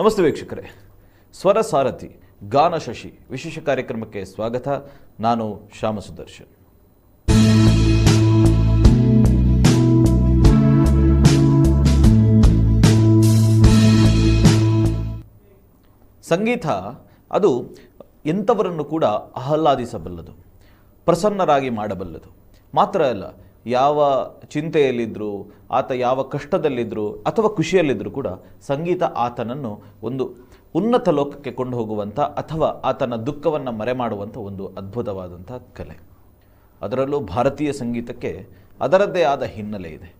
ನಮಸ್ತೆ ವೀಕ್ಷಕರೇ, ಸ್ವರ ಸಾರಥಿ ಗಾನ ಶಶಿ ವಿಶೇಷ ಕಾರ್ಯಕ್ರಮಕ್ಕೆ ಸ್ವಾಗತ. ನಾನು ಶ್ಯಾಮ ಸುದರ್ಶನ್. ಸಂಗೀತ ಅದು ಎಂಥವರನ್ನು ಕೂಡ ಆಹ್ಲಾದಿಸಬಲ್ಲದು, ಪ್ರಸನ್ನರಾಗಿ ಮಾಡಬಲ್ಲದು. ಮಾತ್ರ ಅಲ್ಲ, ಯಾವ ಚಿಂತೆಯಲ್ಲಿದ್ದರೂ, ಆತ ಯಾವ ಕಷ್ಟದಲ್ಲಿದ್ದರೂ ಅಥವಾ ಖುಷಿಯಲ್ಲಿದ್ದರೂ ಕೂಡ ಸಂಗೀತ ಆತನನ್ನು ಒಂದು ಉನ್ನತ ಲೋಕಕ್ಕೆ ಕೊಂಡು ಹೋಗುವಂಥ ಅಥವಾ ಆತನ ದುಃಖವನ್ನು ಮರೆಮಾಡುವಂಥ ಒಂದು ಅದ್ಭುತವಾದಂಥ ಕಲೆ. ಅದರಲ್ಲೂ ಭಾರತೀಯ ಸಂಗೀತಕ್ಕೆ ಅದರದ್ದೇ ಆದ ಹಿನ್ನೆಲೆ ಇದೆ.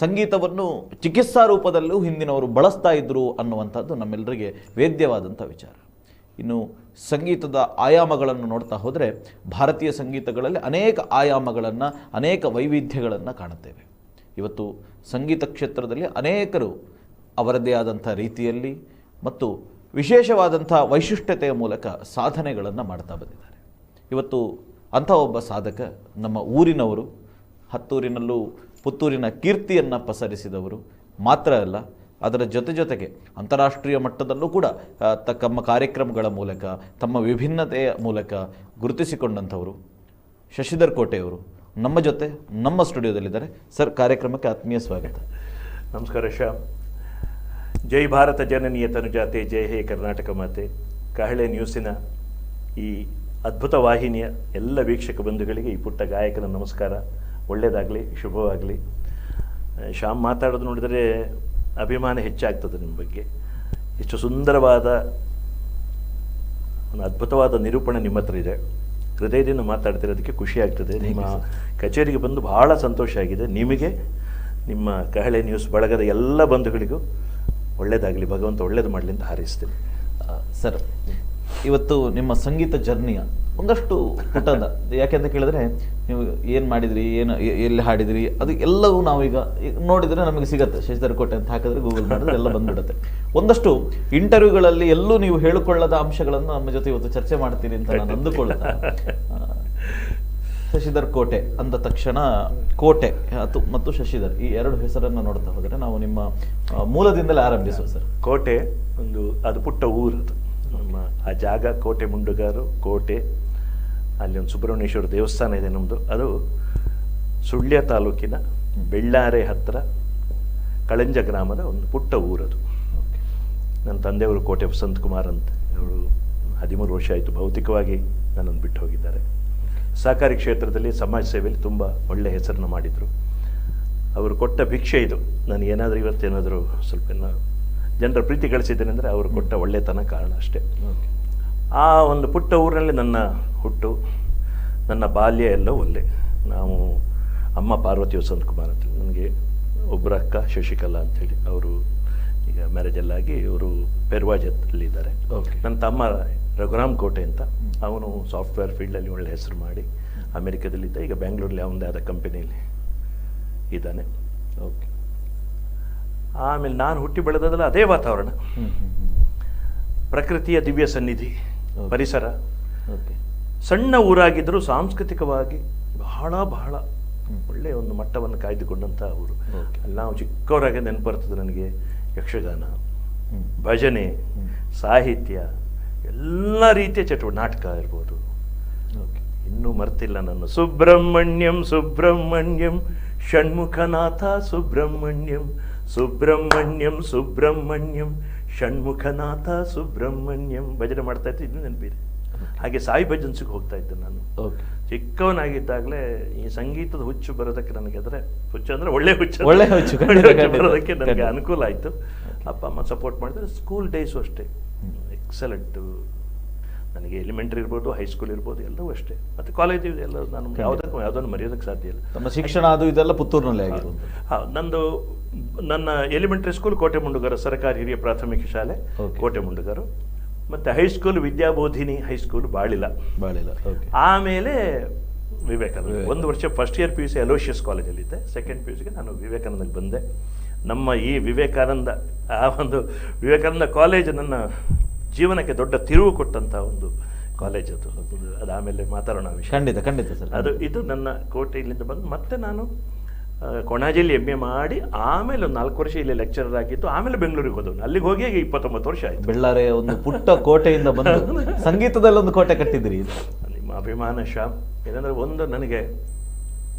ಸಂಗೀತವನ್ನು ಚಿಕಿತ್ಸಾ ರೂಪದಲ್ಲೂ ಹಿಂದಿನವರು ಬಳಸ್ತಾ ಇದ್ದರು ಅನ್ನುವಂಥದ್ದು ನಮ್ಮೆಲ್ಲರಿಗೆ ವೇದ್ಯವಾದಂಥ ವಿಚಾರ. ಇನ್ನು ಸಂಗೀತದ ಆಯಾಮಗಳನ್ನು ನೋಡ್ತಾ ಹೋದರೆ ಭಾರತೀಯ ಸಂಗೀತಗಳಲ್ಲಿ ಅನೇಕ ಆಯಾಮಗಳನ್ನು, ಅನೇಕ ವೈವಿಧ್ಯಗಳನ್ನು ಕಾಣುತ್ತೇವೆ. ಇವತ್ತು ಸಂಗೀತ ಕ್ಷೇತ್ರದಲ್ಲಿ ಅನೇಕರು ಅವರದ್ದೇ ಆದಂಥ ರೀತಿಯಲ್ಲಿ ಮತ್ತು ವಿಶೇಷವಾದಂಥ ವೈಶಿಷ್ಟ್ಯತೆಯ ಮೂಲಕ ಸಾಧನೆಗಳನ್ನು ಮಾಡ್ತಾ ಬಂದಿದ್ದಾರೆ. ಇವತ್ತು ಅಂಥ ಒಬ್ಬ ಸಾಧಕ ನಮ್ಮ ಊರಿನವರು, ಹತ್ತೂರಿನಲ್ಲೂ ಪುತ್ತೂರಿನ ಕೀರ್ತಿಯನ್ನು ಪಸರಿಸಿದವರು. ಮಾತ್ರ ಅಲ್ಲ, ಅದರ ಜೊತೆಗೆ ಅಂತಾರಾಷ್ಟ್ರೀಯ ಮಟ್ಟದಲ್ಲೂ ಕೂಡ ತಮ್ಮ ಕಾರ್ಯಕ್ರಮಗಳ ಮೂಲಕ, ತಮ್ಮ ವಿಭಿನ್ನತೆಯ ಮೂಲಕ ಗುರುತಿಸಿಕೊಂಡಂಥವರು ಶಶಿಧರ್ ಕೋಟೆಯವರು ನಮ್ಮ ಜೊತೆ ನಮ್ಮ ಸ್ಟುಡಿಯೋದಲ್ಲಿದ್ದಾರೆ. ಸರ್, ಕಾರ್ಯಕ್ರಮಕ್ಕೆ ಆತ್ಮೀಯ ಸ್ವಾಗತ. ನಮಸ್ಕಾರ ಶ್ಯಾಮ್. ಜೈ ಭಾರತ ಜನನೀಯ ತನುಜಾತೆ, ಜೈ ಹೇ ಕರ್ನಾಟಕ ಮಾತೆ. ಕಹಳೆ ನ್ಯೂಸಿನ ಈ ಅದ್ಭುತ ವಾಹಿನಿಯ ಎಲ್ಲ ವೀಕ್ಷಕ ಬಂಧುಗಳಿಗೆ ಈ ಪುಟ್ಟ ಗಾಯಕನ ನಮಸ್ಕಾರ. ಒಳ್ಳೆಯದಾಗಲಿ, ಶುಭವಾಗಲಿ. ಶ್ಯಾಮ್ ಮಾತಾಡೋದು ನೋಡಿದರೆ ಅಭಿಮಾನ ಹೆಚ್ಚಾಗ್ತದೆ ನಿಮ್ಮ ಬಗ್ಗೆ. ಇಷ್ಟು ಸುಂದರವಾದ ಒಂದು ಅದ್ಭುತವಾದ ನಿರೂಪಣೆ ನಿಮ್ಮ ಹತ್ರ ಇದೆ. ಹೃದಯದಿಂದ ಮಾತಾಡ್ತಿರೋದಕ್ಕೆ ಖುಷಿ ಆಗ್ತದೆ. ನಿಮ್ಮ ಕಚೇರಿಗೆ ಬಂದು ಬಹಳ ಸಂತೋಷ ಆಗಿದೆ. ನಿಮಗೆ, ನಿಮ್ಮ ಕಹಳೆ ನ್ಯೂಸ್ ಬಳಗದ ಎಲ್ಲ ಬಂಧುಗಳಿಗೂ ಒಳ್ಳೆಯದಾಗಲಿ, ಭಗವಂತ ಒಳ್ಳೇದು ಮಾಡಲಿ ಅಂತ ಹಾರೈಸ್ತೀನಿ. ಸರ್, ಇವತ್ತು ನಿಮ್ಮ ಸಂಗೀತ ಜರ್ನಿಯ ಒಂದಷ್ಟು ಪುಟದ, ಯಾಕೆಂತ ಕೇಳಿದ್ರೆ ನೀವು ಏನು ಮಾಡಿದ್ರಿ, ಏನು ಎಲ್ಲಿ ಹಾಡಿದ್ರಿ, ಅದು ಎಲ್ಲವೂ ನಾವೀಗ ನೋಡಿದರೆ ನಮಗೆ ಸಿಗತ್ತೆ. ಶಶಿಧರ್ ಕೋಟೆ ಅಂತ ಹಾಕಿದ್ರೆ ಗೂಗಲ್ ಮಾಡಿದ್ರೆ ಎಲ್ಲ ಬಂದ್ಬಿಡುತ್ತೆ. ಒಂದಷ್ಟು ಇಂಟರ್ವ್ಯೂಗಳಲ್ಲಿ ಎಲ್ಲೂ ನೀವು ಹೇಳಿಕೊಳ್ಳದ ಅಂಶಗಳನ್ನು ನಮ್ಮ ಜೊತೆ ಇವತ್ತು ಚರ್ಚೆ ಮಾಡ್ತೀರಿ ಅಂತ ನಾನು ಅಂದುಕೊಳ್ಳುತ್ತೆ. ಶಶಿಧರ್ ಕೋಟೆ ಅಂದ ತಕ್ಷಣ ಕೋಟೆ ಮತ್ತು ಶಶಿಧರ್ ಈ ಎರಡು ಹೆಸರನ್ನು ನೋಡ್ತಾ ಹೋದರೆ ನಾವು ನಿಮ್ಮ ಮೂಲದಿಂದಲೇ ಆರಂಭಿಸುವ. ಸರ್, ಕೋಟೆ ಅದು ಪುಟ್ಟ ಊರದು. ನಮ್ಮ ಆ ಜಾಗ ಕೋಟೆ ಮುಂಡುಗಾರು ಕೋಟೆ. ಅಲ್ಲಿ ಒಂದು ಸುಬ್ರಹ್ಮಣ್ಯೇಶ್ವರ ದೇವಸ್ಥಾನ ಇದೆ ನಮ್ಮದು. ಅದು ಸುಳ್ಯ ತಾಲೂಕಿನ ಬೆಳ್ಳಾರೆ ಹತ್ತಿರ ಕಳಂಜ ಗ್ರಾಮದ ಒಂದು ಪುಟ್ಟ ಊರದು. ನನ್ನ ತಂದೆಯವರು ಕೋಟೆ ವಸಂತ್ ಕುಮಾರ್ ಅಂತ, ಅವರು 13 ವರ್ಷ ಆಯಿತು ಭೌತಿಕವಾಗಿ ನನ್ನನ್ನು ಬಿಟ್ಟು ಹೋಗಿದ್ದಾರೆ. ಸಹಕಾರಿ ಕ್ಷೇತ್ರದಲ್ಲಿ ಸಮಾಜ ಸೇವೆಯಲ್ಲಿ ತುಂಬ ಒಳ್ಳೆಯ ಹೆಸರನ್ನು ಮಾಡಿದರು. ಅವರು ಕೊಟ್ಟ ಭಿಕ್ಷೆ ಇದು. ನನಗೇನಾದರೂ ಇವತ್ತೇನಾದರೂ ಸ್ವಲ್ಪ ಜನರ ಪ್ರೀತಿ ಗಳಿಸಿದ್ದೇನೆ ಅಂದರೆ ಅವರು ಕೊಟ್ಟ ಒಳ್ಳೆತನ ಕಾರಣ ಅಷ್ಟೇ. ಆ ಒಂದು ಪುಟ್ಟ ಊರಿನಲ್ಲಿ ನನ್ನ ಹುಟ್ಟು, ನನ್ನ ಬಾಲ್ಯ ಎಲ್ಲ ಒಳ್ಳೆ. ನಾವು ಅಮ್ಮ ಪಾರ್ವತಿ ವಸಂತ್ ಕುಮಾರ್ ಅಂತ, ನನಗೆ ಒಬ್ಬರ ಅಕ್ಕ ಶಶಿಕಲಾ ಅಂಥೇಳಿ, ಅವರು ಈಗ ಮ್ಯಾರೇಜಲ್ಲಾಗಿ ಇವರು ಪೆರ್ವಾಜಲ್ಲಿದ್ದಾರೆ. ನನ್ನ ತಮ್ಮ ರಘುರಾಮ್ ಕೋಟೆ ಅಂತ, ಅವನು ಸಾಫ್ಟ್ವೇರ್ ಫೀಲ್ಡಲ್ಲಿ ಒಳ್ಳೆ ಹೆಸರು ಮಾಡಿ ಅಮೆರಿಕದಲ್ಲಿದ್ದ, ಈಗ ಬೆಂಗಳೂರಲ್ಲಿ ಅವನದೇ ಆದ ಕಂಪನಿಯಲ್ಲಿ ಇದ್ದಾನೆ. ಆಮೇಲೆ ನಾನು ಹುಟ್ಟಿ ಬೆಳೆದಲ್ಲ ಅದೇ ವಾತಾವರಣ, ಪ್ರಕೃತಿಯ ದಿವ್ಯ ಸನ್ನಿಧಿ, ಪರಿಸರ. ಸಣ್ಣ ಊರಾಗಿದ್ದರೂ ಸಾಂಸ್ಕೃತಿಕವಾಗಿ ಬಹಳ ಬಹಳ ಒಳ್ಳೆಯ ಒಂದು ಮಟ್ಟವನ್ನು ಕಾಯ್ದುಕೊಂಡಂಥ ಊರು. ಅಲ್ಲಿ ನಾವು ಚಿಕ್ಕವರಾಗೆ ನೆನಪು ಬರ್ತದೆ ನನಗೆ ಯಕ್ಷಗಾನ, ಭಜನೆ, ಸಾಹಿತ್ಯ, ಎಲ್ಲ ರೀತಿಯ ಚಟುವಟಿಕೆ, ನಾಟಕ ಇರ್ಬೋದು. ಇನ್ನೂ ಮರ್ತಿಲ್ಲ ನಾನು. ಸುಬ್ರಹ್ಮಣ್ಯಂ ಸುಬ್ರಹ್ಮಣ್ಯಂ ಷಣ್ಮುಖನಾಥ ಸುಬ್ರಹ್ಮಣ್ಯಂ, ಸುಬ್ರಹ್ಮಣ್ಯಂ ಸುಬ್ರಹ್ಮಣ್ಯಂ ಷಣ್ಮುಖನಾಥ ಸುಬ್ರಹ್ಮಣ್ಯಂ ಭಜನೆ ಮಾಡ್ತಾ ಇತ್ತು. ಇದು ನೆನಪಿದೆ. ಹಾಗೆ ಸಾಯಿ ಭಜನ್ಸಿಗೆ ಹೋಗ್ತಾ ಇದ್ದೆ ನಾನು ಚಿಕ್ಕವನಾಗಿದ್ದಾಗಲೇ. ಈ ಸಂಗೀತದ ಹುಚ್ಚು ಬರೋದಕ್ಕೆ ನನಗೆ, ಅಂದರೆ ಹುಚ್ಚು ಅಂದರೆ ಒಳ್ಳೆ ಹುಚ್ಚು ಬರೋದಕ್ಕೆ ನನಗೆ ಅನುಕೂಲ ಆಯಿತು. ಅಪ್ಪ ಅಮ್ಮ ಸಪೋರ್ಟ್ ಮಾಡಿದ್ರೆ. ಸ್ಕೂಲ್ ಡೇಸು ಅಷ್ಟೇ ಎಕ್ಸಲೆಂಟು. ನನಗೆ ಎಲಿಮೆಂಟ್ರಿ ಇರ್ಬೋದು, ಹೈಸ್ಕೂಲ್ ಇರ್ಬೋದು, ಎಲ್ಲವೂ ಅಷ್ಟೇ. ಮತ್ತು ಕಾಲೇಜ್ ಎಲ್ಲ ನಾನು ಯಾವುದನ್ನು ಮರೆಯೋದಕ್ಕೆ ಸಾಧ್ಯ ಇಲ್ಲ. ನಮ್ಮ ಶಿಕ್ಷಣ ಅದು ಇದೆಲ್ಲ ಪುತ್ತೂರಿನಲ್ಲೇ ಆಗಿರೋದು. ನನ್ನ ಎಲಿಮೆಂಟ್ರಿ ಸ್ಕೂಲ್ ಕೋಟೆ ಮುಂಡುಗಾರು ಸರ್ಕಾರಿ ಹಿರಿಯ ಪ್ರಾಥಮಿಕ ಶಾಲೆ ಕೋಟೆ ಮುಂಡುಗಾರು. ಮತ್ತು ಹೈಸ್ಕೂಲ್ ವಿದ್ಯಾಬೋಧಿನಿ ಹೈಸ್ಕೂಲ್ ಬಾಳಿಲ. ಆಮೇಲೆ ವಿವೇಕಾನಂದ 1 ವರ್ಷ ಫಸ್ಟ್ ಇಯರ್ PUC ಅಲೋಷಿಯಸ್ ಕಾಲೇಜಲ್ಲಿದ್ದೆ. ಸೆಕೆಂಡ್ PUCಗೆ ನಾನು ವಿವೇಕಾನಂದಕ್ಕೆ ಬಂದೆ. ನಮ್ಮ ಈ ವಿವೇಕಾನಂದ, ಆ ಒಂದು ವಿವೇಕಾನಂದ ಕಾಲೇಜ್ ನನ್ನ ಜೀವನಕ್ಕೆ ದೊಡ್ಡ ತಿರುವು ಕೊಟ್ಟಂಥ ಒಂದು ಕಾಲೇಜ್ ಅದು. ಅದಾದಮೇಲೆ ಮಾತಾಡೋಣ ವಿಷಯ. ಖಂಡಿತ ಸರ್. ಇದು ನನ್ನ ಕೋಟೆ. ಇಲ್ಲಿಂದ ಬಂದು ಮತ್ತೆ ನಾನು ಕೊಣಾಜಿಯಲ್ಲಿ MA ಮಾಡಿ ಆಮೇಲೆ ಒಂದು 4 ವರ್ಷ ಇಲ್ಲಿ ಲೆಕ್ಚರರ್ ಆಗಿದ್ದು, ಆಮೇಲೆ ಬೆಂಗಳೂರಿಗೆ ಹೋದವನು. ಅಲ್ಲಿಗೆ ಹೋಗಿ 29 ವರ್ಷ ಆಯಿತು. ಬೆಳ್ಳಾರೆ ಒಂದು ಪುಟ್ಟ ಕೋಟೆಯಿಂದ ಬಂದು ಸಂಗೀತದಲ್ಲಿ ಒಂದು ಕೋಟೆ ಕಟ್ಟಿದಿರಿ. ನಿಮ್ಮ ಅಭಿಮಾನ ಶ್ಯಾಮ್. ಏನಂದರೆ ಒಂದು, ನನಗೆ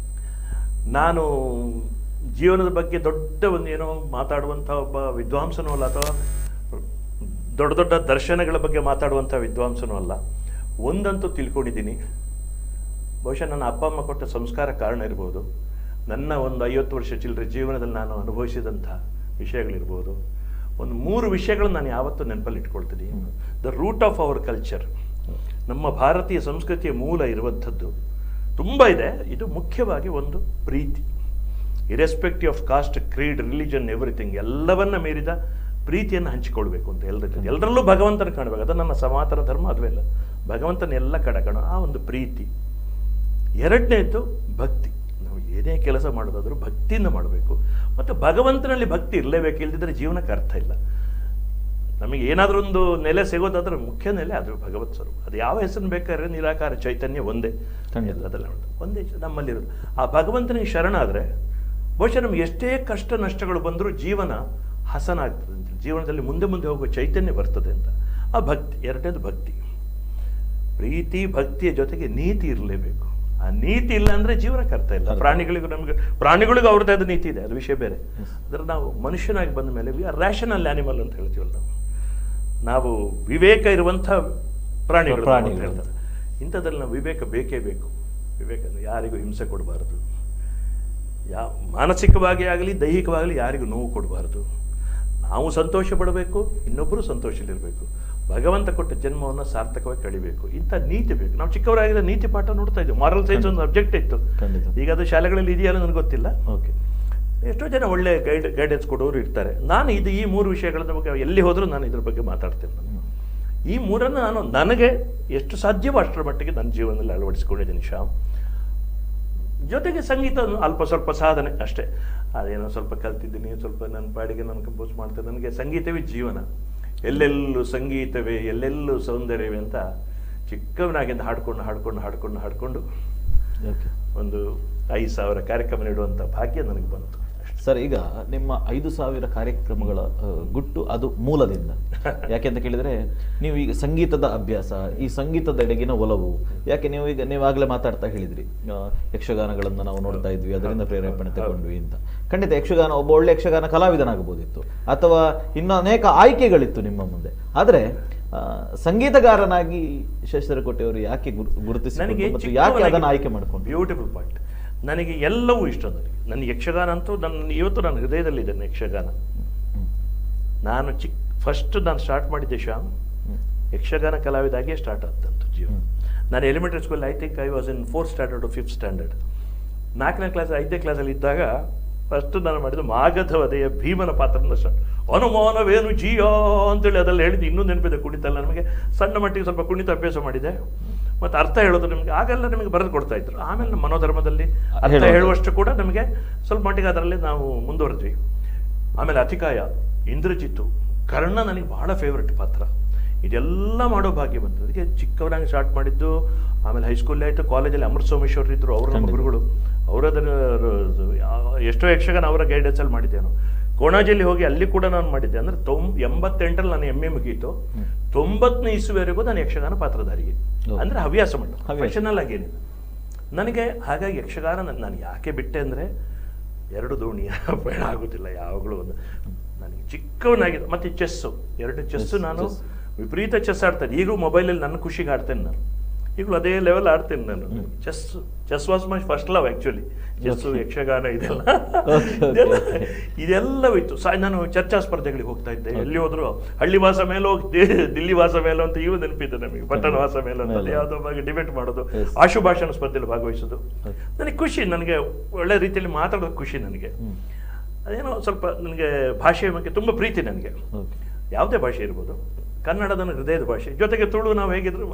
ನಾನು ಜೀವನದ ಬಗ್ಗೆ ದೊಡ್ಡ ಒಂದು ಏನೋ ಮಾತಾಡುವಂಥ ಒಬ್ಬ ವಿದ್ವಾಂಸನೂ ಅಲ್ಲ, ಅಥವಾ ದೊಡ್ಡ ದೊಡ್ಡ ದರ್ಶನಗಳ ಬಗ್ಗೆ ಮಾತಾಡುವಂಥ ವಿದ್ವಾಂಸನೂ ಅಲ್ಲ. ಒಂದಂತೂ ತಿಳ್ಕೊಂಡಿದ್ದೀನಿ, ಬಹುಶಃ ನನ್ನ ಅಪ್ಪ ಅಮ್ಮ ಕೊಟ್ಟ ಸಂಸ್ಕಾರ ಕಾರಣ ಇರ್ಬೋದು, ನನ್ನ ಒಂದು 50 ವರ್ಷ ಚಿಲ್ಲರೆ ಜೀವನದಲ್ಲಿ ನಾನು ಅನುಭವಿಸಿದಂಥ ವಿಷಯಗಳಿರ್ಬೋದು. ಒಂದು 3 ವಿಷಯಗಳನ್ನು ನಾನು ಯಾವತ್ತೂ ನೆನಪಲ್ಲಿ ಇಟ್ಕೊಳ್ತೀನಿ. The root of our culture, ನಮ್ಮ ಭಾರತೀಯ ಸಂಸ್ಕೃತಿಯ ಮೂಲ ಇರುವಂಥದ್ದು ತುಂಬ ಇದೆ. ಇದು ಮುಖ್ಯವಾಗಿ ಒಂದು ಪ್ರೀತಿ, irrespective of caste, creed, religion, everything, ಎಲ್ಲವನ್ನ ಮೀರಿದ ಪ್ರೀತಿಯನ್ನು ಹಂಚಿಕೊಳ್ಬೇಕು ಅಂತ ಎಲ್ಲರಲ್ಲೂ ಭಗವಂತನ ಕಾಣಬೇಕು. ಅದು ನನ್ನ ಸನಾತನ ಧರ್ಮ, ಅದುವೆಲ್ಲ ಭಗವಂತನ ಎಲ್ಲ ಕಡೆ ಕಾಣೋ ಆ ಒಂದು ಪ್ರೀತಿ. ಎರಡನೇದ್ದು ಭಕ್ತಿ. ನಾವು ಏನೇ ಕೆಲಸ ಮಾಡೋದಾದ್ರೂ ಭಕ್ತಿಯಿಂದ ಮಾಡಬೇಕು, ಮತ್ತು ಭಗವಂತನಲ್ಲಿ ಭಕ್ತಿ ಇರಲೇಬೇಕು, ಇಲ್ಲದಿದ್ದರೆ ಜೀವನಕ್ಕೆ ಅರ್ಥ ಇಲ್ಲ. ನಮಗೆ ಏನಾದರೂ ಒಂದು ನೆಲೆ ಸಿಗೋದಾದ್ರೆ ಮುಖ್ಯ ನೆಲೆ ಅದು ಭಗವತ್ ಸ್ವರೂಪ. ಅದು ಯಾವ ಹೆಸರು ಬೇಕಾದ್ರೆ ನಿರಾಕಾರ ಚೈತನ್ಯ ಒಂದೇ, ಎಲ್ಲದಲ್ಲ ಒಂದೇ ನಮ್ಮಲ್ಲಿರೋದು. ಆ ಭಗವಂತನಿಗೆ ಶರಣಾದರೆ ಬಹುಶಃ ನಮ್ಗೆ ಎಷ್ಟೇ ಕಷ್ಟ ನಷ್ಟಗಳು ಬಂದರೂ ಜೀವನ ಹಸನಾಗ್ತದೆ ಅಂತ, ಜೀವನದಲ್ಲಿ ಮುಂದೆ ಮುಂದೆ ಹೋಗುವ ಚೈತನ್ಯ ಬರ್ತದೆ ಅಂತ. ಆ ಭಕ್ತಿ. ಎರಡನೇದು ಭಕ್ತಿ, ಪ್ರೀತಿ, ಭಕ್ತಿಯ ಜೊತೆಗೆ ನೀತಿ ಇರಲೇಬೇಕು. ಆ ನೀತಿ ಇಲ್ಲ ಅಂದರೆ ಜೀವನಕ್ಕೆ ಅರ್ಥ ಇಲ್ಲ. ಪ್ರಾಣಿಗಳಿಗೂ ಅವ್ರದ್ದೇ ಆದ ನೀತಿ ಇದೆ, ಅದು ವಿಷಯ ಬೇರೆ. ಅಂದರೆ ನಾವು ಮನುಷ್ಯನಾಗಿ ಬಂದ ಮೇಲೆ ವಿ ಆರ್ ರ್ಯಾಷನಲ್ ಆ್ಯನಿಮಲ್ ಅಂತ ಹೇಳ್ತೀವಲ್ಲ, ನಾವು ವಿವೇಕ ಇರುವಂಥ ಪ್ರಾಣಿಗಳು ಅಂತ ಹೇಳ್ತಾರೆ. ಇಂಥದ್ರಲ್ಲಿ ನಾವು ವಿವೇಕ ಬೇಕೇ ಬೇಕು. ವಿವೇಕ ಯಾರಿಗೂ ಹಿಂಸೆ ಕೊಡಬಾರದು, ಮಾನಸಿಕವಾಗಿ ಆಗಲಿ ದೈಹಿಕವಾಗಲಿ ಯಾರಿಗೂ ನೋವು ಕೊಡಬಾರ್ದು. ನಾವು ಸಂತೋಷ ಪಡಬೇಕು, ಇನ್ನೊಬ್ಬರು ಸಂತೋಷದಲ್ಲಿರಬೇಕು. ಭಗವಂತ ಕೊಟ್ಟ ಜನ್ಮವನ್ನು ಸಾರ್ಥಕವಾಗಿ ಕಳಿಬೇಕು. ಇಂಥ ನೀತಿ ಬೇಕು. ನಾವು ಚಿಕ್ಕವರಾಗಿದ್ದ ನೀತಿ ಪಾಠ ನೋಡ್ತಾ ಇದ್ದೀವಿ. ಮಾರಲ್ ಸೈನ್ಸ್ ಒಂದು ಸಬ್ಜೆಕ್ಟ್ ಇತ್ತು, ಈಗ ಅದು ಶಾಲೆಗಳಲ್ಲಿ ಇದೆಯಲ್ಲ ನನಗೆ ಗೊತ್ತಿಲ್ಲ. ಓಕೆ, ಎಷ್ಟೋ ಜನ ಒಳ್ಳೆ ಗೈಡೆನ್ಸ್ ಕೊಡೋರು ಇರ್ತಾರೆ. ನಾನು ಈ 3 ವಿಷಯಗಳ ಬಗ್ಗೆ ಎಲ್ಲಿ ಹೋದರೂ ನಾನು ಇದ್ರ ಬಗ್ಗೆ ಮಾತಾಡ್ತೇನೆ. ಈ 3 ನಾನು ನನಗೆ ಎಷ್ಟು ಸಾಧ್ಯವೋ ಅಷ್ಟರ ಮಟ್ಟಿಗೆ ನನ್ನ ಜೀವನದಲ್ಲಿ ಅಳವಡಿಸಿಕೊಂಡಿದ್ದೀನಿ ಶ್ಯಾಮ್. ಜೊತೆಗೆ ಸಂಗೀತ ಅಲ್ಪ ಸ್ವಲ್ಪ ಸಾಧನೆ ಅಷ್ಟೇ. ಅದೇನೋ ಸ್ವಲ್ಪ ಕಲ್ತಿದ್ದೀನಿ, ಸ್ವಲ್ಪ ನನ್ನ ಪಾಡಿಗೆ ನಾನು ಕಂಪೋಸ್ ಮಾಡ್ತೇನೆ. ನನಗೆ ಸಂಗೀತವೇ ಜೀವನ. ಎಲ್ಲೆಲ್ಲೂ ಸಂಗೀತವೇ, ಎಲ್ಲೆಲ್ಲೂ ಸೌಂದರ್ಯವೇ ಅಂತ ಚಿಕ್ಕವನಾಗಿಂದ ಹಾಡ್ಕೊಂಡು ಒಂದು 5,000 ಕಾರ್ಯಕ್ರಮ ನೀಡುವಂಥ ಭಾಗ್ಯ ನನಗೆ ಬಂತು. ಸರ್, ಈಗ ನಿಮ್ಮ 5,000 ಕಾರ್ಯಕ್ರಮಗಳ ಗುಟ್ಟು ಅದು ಮೂಲದಿಂದ. ಯಾಕೆಂತ ಕೇಳಿದರೆ, ನೀವು ಈಗ ಸಂಗೀತದ ಅಭ್ಯಾಸ, ಈ ಸಂಗೀತದೆಡೆಗಿನ ಒಲವು, ಯಾಕೆ ನೀವಾಗಲೇ ಮಾತಾಡ್ತಾ ಹೇಳಿದ್ರಿ ಯಕ್ಷಗಾನಗಳನ್ನು ನಾವು ನೋಡ್ತಾ ಇದ್ವಿ, ಅದರಿಂದ ಪ್ರೇರೇಪಣೆ ತಗೊಂಡ್ವಿ ಅಂತ. ಖಂಡಿತ ಯಕ್ಷಗಾನ, ಒಬ್ಬ ಒಳ್ಳೆ ಯಕ್ಷಗಾನ ಕಲಾವಿದನಾಗಬಹುದಿತ್ತು, ಅಥವಾ ಇನ್ನು ಅನೇಕ ಆಯ್ಕೆಗಳಿತ್ತು ನಿಮ್ಮ ಮುಂದೆ. ಆದರೆ ಸಂಗೀತಗಾರನಾಗಿ ಶಶಿಧರಕೋಟೆ ಅವರು ಯಾಕೆ ಗುರುತಿಸಿ, ಯಾಕೆ ಅದನ್ನು ಆಯ್ಕೆ ಮಾಡ್ಕೊಂಡು? Beautiful point. ನನಗೆ ಎಲ್ಲವೂ ಇಷ್ಟ. ನನಗೆ ಯಕ್ಷಗಾನ ಅಂತೂ ಇವತ್ತು ನನ್ನ ಹೃದಯದಲ್ಲಿದೆ. ಯಕ್ಷಗಾನ ನಾನು ಫಸ್ಟ್ ನಾನು ಸ್ಟಾರ್ಟ್ ಮಾಡಿದ್ದೆ ಶ್ಯಾಮ್, ಯಕ್ಷಗಾನ ಕಲಾವಿದಾಗಿಯೇ ಸ್ಟಾರ್ಟ್ ಆದಂತು ಜೀವನ. ನಾನು elementary school, I think I was in 4th standard 5th standard. 4ನೇ ಕ್ಲಾಸ್ 5ನೇ ಕ್ಲಾಸಲ್ಲಿ ಇದ್ದಾಗ ಫಸ್ಟ್ ನಾನು ಮಾಡಿದ್ದು ಮಾಗಧವಧೆಯ ಭೀಮನ ಪಾತ್ರನ ಸ್ಟಾರ್ಟ್. ಅನುಮಾನವೇನು ಜೀಯ ಅಂತೇಳಿ ಅದೆಲ್ಲ ಹೇಳಿದ್ದು ಇನ್ನೂ ನೆನಪಿದೆ. ಕುಣಿತಲ್ಲ, ನಮಗೆ ಸಣ್ಣ ಮಟ್ಟಿಗೆ ಸ್ವಲ್ಪ ಕುಣಿತ ಅಭ್ಯಾಸ ಮಾಡಿದೆ. ಮತ್ತು ಅರ್ಥ ಹೇಳೋದು ನಿಮಗೆ ಆಗೆಲ್ಲ ನಿಮಗೆ ಬರೆದು ಕೊಡ್ತಾ ಇದ್ರು. ಆಮೇಲೆ ನಮ್ಮ ಮನೋಧರ್ಮದಲ್ಲಿ ಅರ್ಥ ಹೇಳುವಷ್ಟು ಕೂಡ ನಮಗೆ ಸ್ವಲ್ಪ ಮಟ್ಟಿಗೆ ಅದರಲ್ಲಿ ನಾವು ಮುಂದುವರೆದ್ವಿ. ಆಮೇಲೆ ಅತಿಕಾಯ, ಇಂದ್ರಜಿತ್ತು, ಕರ್ಣ ನನಗೆ ಬಹಳ ಫೇವ್ರೆಟ್ ಪಾತ್ರ. ಇದೆಲ್ಲ ಮಾಡೋ ಭಾಗ್ಯ ಬಂತು. ಅದಕ್ಕೆ ಚಿಕ್ಕವರಾಗಿ ಸ್ಟಾರ್ಟ್ ಮಾಡಿದ್ದು. ಆಮೇಲೆ ಹೈಸ್ಕೂಲ್ ಆಯಿತು, ಕಾಲೇಜಲ್ಲಿ ಅಮೃತ ಸೋಮೇಶ್ವರ್ ಇದ್ದರು, ಅವರು ನಮ್ಮ ಗುರುಗಳು. ಅವರದನ್ನು ಎಷ್ಟೋ ಯಕ್ಷಗಾನ ಅವರ ಗೈಡೆನ್ಸಲ್ಲಿ ಮಾಡಿದ್ದೇನು. ಕೋಣಾಜಿಯಲ್ಲಿ ಹೋಗಿ ಅಲ್ಲಿ ಕೂಡ ನಾನು ಮಾಡಿದ್ದೆ. ಅಂದರೆ 88ರಲ್ಲಿ ನಾನು MA ಮುಗೀತು. 90ನೇ ಇಸುವರೆಗೂ ನಾನು ಯಕ್ಷಗಾನ ಪಾತ್ರಧಾರಿಗೆ, ಅಂದರೆ ಹವ್ಯಾಸ ಮಾಡಿ, ಪ್ರೊಫೆಷನಲ್ ಆಗೇನಿಲ್ಲ ನನಗೆ. ಹಾಗಾಗಿ ಯಕ್ಷಗಾನ ನಾನು ಯಾಕೆ ಬಿಟ್ಟೆ ಅಂದರೆ, 2 ದೋಣಿಯ ಬೇಡ ಆಗೋದಿಲ್ಲ ಯಾವಾಗಲೂ ಒಂದು. ನನಗೆ ಚಿಕ್ಕವನಾಗಿದೆ. ಮತ್ತು ಚೆಸ್ಸು ನಾನು ವಿಪರೀತ ಚೆಸ್ ಆಡ್ತೇನೆ. ಈಗಲೂ ಮೊಬೈಲಲ್ಲಿ ನನ್ನ ಖುಷಿಗೆ ಆಡ್ತೇನೆ ನಾನು. ಈಗಲೂ ಅದೇ ಲೆವೆಲ್ ಆಡ್ತೇನೆ ನಾನು. Chess was my first love actually. Chess, Yakshagana ಇದೆಲ್ಲವೂ ಇತ್ತು. ನಾನು ಚರ್ಚಾ ಸ್ಪರ್ಧೆಗಳಿಗೆ ಹೋಗ್ತಾ ಇದ್ದೆ. ಎಲ್ಲಿ ಹೋದ್ರು ಹಳ್ಳಿ ವಾಸ ಮೇಲೋ ದಿಲ್ಲಿ ವಾಸ ಮೇಲೋ ಅಂತ ಇವು ನೆನಪಿದೆ ನಮಗೆ. ಪಟ್ಟಣ ವಾಸ ಮೇಲೋ ಅಂತ ಯಾವುದೋ ಬಗ್ಗೆ ಡಿಬೇಟ್ ಮಾಡೋದು, ಆಶುಭಾಷಣ ಸ್ಪರ್ಧೆಯಲ್ಲಿ ಭಾಗವಹಿಸೋದು ನನಗೆ ಖುಷಿ. ನನಗೆ ಒಳ್ಳೆ ರೀತಿಯಲ್ಲಿ ಮಾತಾಡೋದು ಖುಷಿ ನನಗೆ. ಅದೇನೋ ಸ್ವಲ್ಪ ನನಗೆ ಭಾಷೆಯ ಬಗ್ಗೆ ತುಂಬ ಪ್ರೀತಿ ನನಗೆ. ಯಾವುದೇ ಭಾಷೆ ಇರ್ಬೋದು, ಕನ್ನಡದ ಹೃದಯದ ಭಾಷೆ, ಜೊತೆಗೆ ತುಳು ನಾವು ಹೇಗಿದ್ರು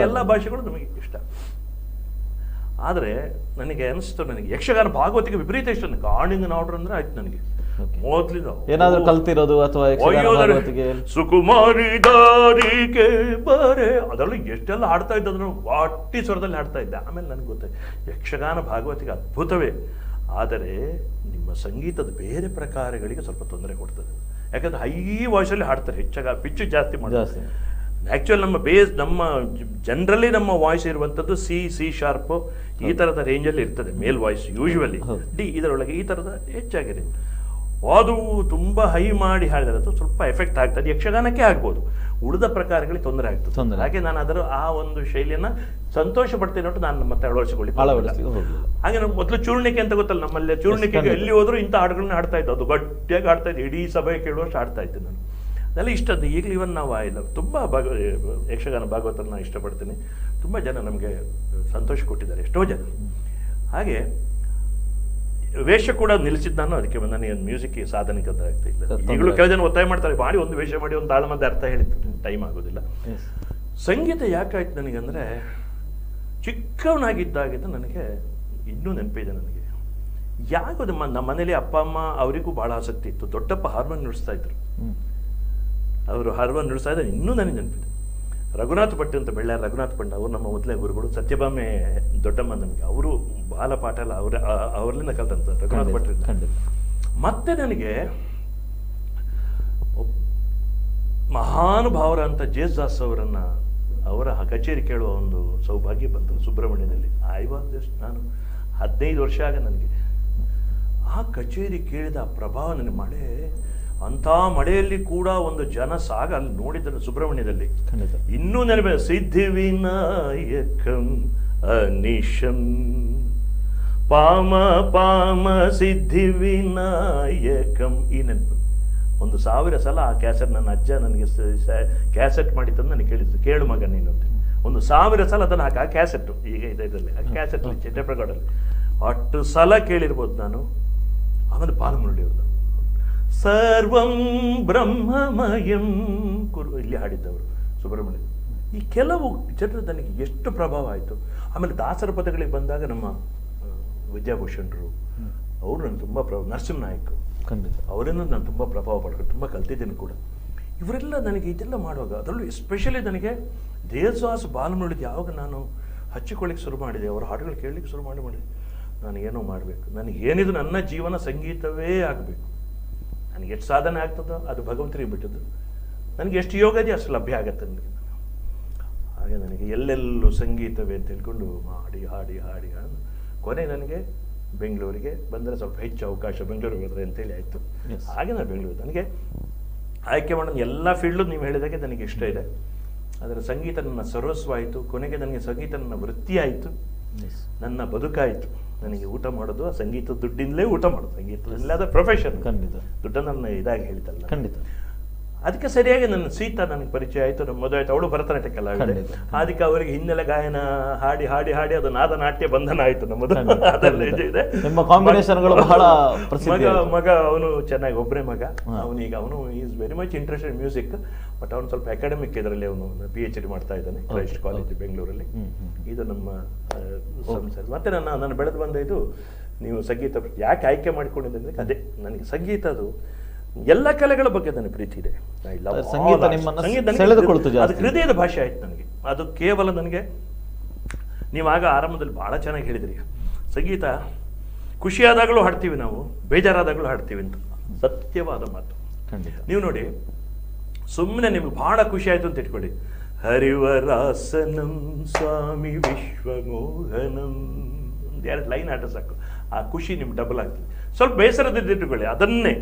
ಎಲ್ಲ ಭಾಷೆಗಳು ನಮಗೆ ಇಷ್ಟ. ಆದರೆ ನನಗೆ ಅನಿಸ್ತು, ನನಗೆ ಯಕ್ಷಗಾನ ಭಾಗವತಿಗೆ ವಿಪರೀತ ಇಷ್ಟ. ನನಗೆ ಗಾರ್ಡಿಂಗ್ ಆರ್ಡರ್ ಅಂದ್ರೆ ಆಯ್ತು ನನಗೆ. ಮೊದಲಿನ ಏನಾದರೂ ಕಲ್ತಿರೋದು ಅಥವಾ ಸುಕುಮಾರಿ ದಾರಿಗೆ ಬರೆ ಅದರಲ್ಲಿ ಎಷ್ಟೆಲ್ಲ ಹಾಡ್ತಾ ಇದ್ದ, ಅದನ್ನು ವಾಟಿ ಸ್ವರದಲ್ಲಿ ಹಾಡ್ತಾ ಇದ್ದೆ. ಆಮೇಲೆ ನನಗೆ ಗೊತ್ತಾಯ್ತು ಯಕ್ಷಗಾನ ಭಾಗವತಿಗೆ ಅದ್ಭುತವೇ. ಆದರೆ ನಿಮ್ಮ ಸಂಗೀತದ ಬೇರೆ ಪ್ರಕಾರಗಳಿಗೆ ಸ್ವಲ್ಪ ತೊಂದರೆ ಕೊಡ್ತದೆ. ಯಾಕಂದರೆ ಹೈ ವಾಯ್ಸಲ್ಲಿ ಹಾಡ್ತಾರೆ, ಹೆಚ್ಚಾಗಿ ಪಿಚ್ಚು ಜಾಸ್ತಿ ಮಾಡ್ತಾರೆ. ಆ್ಯಕ್ಚುಲಿ ನಮ್ಮ ನಮ್ಮ ಜನರಲಿ ನಮ್ಮ ವಾಯ್ಸ್ ಇರುವಂಥದ್ದು ಸಿ ಶಾರ್ಪು ಈ ಥರದ ರೇಂಜಲ್ಲಿ ಇರ್ತದೆ ಮೇಲ್ ವಾಯ್ಸ್ ಯೂಶ್ವಲಿ. ಡಿ ಇದರೊಳಗೆ ಈ ಥರದ ಹೆಚ್ಚಾಗಿದೆ. ಅದು ತುಂಬ ಹೈ ಮಾಡಿ ಹಾಡಿದರೆ ಅದು ಸ್ವಲ್ಪ ಎಫೆಕ್ಟ್ ಆಗ್ತದೆ, ಯಕ್ಷಗಾನಕ್ಕೆ ಆಗ್ಬೋದು, ಉಳಿದ ಪ್ರಕಾರಗಳಿಗೆ ತೊಂದರೆ ಆಗ್ತದೆ. ಹಾಗೆ ನಾನು ಅದರ ಆ ಒಂದು ಶೈಲಿಯನ್ನು ಸಂತೋಷ ಪಡ್ತೇನೆ ಅಂತ ನಾನು ಮತ್ತೆ ಹಾಗೆ ನಾವು ಮೊದಲು ಚೂರ್ಣಿಕೆ ಅಂತ ಗೊತ್ತಲ್ಲ, ನಮ್ಮಲ್ಲಿ ಚೂರ್ಣಿಕೆಗೆ ಎಲ್ಲಿ ಹೋದ್ರು ಇಂಥ ಹಾಡುಗಳನ್ನ ಹಾಡ್ತಾ ಇದ್ದು, ಅದು ಗಟ್ಟಿಯಾಗಿ ಹಾಡ್ತಾ ಇದ್ದೆ, ಇಡೀ ಸಭೆ ಕೇಳುವಷ್ಟು ಹಾಡ್ತಾ ಇದ್ದೆ ನಾನು. ಅದೆಲ್ಲ ಇಷ್ಟದ್ದು. ಈಗಲೂ ಇವನ್ ನಾವು ಇಲ್ಲ ತುಂಬ ಯಕ್ಷಗಾನ ಭಾಗವತನ ಇಷ್ಟಪಡ್ತೀನಿ. ತುಂಬ ಜನ ನಮಗೆ ಸಂತೋಷ ಕೊಟ್ಟಿದ್ದಾರೆ, ಎಷ್ಟೋ ಜನ. ಹಾಗೆ ವೇಷ ಕೂಡ ನಿಲ್ಲಿಸಿದ್ದು ನಾನು, ಅದಕ್ಕೆ ನನಗೆ ಮ್ಯೂಸಿಕ್ ಸಾಧನೆಗೆ ಆಗ್ತಾ ಇಲ್ಲ. ಈಗಲೂ ಕೆಲವು ಜನ ಒತ್ತಾಯ ಮಾಡ್ತಾರೆ, ಮಾಡಿ ಒಂದು ವೇಷ ಮಾಡಿ ಒಂದು ತಾಳ ಮಧ್ಯೆ ಅರ್ಥ ಹೇಳಿತ್ತು, ಟೈಮ್ ಆಗೋದಿಲ್ಲ. ಸಂಗೀತ ಯಾಕಾಯ್ತು ನನಗೆ ಅಂದರೆ, ಚಿಕ್ಕವನಾಗಿದ್ದಾಗಿದ್ದು ನನಗೆ ಇನ್ನೂ ನೆನಪಿದೆ. ನನಗೆ ಯಾಕೋದು ನಮ್ಮ ಮನೇಲಿ ಅಪ್ಪ ಅಮ್ಮ ಅವರಿಗೂ ಭಾಳ ಆಸಕ್ತಿ ಇತ್ತು. ದೊಡ್ಡಪ್ಪ ಹಾರ್ಮೋನ್ ನುಡಿಸ್ತಾ ಇದ್ರು, ಅವರು ಹಾರ್ಮೋನ್ ನುಡಿಸ್ತಾ ಇದ್ದಾರೆ, ಇನ್ನೂ ನನಗೆ ನೆನಪಿದೆ. ರಘುನಾಥ್ ಭಟ್ ಅಂತ ಬೆಳ್ಳಾರ ರಘುನಾಥ್ ಭಟ್, ಅವರು ನಮ್ಮ ಮೊದಲೇ ಗುರುಗಳು. ಸತ್ಯಭಾಮೆ ದೊಡ್ಡಮ್ಮ ನನಗೆ, ಅವರು ಬಾಲಪಾಠ ಎಲ್ಲ ಅವರಿಂದ ಕಲ್ತಂತ ರಘುನಾಥ್ ಭಟ್. ಮತ್ತೆ ನನಗೆ ಮಹಾನುಭಾವರ ಅಂತ ಜೇಸುದಾಸ್ ಅವರ ಕಚೇರಿ ಕೇಳುವ ಒಂದು ಸೌಭಾಗ್ಯ ಬಂತು ಸುಬ್ರಹ್ಮಣ್ಯದಲ್ಲಿ. ನಾನು 15 ವರ್ಷ ಆಗ ನನಗೆ ಆ ಕಚೇರಿ ಕೇಳಿದ ಪ್ರಭಾವ ನನಗೆ ಮಳೆ, ಅಂಥ ಮಳೆಯಲ್ಲಿ ಕೂಡ ಒಂದು ಜನ ಸಾಗ ಅಲ್ಲಿ ನೋಡಿದ್ದಾರೆ ಸುಬ್ರಹ್ಮಣ್ಯದಲ್ಲಿ. ಇನ್ನೂ ನೆನಪೆ, ಸಿದ್ಧಿವಿನಾಯಕಂ ಅನಿಶಂ ಪಾಮ ಪಾಮ ಸಿದ್ಧಿವಿನಾಯಕಂ. ಈ ನೆನಪು 1000 ಸಲ ಆ ಕ್ಯಾಸೆಟ್ ನನ್ನ ಅಜ್ಜ ನನಗೆ ಕ್ಯಾಸೆಟ್ ಮಾಡಿ ತಂದು ನನಗೆ ಕೇಳಿದ್ದು, ಕೇಳು ಮಗ ನೀನು ಅಂತ. 1000 ಸಲ ಅದನ್ನು ಆ ಕ್ಯಾಸೆಟ್ಟು ಈಗ ಇದರಲ್ಲಿ ಆ ಕ್ಯಾಸೆಟ್ ಟೆಪ್ರೆಕಾರ್ಡಲ್ಲಿ ಅಷ್ಟು ಸಲ ಕೇಳಿರ್ಬೋದು ನಾನು. ಆಮೇಲೆ ಬಾಲಮುರಳಿಯವ್ರದ್ದು ಸರ್ವಂ ಬ್ರಹ್ಮಮಯಂ ಇಲ್ಲಿ ಹಾಡಿದ್ದವರು ಸುಬ್ರಹ್ಮಣ್ಯ. ಈ ಕೆಲವು ಜನರು ನನಗೆ ಎಷ್ಟು ಪ್ರಭಾವ ಆಯಿತು. ಆಮೇಲೆ ದಾಸರ ಪದಗಳಿಗೆ ಬಂದಾಗ ನಮ್ಮ ವಿದ್ಯಾಭೂಷಣರು ಅವರು ನನಗೆ ತುಂಬ ನರಸಿಂಹನಾಯಕ್ ಅವರಿಂದ ನಾನು ತುಂಬ ಪ್ರಭಾವ ಪಡ್ಕೊಂಡು ತುಂಬ ಕಲ್ತಿದ್ದೇನೆ ಕೂಡ. ಇವರೆಲ್ಲ ನನಗೆ ಇದೆಲ್ಲ ಮಾಡುವಾಗ, ಅದರಲ್ಲೂ ಎಸ್ಪೆಷಲಿ ನನಗೆ ದೇವದಾಸ್ ಬಾಲಮುರಳಿದು ಯಾವಾಗ ನಾನು ಹಚ್ಚಿಕೊಳ್ಳಿಕ್ಕೆ ಶುರು ಮಾಡಿದೆ, ಅವರ ಹಾಡುಗಳು ಕೇಳಲಿಕ್ಕೆ ಶುರು ಮಾಡಿದೆ, ನನಗೇನೋ ಮಾಡಬೇಕು, ನನಗೇನಿದು ನನ್ನ ಜೀವನ ಸಂಗೀತವೇ ಆಗಬೇಕು. ನನಗೆ ಎಷ್ಟು ಸಾಧನೆ ಆಗ್ತದೋ ಅದು ಭಗವಂತನಿಗೆ ಬಿಟ್ಟದ್ದು, ನನಗೆ ಎಷ್ಟು ಯೋಗ ಇದೆ ಅಷ್ಟು ಲಭ್ಯ ಆಗತ್ತೆ ನನಗೆ. ಹಾಗೆ ನನಗೆ ಎಲ್ಲೆಲ್ಲೂ ಸಂಗೀತವೇ ಅಂತ ಹೇಳ್ಕೊಂಡು ಹಾಡಿ ಹಾಡಿ ಹಾಡಿ ಹಾಡು ಕೊನೆ ನನಗೆ ಬೆಂಗಳೂರಿಗೆ ಬಂದರೆ ಸ್ವಲ್ಪ ಹೆಚ್ಚು ಅವಕಾಶ ಬೆಂಗಳೂರಿಗೆ ಹೋದರೆ ಅಂತೇಳಿ ಆಯಿತು. ಹಾಗೆ ನಾನು ಬೆಂಗಳೂರು ನನಗೆ ಆಯ್ಕೆ ಮಾಡೋದು ಎಲ್ಲ ಫೀಲ್ಡು ನೀವು ಹೇಳಿದಾಗೆ ನನಗೆ ಇಷ್ಟ ಇದೆ. ಅದರ ಸಂಗೀತ ನನ್ನ ಸರ್ವಸ್ವ ಆಯಿತು. ಕೊನೆಗೆ ನನಗೆ ಸಂಗೀತ ನನ್ನ ವೃತ್ತಿ ಆಯಿತು, ನನ್ನ ಬದುಕಾಯಿತು. ನನಗೆ ಊಟ ಮಾಡೋದು ಆ ಸಂಗೀತ ದುಡ್ಡಿಂದಲೇ ಊಟ ಮಾಡೋದು, ಸಂಗೀತದಲ್ಲೇ ಅದು ಪ್ರೊಫೆಷನ್. ಖಂಡಿತ ದುಡ್ಡನ್ನು ನನ್ನ ಇದಾಗಿ ಹೇಳಿದ್ದಲ್ಲ. ಖಂಡಿತ ಅದಕ್ಕೆ ಸರಿಯಾಗಿ ನನ್ನ ಸೀತಾ ನನಗೆ ಪರಿಚಯ ಆಯಿತು. ನಮ್ಮ ಮದುವೆ ಆಯಿತು, ಅವಳು ಭರತನಾಟ್ಯ ಕಲಾವಿದೆ. ಅದಕ್ಕೆ ಅವರಿಗೆ ಹಿನ್ನೆಲೆ ಗಾಯನ ಹಾಡಿ ಹಾಡಿ ಹಾಡಿ ಅದು ನಾದನಾಟ್ಯ ಬಂಧನ ಆಯಿತು ನಮ್ಮದು. ಅದೆಲ್ಲ ಇದೆ. ಮಗ ಅವನು ಚೆನ್ನಾಗಿ ಒಬ್ಬರೇ ಮಗ. ಅವನು is very much interested in music. But ಅವನು ಸ್ವಲ್ಪ ಅಕಾಡೆಮಿಕ್ ಇದರಲ್ಲಿ ಅವನು PhD ಮಾಡ್ತಾ ಇದ್ದಾನೆ ಕ್ರೈಸ್ಟ್ ಕಾಲೇಜ್ ಬೆಂಗಳೂರಲ್ಲಿ. ಇದು ನಮ್ಮ ಸಂಸ್ಥೆ. ಮತ್ತೆ ನಾನು ಬೆಳೆದು ಬಂದ ಇದು ನೀವು ಸಂಗೀತ ಯಾಕೆ ಆಯ್ಕೆ ಮಾಡಿಕೊಂಡಿದ್ದೆ ಅಂದರೆ ಅದೇ, ನನಗೆ ಸಂಗೀತ ಅದು ಎಲ್ಲ ಕಲೆಗಳ ಬಗ್ಗೆ ನನಗೆ ಪ್ರೀತಿ ಇದೆ. ಅದು ಹೃದಯದ ಭಾಷೆ ಆಯ್ತು ನನಗೆ. ಅದು ಕೇವಲ ನನಗೆ ನೀವು ಆಗ ಆರಂಭದಲ್ಲಿ ಭಾಳ ಚೆನ್ನಾಗಿ ಹೇಳಿದ್ರಿ, ಸಂಗೀತ ಖುಷಿಯಾದಾಗಲೂ ಹಾಡ್ತೀವಿ ನಾವು, ಬೇಜಾರಾದಾಗಲೂ ಹಾಡ್ತೀವಿ ಅಂತ. ಸತ್ಯವಾದ ಮಾತು. ನೀವು ನೋಡಿ, ಸುಮ್ಮನೆ ನಿಮ್ಗೆ ಭಾಳ ಖುಷಿ ಆಯಿತು ಅಂತ ಇಟ್ಕೊಳ್ಳಿ, ಹರಿವರಾಸನಂ ಸ್ವಾಮಿ ವಿಶ್ವಮೋಹನಂ 2 ಲೈನ್ ಆಟ ಸಾಕು, ಆ ಖುಷಿ ನಿಮ್ಗೆ ಡಬಲ್ ಆಗ್ತದೆ. ಸ್ವಲ್ಪ ಬೇಸರದಿಟ್ಟಿಟ್ಕೊಳ್ಳಿ, ಅದನ್ನೇ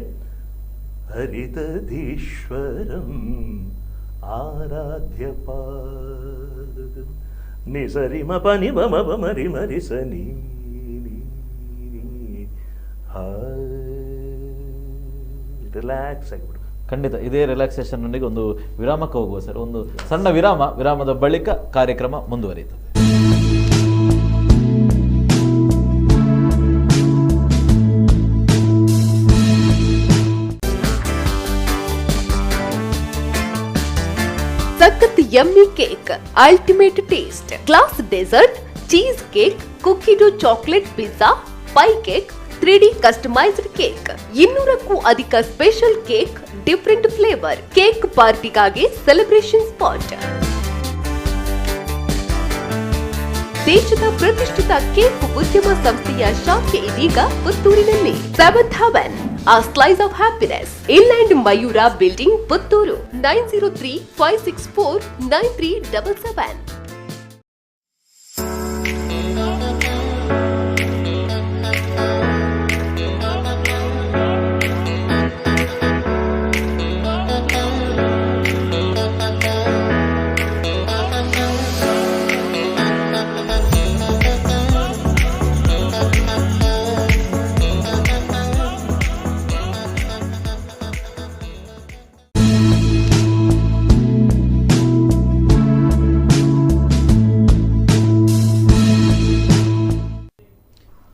ಹರಿದಧೀಶ್ವರಂ ಆರಾಧ್ಯ ಪಾದಂ ನಿಸರಿ ಮಪನಿ ಮಮ ಮರಿ ಮರಿ ಸನಿ. ರಿಲ್ಯಾಕ್ಸ್ ಆಗಿಬಿಡು. ಖಂಡಿತ ಇದೇ ರಿಲ್ಯಾಕ್ಸೇಷನ್ ನೊಂದಿಗೆ ಒಂದು ವಿರಾಮಕ್ಕೆ ಹೋಗುವ ಸರ್. ಒಂದು ಸಣ್ಣ ವಿರಾಮದ ಬಳಿಕ ಕಾರ್ಯಕ್ರಮ ಮುಂದುವರಿಯುತ್ತದೆ. ಸಖತ್ yummy cake, ultimate taste, glass dessert, cheese cake, cookie dough chocolate pizza, pie cake, 3D customised cake, 200ಕ್ಕೂ ಅಧಿಕ special cake, different flavour cake ಪಾರ್ಟಿಗಾಗಿ ಸೆಲೆಬ್ರೇಷನ್ ಸ್ಪಾಟ್. ದೇಶದ ಪ್ರತಿಷ್ಠಿತ ಕೇಕ್ ಉದ್ಯಮ ಸಂಸ್ಥೆಯ ಶಾಖೆ ಇದೀಗ ಪುತ್ತೂರಿನಲ್ಲಿ 7th Heaven A Slice of Happiness inland Mayura building Puttur 9035649377.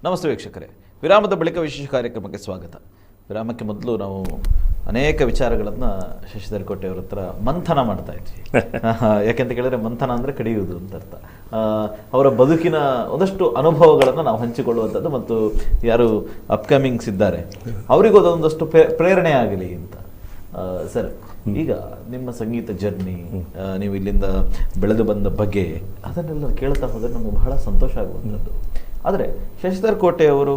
ನಮಸ್ತೆ ವೀಕ್ಷಕರೇ, ವಿರಾಮದ ಬಳಿಕ ವಿಶೇಷ ಕಾರ್ಯಕ್ರಮಕ್ಕೆ ಸ್ವಾಗತ. ವಿರಾಮಕ್ಕೆ ಮೊದಲು ನಾವು ಅನೇಕ ವಿಚಾರಗಳನ್ನು ಶಶಿಧರ್ ಕೋಟೆ ಅವರ ಹತ್ರ ಮಂಥನ ಮಾಡ್ತಾ ಇದ್ವಿ. ಯಾಕೆಂತ ಕೇಳಿದ್ರೆ ಮಂಥನ ಅಂದರೆ ಕಡಿಯುವುದು ಅಂತ ಅರ್ಥ. ಅವರ ಬದುಕಿನ ಒಂದಷ್ಟು ಅನುಭವಗಳನ್ನು ನಾವು ಹಂಚಿಕೊಳ್ಳುವಂಥದ್ದು ಮತ್ತು ಯಾರು ಅಪ್ಕಮಿಂಗ್ಸ್ ಇದ್ದಾರೆ ಅವರಿಗೂ ಅದೊಂದಷ್ಟು ಪ್ರೇರಣೆ ಆಗಲಿ ಅಂತ. ಸರ್, ಈಗ ನಿಮ್ಮ ಸಂಗೀತ ಜರ್ನಿ, ನೀವು ಇಲ್ಲಿಂದ ಬೆಳೆದು ಬಂದ ಬಗ್ಗೆ ಅದನ್ನೆಲ್ಲ ಕೇಳ್ತಾ ಹೋದರೆ ನಮಗೆ ಬಹಳ ಸಂತೋಷ ಆಗುವಂಥದ್ದು. ಆದರೆ ಶಶಿಧರ್ ಕೋಟೆ ಅವರು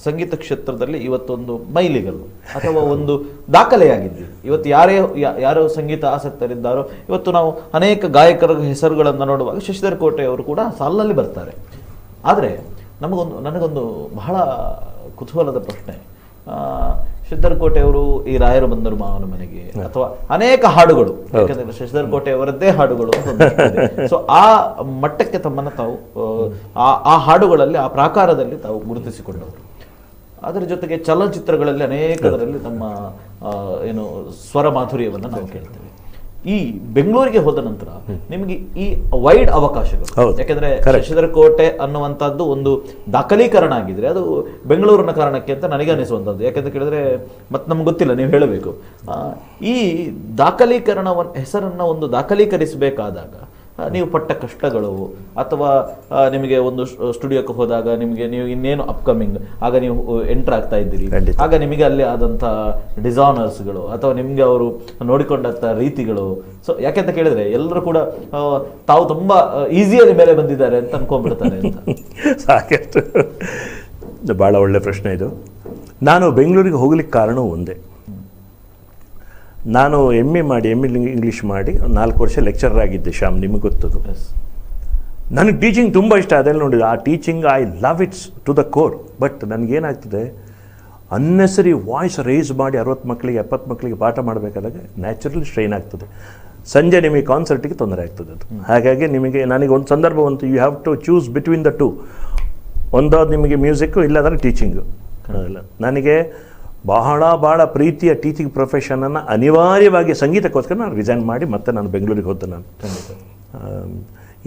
ಸಂಗೀತ ಕ್ಷೇತ್ರದಲ್ಲಿ ಇವತ್ತೊಂದು ಮೈಲಿಗಲ್ಲು ಅಥವಾ ಒಂದು ದಾಖಲೆಯಾಗಿದ್ದೀವಿ. ಇವತ್ತು ಯಾರು ಸಂಗೀತ ಆಸಕ್ತರಿದ್ದಾರೋ ಇವತ್ತು ನಾವು ಅನೇಕ ಗಾಯಕರ ಹೆಸರುಗಳನ್ನು ನೋಡುವಾಗ ಶಶಿಧರ್ ಕೋಟೆ ಅವರು ಕೂಡ ಸಾಲಿನಲ್ಲಿ ಬರ್ತಾರೆ. ಆದರೆ ನನಗೊಂದು ಬಹಳ ಕುತೂಹಲದ ಪ್ರಶ್ನೆ. ಶಶಿಧರ್ ಕೋಟೆ ಅವರು ಈ ರಾಯರು ಬಂದರು ಮಾವನ ಮನೆಗೆ ಅಥವಾ ಅನೇಕ ಹಾಡುಗಳು, ಯಾಕಂದ್ರೆ ಶಶಿಧರ್ ಕೋಟೆ ಅವರದ್ದೇ ಹಾಡುಗಳು ಸೊ ಆ ಮಟ್ಟಕ್ಕೆ ತಮ್ಮನ್ನು ತಾವು ಆ ಹಾಡುಗಳಲ್ಲಿ ಆ ಪ್ರಾಕಾರದಲ್ಲಿ ತಾವು ಗುರುತಿಸಿಕೊಂಡವರು. ಅದರ ಜೊತೆಗೆ ಚಲನಚಿತ್ರಗಳಲ್ಲಿ ಅನೇಕದರಲ್ಲಿ ತಮ್ಮ ಏನು ಸ್ವರ ಮಾಧುರ್ಯವನ್ನು ನಾವು ಕೇಳ್ತೇವೆ. ಈ ಬೆಂಗಳೂರಿಗೆ ಹೋದ ನಂತರ ನಿಮಗೆ ಈ ವೈಡ್ ಅವಕಾಶಗಳು, ಯಾಕೆಂದ್ರೆ ಶಶಿಧರ್ ಕೋಟೆ ಅನ್ನುವಂಥದ್ದು ಒಂದು ದಾಖಲೀಕರಣ ಆಗಿದ್ರೆ ಅದು ಬೆಂಗಳೂರಿನ ಕಾರಣಕ್ಕೆ ಅಂತ ನನಗೆ ಅನಿಸುವಂಥದ್ದು. ಯಾಕೆಂತ ಕೇಳಿದ್ರೆ ಮತ್ತೆ ನಮ್ಗೆ ಗೊತ್ತಿಲ್ಲ, ನೀವು ಹೇಳಬೇಕು. ಈ ದಾಖಲೀಕರಣವನ್ನು ಹೆಸರನ್ನ ಒಂದು ದಾಖಲೀಕರಿಸಬೇಕಾದಾಗ ನೀವು ಪಟ್ಟ ಕಷ್ಟಗಳು ಅಥವಾ ನಿಮಗೆ ಒಂದು ಸ್ಟುಡಿಯೋಕ್ಕೆ ಹೋದಾಗ ನೀವು ಇನ್ನೇನು ಅಪ್ಕಮಿಂಗ್ ಆಗ ನೀವು ಎಂಟರ್ ಆಗ್ತಾ ಇದ್ದೀರಿ, ಆಗ ನಿಮಗೆ ಅಲ್ಲಿ ಆದಂಥ ಡಿಸೈನರ್ಸ್ಗಳು ಅಥವಾ ನಿಮಗೆ ಅವರು ನೋಡಿಕೊಂಡಂಥ ರೀತಿಗಳು. ಸೊ ಯಾಕೆಂತ ಕೇಳಿದ್ರೆ ಎಲ್ಲರೂ ಕೂಡ ತಾವು ತುಂಬಾ ಈಸಿಯಾಗಿ ಮೇಲೆ ಬಂದಿದ್ದಾರೆ ಅಂತ ಅನ್ಕೊಂಡ್ಬಿಡ್ತಾರೆ ಅಂತ. ಸಾಕಷ್ಟು ಬಹಳ ಒಳ್ಳೆ ಪ್ರಶ್ನೆ ಇದು. ನಾನು ಬೆಂಗಳೂರಿಗೆ ಹೋಗ್ಲಿಕ್ಕೆ ಕಾರಣ ಒಂದೇ. ನಾನು ಎಮ್ ಎ ಇಂಗ್ಲೀಷ್ ಮಾಡಿ 4 ವರ್ಷ ಲೆಕ್ಚರರ್ ಆಗಿದ್ದೆ. ಶ್ಯಾಮ್, ನಿಮಗೆ ಗೊತ್ತದು. ನನಗೆ ಟೀಚಿಂಗ್ ತುಂಬ ಇಷ್ಟ. ಅದೆಲ್ಲ ನೋಡಿದೆ ಆ teaching, I love it's to the core. But ನನಗೇನಾಗ್ತದೆ, ಅನ್ನೆಸರಿ ವಾಯ್ಸ್ ರೈಸ್ ಮಾಡಿ 60 ಮಕ್ಕಳಿಗೆ 70 ಮಕ್ಕಳಿಗೆ ಪಾಠ ಮಾಡಬೇಕಾದಾಗ ನ್ಯಾಚುರಲಿ ಸ್ಟ್ರೈನ್ ಆಗ್ತದೆ. ಸಂಜೆ ನಿಮಗೆ ಕಾನ್ಸರ್ಟಿಗೆ ತೊಂದರೆ ಆಗ್ತದೆ ಅದು. ಹಾಗಾಗಿ ನನಗೆ ಒಂದು ಸಂದರ್ಭ ಬಂತು, you have to choose between the two. ಒಂದಾದ್ರು ನಿಮಗೆ ಮ್ಯೂಸಿಕ್ಕು, ಇಲ್ಲಾಂದರೆ ಟೀಚಿಂಗು. ನನಗೆ ಬಹಳ ಪ್ರೀತಿಯ ಟೀಚಿಂಗ್ ಪ್ರೊಫೆಷನನ್ನು ಅನಿವಾರ್ಯವಾಗಿ ಸಂಗೀತಕ್ಕೋಸ್ಕರ ನಾನು ರಿಸೈನ್ ಮಾಡಿ ಮತ್ತೆ ನಾನು ಬೆಂಗಳೂರಿಗೆ ಹೋದೆ. ನಾನು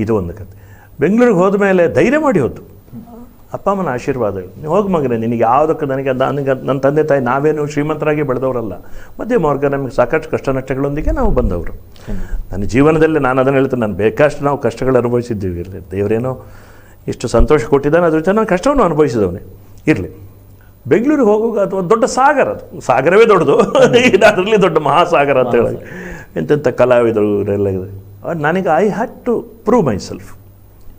ಇದು ಒಂದು ಕತೆ. ಬೆಂಗಳೂರಿಗೆ ಹೋದ ಮೇಲೆ ಧೈರ್ಯ ಮಾಡಿ ಹೋದ್ದು. ಅಪ್ಪ ಅಮ್ಮನ ಆಶೀರ್ವಾದ, ನೀವು ಹೋಗಿ ಮಗನೇ, ನಿನಗೆ ಯಾವುದಕ್ಕೆ ನನಗೆ ನನ್ನ ತಂದೆ ತಾಯಿ ನಾವೇನು ಶ್ರೀಮಂತರಾಗಿ ಬೆಳೆದವರಲ್ಲ. ಮಧ್ಯೆ ಮಾರ್ಗ ನಮಗೆ ಸಾಕಷ್ಟು ಕಷ್ಟ ನಷ್ಟಗಳೊಂದಿಗೆ ನಾವು ಬಂದವರು. ನನ್ನ ಜೀವನದಲ್ಲಿ ನಾನು ಅದನ್ನು ಹೇಳ್ತೇನೆ, ನಾನು ಬೇಕಷ್ಟು ನಾವು ಕಷ್ಟಗಳು ಅನುಭವಿಸಿದ್ದೀವಿ. ಇರಲಿ, ದೇವರೇನೋ ಇಷ್ಟು ಸಂತೋಷ ಕೊಟ್ಟಿದ್ದಾನೆ, ಅದ್ರ ಜೊತೆ ನಾನು ಕಷ್ಟವನ್ನು ಅನುಭವಿಸಿದವನೇ. ಇರಲಿ, ಬೆಂಗಳೂರಿಗೆ ಹೋಗುವಾಗ ಅದು ಒಂದು ದೊಡ್ಡ ಸಾಗರ, ಅದು ಸಾಗರವೇ ದೊಡ್ಡದು, ಅದರಲ್ಲಿ ದೊಡ್ಡ ಮಹಾಸಾಗರ ಅಂತ ಹೇಳಿ ಎಂತೆಂಥ ಕಲಾವಿದರು ಇವರೆಲ್ಲ ಇದೆ. ನನಗೆ I had to prove myself.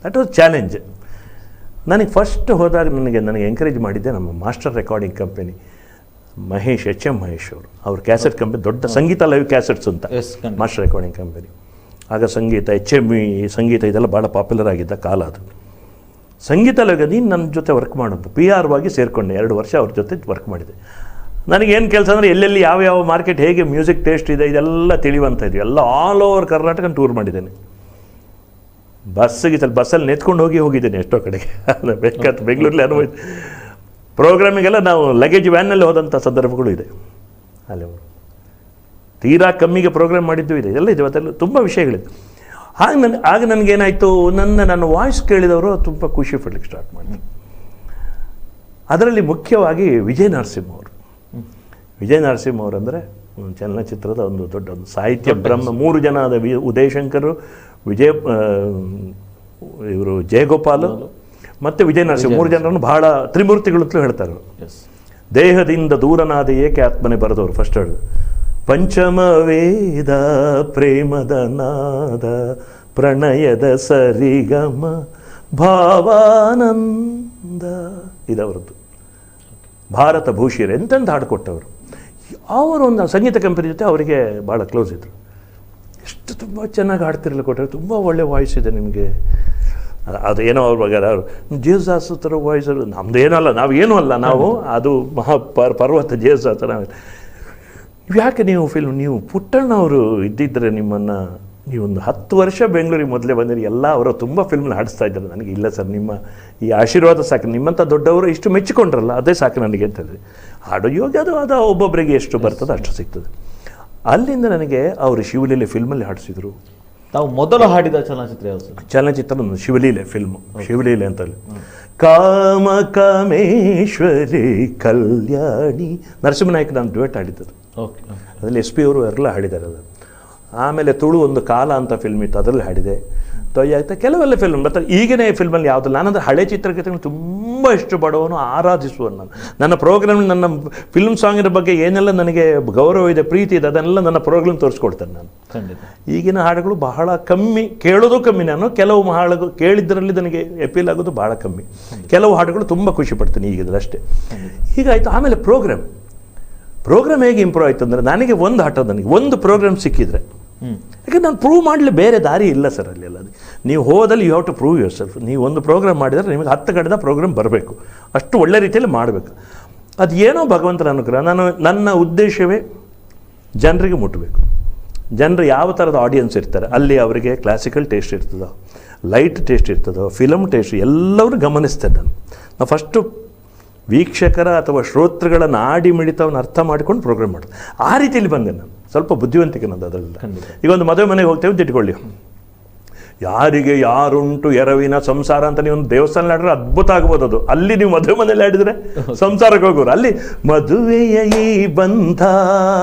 That was challenge. ನನಗೆ ಫಸ್ಟ್ ಹೋದಾಗ ನನಗೆ ಎಂಕರೇಜ್ ಮಾಡಿದ್ದೆ ನಮ್ಮ master recording company Mahesh, HM Mahesh ಅವರು. ಅವ್ರ ಕ್ಯಾಸೆಟ್ ಕಂಪನಿ, ದೊಡ್ಡ ಸಂಗೀತ ಲೈವ್ ಕ್ಯಾಸೆಟ್ಸ್ ಅಂತ ಮಾಸ್ಟರ್ ರೆಕಾರ್ಡಿಂಗ್ ಕಂಪನಿ. ಆಗ ಸಂಗೀತ HMV ಸಂಗೀತ ಇದೆಲ್ಲ ಭಾಳ ಪಾಪ್ಯುಲರ್ ಆಗಿದ್ದ ಕಾಲ ಅದು. ಸಂಗೀತ ಲೈವ್ ನೀನು ನನ್ನ ಜೊತೆ ವರ್ಕ್ ಮಾಡೋದು, PR ಆಗಿ ಸೇರಿಕೊಂಡೆ. 2 ವರ್ಷ ಅವ್ರ ಜೊತೆ ವರ್ಕ್ ಮಾಡಿದೆ. ನನಗೇನು ಕೆಲಸ ಅಂದರೆ ಎಲ್ಲೆಲ್ಲಿ ಯಾವ ಮಾರ್ಕೆಟ್ ಹೇಗೆ ಮ್ಯೂಸಿಕ್ ಟೇಸ್ಟ್ ಇದೆ ಇದೆಲ್ಲ ತಿಳಿಯುವಂಥ ಇದ್ವಿ. ಎಲ್ಲ ಆಲ್ ಓವರ್ ಕರ್ನಾಟಕ ಟೂರ್ ಮಾಡಿದ್ದೇನೆ. ಬಸ್ಸಲ್ಲಿ ನೆತ್ಕೊಂಡು ಹೋಗಿದ್ದೇನೆ ಎಷ್ಟೋ ಕಡೆಗೆ. ಬೇಕಾದ ಬೆಂಗಳೂರಲ್ಲಿ ಅನುಭವಿಸಿ ಪ್ರೋಗ್ರಾಮಿಗೆಲ್ಲ ನಾವು ಲಗೇಜ್ ವ್ಯಾನ್ನಲ್ಲಿ ಹೋದಂಥ ಸಂದರ್ಭಗಳು ಇದೆ. ಅಲ್ಲಿ ತೀರಾ ಕಮ್ಮಿಗೆ ಪ್ರೋಗ್ರಾಮ್ ಮಾಡಿದ್ದು ಇದೆ, ಎಲ್ಲ ಇದೆ. ಅದೆಲ್ಲ ತುಂಬ ವಿಷಯಗಳಿದೆ. ಆಗ ನನಗೇನಾಯಿತು, ನನ್ನ ವಾಯ್ಸ್ ಕೇಳಿದವರು ತುಂಬ ಖುಷಿ ಪಡ್ಲಿಕ್ಕೆ ಸ್ಟಾರ್ಟ್ ಮಾಡಿದ್ರು. ಅದರಲ್ಲಿ ಮುಖ್ಯವಾಗಿ ವಿಜಯ ನರಸಿಂಹ ಅವರು ಅಂದರೆ ಚಲನಚಿತ್ರದ ಒಂದು ದೊಡ್ಡ ಒಂದು ಸಾಹಿತ್ಯ ಬ್ರಹ್ಮ. 3 ಜನ ಆದ ಉದಯ್ ಶಂಕರ್, ಇವರು ಜಯಗೋಪಾಲ್ ಮತ್ತು ವಿಜಯ ನರಸಿಂಹ 3 ಜನರನ್ನು ಬಹಳ ತ್ರಿಮೂರ್ತಿಗಳು ಅಂತಲೂ ಹೇಳ್ತಾರೆ. ದೇಹದಿಂದ ದೂರನಾದ ಏಕೆ ಆತ್ಮನೆ ಬರೆದವರು ಫಸ್ಟ್ ಹೇಳೋದು. ಪಂಚಮ ವೇದ ಪ್ರೇಮದ ನಾದ ಪ್ರಣಯದ ಸರಿಗಮ ಭಾವಾನಂದ ಇದವರದ್ದು. ಭಾರತ ಭೂಷಿಯರು ಎಂತೆಂತ ಹಾಡು ಕೊಟ್ಟವರು. ಅವರು ಒಂದು ಸಂಗೀತ ಕಂಪನಿ ಜೊತೆ ಅವರಿಗೆ ಭಾಳ ಕ್ಲೋಸ್ ಇದ್ದರು. ಎಷ್ಟು ತುಂಬ ಚೆನ್ನಾಗಿ ಹಾಡ್ತಿರಲ್ಲ ಕೊಟ್ಟರು. ತುಂಬ ಒಳ್ಳೆ ವಾಯ್ಸ್ ಇದೆ ನಿಮಗೆ. ಅದೇನೋ ಅವ್ರ ಬಗ್ಗೆ ಅವರು ಜೇಸುದಾಸ್ ಥರ ವಾಯ್ಸ್, ನಮ್ದು ಏನೂ ಅಲ್ಲ, ನಾವು ಏನೂ ಅಲ್ಲ, ನಾವು ಅದು ಪರ್ವತ ಜೇಸುದಾಸ್ ಥರ. ಯಾಕೆ ನೀವು ಪುಟ್ಟಣ್ಣವರು ಇದ್ದಿದ್ದರೆ ನಿಮ್ಮನ್ನು, ನೀವೊಂದು 10 ವರ್ಷ ಬೆಂಗಳೂರಿಗೆ ಮೊದಲೇ ಬಂದಿರಿ, ಎಲ್ಲ ಅವರು ತುಂಬ ಫಿಲ್ಮ್ನ ಹಾಡಿಸ್ತಾ ಇದ್ದಾರೆ. ನನಗೆ ಇಲ್ಲ ಸರ್, ನಿಮ್ಮ ಈ ಆಶೀರ್ವಾದ ಸಾಕು, ನಿಮ್ಮಂಥ ದೊಡ್ಡವರು ಇಷ್ಟು ಮೆಚ್ಚಿಕೊಂಡ್ರಲ್ಲ ಅದೇ ಸಾಕು ನನಗೆ ಅಂತಂದರೆ. ಹಾಡು ಯೋಗ ಅದು ಒಬ್ಬೊಬ್ಬರಿಗೆ ಎಷ್ಟು ಬರ್ತದೆ ಅಷ್ಟು ಸಿಗ್ತದೆ. ಅಲ್ಲಿಂದ ನನಗೆ ಅವರು ಶಿವಲೀಲೆ ಫಿಲ್ಮಲ್ಲಿ ಹಾಡಿಸಿದರು. ತಾವು ಮೊದಲು ಹಾಡಿದ ಚಲನಚಿತ್ರ ಯಾವುದು ಸರ್? ಚಲನಚಿತ್ರ ಒಂದು ಶಿವಲೀಲೆ ಫಿಲ್ಮು, ಶಿವಲೀಲೆ ಅಂತಲ್ಲಿ. ಕಾಮ ಕಾಮೇಶ್ವರಿ ಕಲ್ಯಾಣಿ ನರಸಿಂಹನಾಯಕ ನಾನು ಡ್ಯುಯೆಟ್ ಹಾಡಿದ್ದು. ಓಕೆ. ಅದರಲ್ಲಿ SP ಅವರು ಎಲ್ಲ ಹಾಡಿದ್ದಾರೆ ಅದು. ಆಮೇಲೆ ತುಳು ಒಂದು ಕಾಲ ಅಂತ ಫಿಲ್ಮ್ ಇತ್ತು, ಅದರಲ್ಲಿ ಹಾಡಿದೆ. ತೊಯ್ಯಾಗ್ತಾ ಕೆಲವೆಲ್ಲ ಫಿಲ್ಮ್ ಬರ್ತಾರೆ. ಈಗಿನ ಫಿಲ್ಮಲ್ಲಿ ಯಾವುದಿಲ್ಲ. ನಾನಂದ್ರೆ ಹಳೆ ಚಿತ್ರಕಥೆಗಳು ತುಂಬ ಇಷ್ಟಪಡುವನು, ಆರಾಧಿಸುವನು. ನನ್ನ ಪ್ರೋಗ್ರಾಮ್, ನನ್ನ ಫಿಲ್ಮ್ ಸಾಂಗಿನ ಬಗ್ಗೆ ಏನೆಲ್ಲ ನನಗೆ ಗೌರವ ಇದೆ, ಪ್ರೀತಿ ಇದೆ, ಅದನ್ನೆಲ್ಲ ನನ್ನ ಪ್ರೋಗ್ರಾಮ್ ತೋರಿಸ್ಕೊಡ್ತೇನೆ ನಾನು. ಈಗಿನ ಹಾಡುಗಳು ಬಹಳ ಕಮ್ಮಿ, ಕೇಳೋದು ಕಮ್ಮಿ. ನಾನು ಕೆಲವು ಹಾಡುಗಳು ಕೇಳಿದ್ದರಲ್ಲಿ ನನಗೆ ಅಪೀಲ್ ಆಗೋದು ಭಾಳ ಕಮ್ಮಿ. ಕೆಲವು ಹಾಡುಗಳು ತುಂಬ ಖುಷಿ ಪಡ್ತೀನಿ ಈಗಿದ್ರೆ ಅಷ್ಟೇ. ಹೀಗಾಯಿತು. ಆಮೇಲೆ ಪ್ರೋಗ್ರಾಮ್ ಹೇಗೆ ಇಂಪ್ರೂವ್ ಆಯಿತು ಅಂದರೆ, ನನಗೆ ಒಂದು ಹಠ, ನನಗೆ ಒಂದು ಪ್ರೋಗ್ರಾಮ್ ಸಿಕ್ಕಿದ್ರೆ, ಯಾಕಂದ್ರೆ ನಾನು ಪ್ರೂವ್ ಮಾಡಲಿ ಬೇರೆ ದಾರಿ ಇಲ್ಲ ಸರ್ ಅಲ್ಲಿ ಎಲ್ಲ. ನೀವು ಹೋದಲ್ಲಿ you have to prove yourself. ನೀವು ಒಂದು ಪ್ರೋಗ್ರಾಮ್ ಮಾಡಿದರೆ ನಿಮಗೆ 10 ಕಡೆದ ಪ್ರೋಗ್ರಾಮ್ ಬರಬೇಕು, ಅಷ್ಟು ಒಳ್ಳೆ ರೀತಿಯಲ್ಲಿ ಮಾಡಬೇಕು. ಅದು ಏನೋ ಭಗವಂತನ ಅನುಗ್ರಹ. ನನ್ನ ಉದ್ದೇಶವೇ ಜನರಿಗೆ ಮುಟ್ಟಬೇಕು. ಜನರು ಯಾವ ಥರದ ಆಡಿಯನ್ಸ್ ಇರ್ತಾರೆ ಅಲ್ಲಿ, ಅವರಿಗೆ ಕ್ಲಾಸಿಕಲ್ ಟೇಸ್ಟ್ ಇರ್ತದೋ, ಲೈಟ್ ಟೇಸ್ಟ್ ಇರ್ತದೋ, ಫಿಲಮ್ ಟೇಸ್ಟ್, ಎಲ್ಲರೂ ಗಮನಿಸ್ತೇನೆ ನಾನು ಫಸ್ಟು ವೀಕ್ಷಕರ ಅಥವಾ ಶ್ರೋತೃಗಳ ನಾಡಿ ಮಿಡಿತವನ್ನು ಅರ್ಥ ಮಾಡಿಕೊಂಡು ಪ್ರೋಗ್ರಾಮ್ ಮಾಡೋದು. ಆ ರೀತಿಯಲ್ಲಿ ಬಂದೆ ನಾನು. ಸ್ವಲ್ಪ ಬುದ್ಧಿವಂತಿಕೆ ನಂದು ಅದರಲ್ಲ. ಈಗ ಒಂದು ಮದುವೆ ಮನೆಗೆ ಹೋಗ್ತೇವೆ ಅಂತ ಇಟ್ಕೊಳ್ಳಿ, ಯಾರಿಗೆ ಯಾರುಂಟು ಎರವಿನ ಸಂಸಾರ ಅಂತ ನೀವು ಒಂದು ದೇವಸ್ಥಾನ ಆಡಿದ್ರೆ ಅದ್ಭುತ ಆಗ್ಬೋದು. ಅದು ಅಲ್ಲಿ ನೀವು ಮದುವೆ ಮನೆಯಲ್ಲಿ ಆಡಿದರೆ ಸಂಸಾರಕ್ಕೆ ಹೋಗೋರು. ಅಲ್ಲಿ ಮದುವೆಯ ಈ ಬಂಧ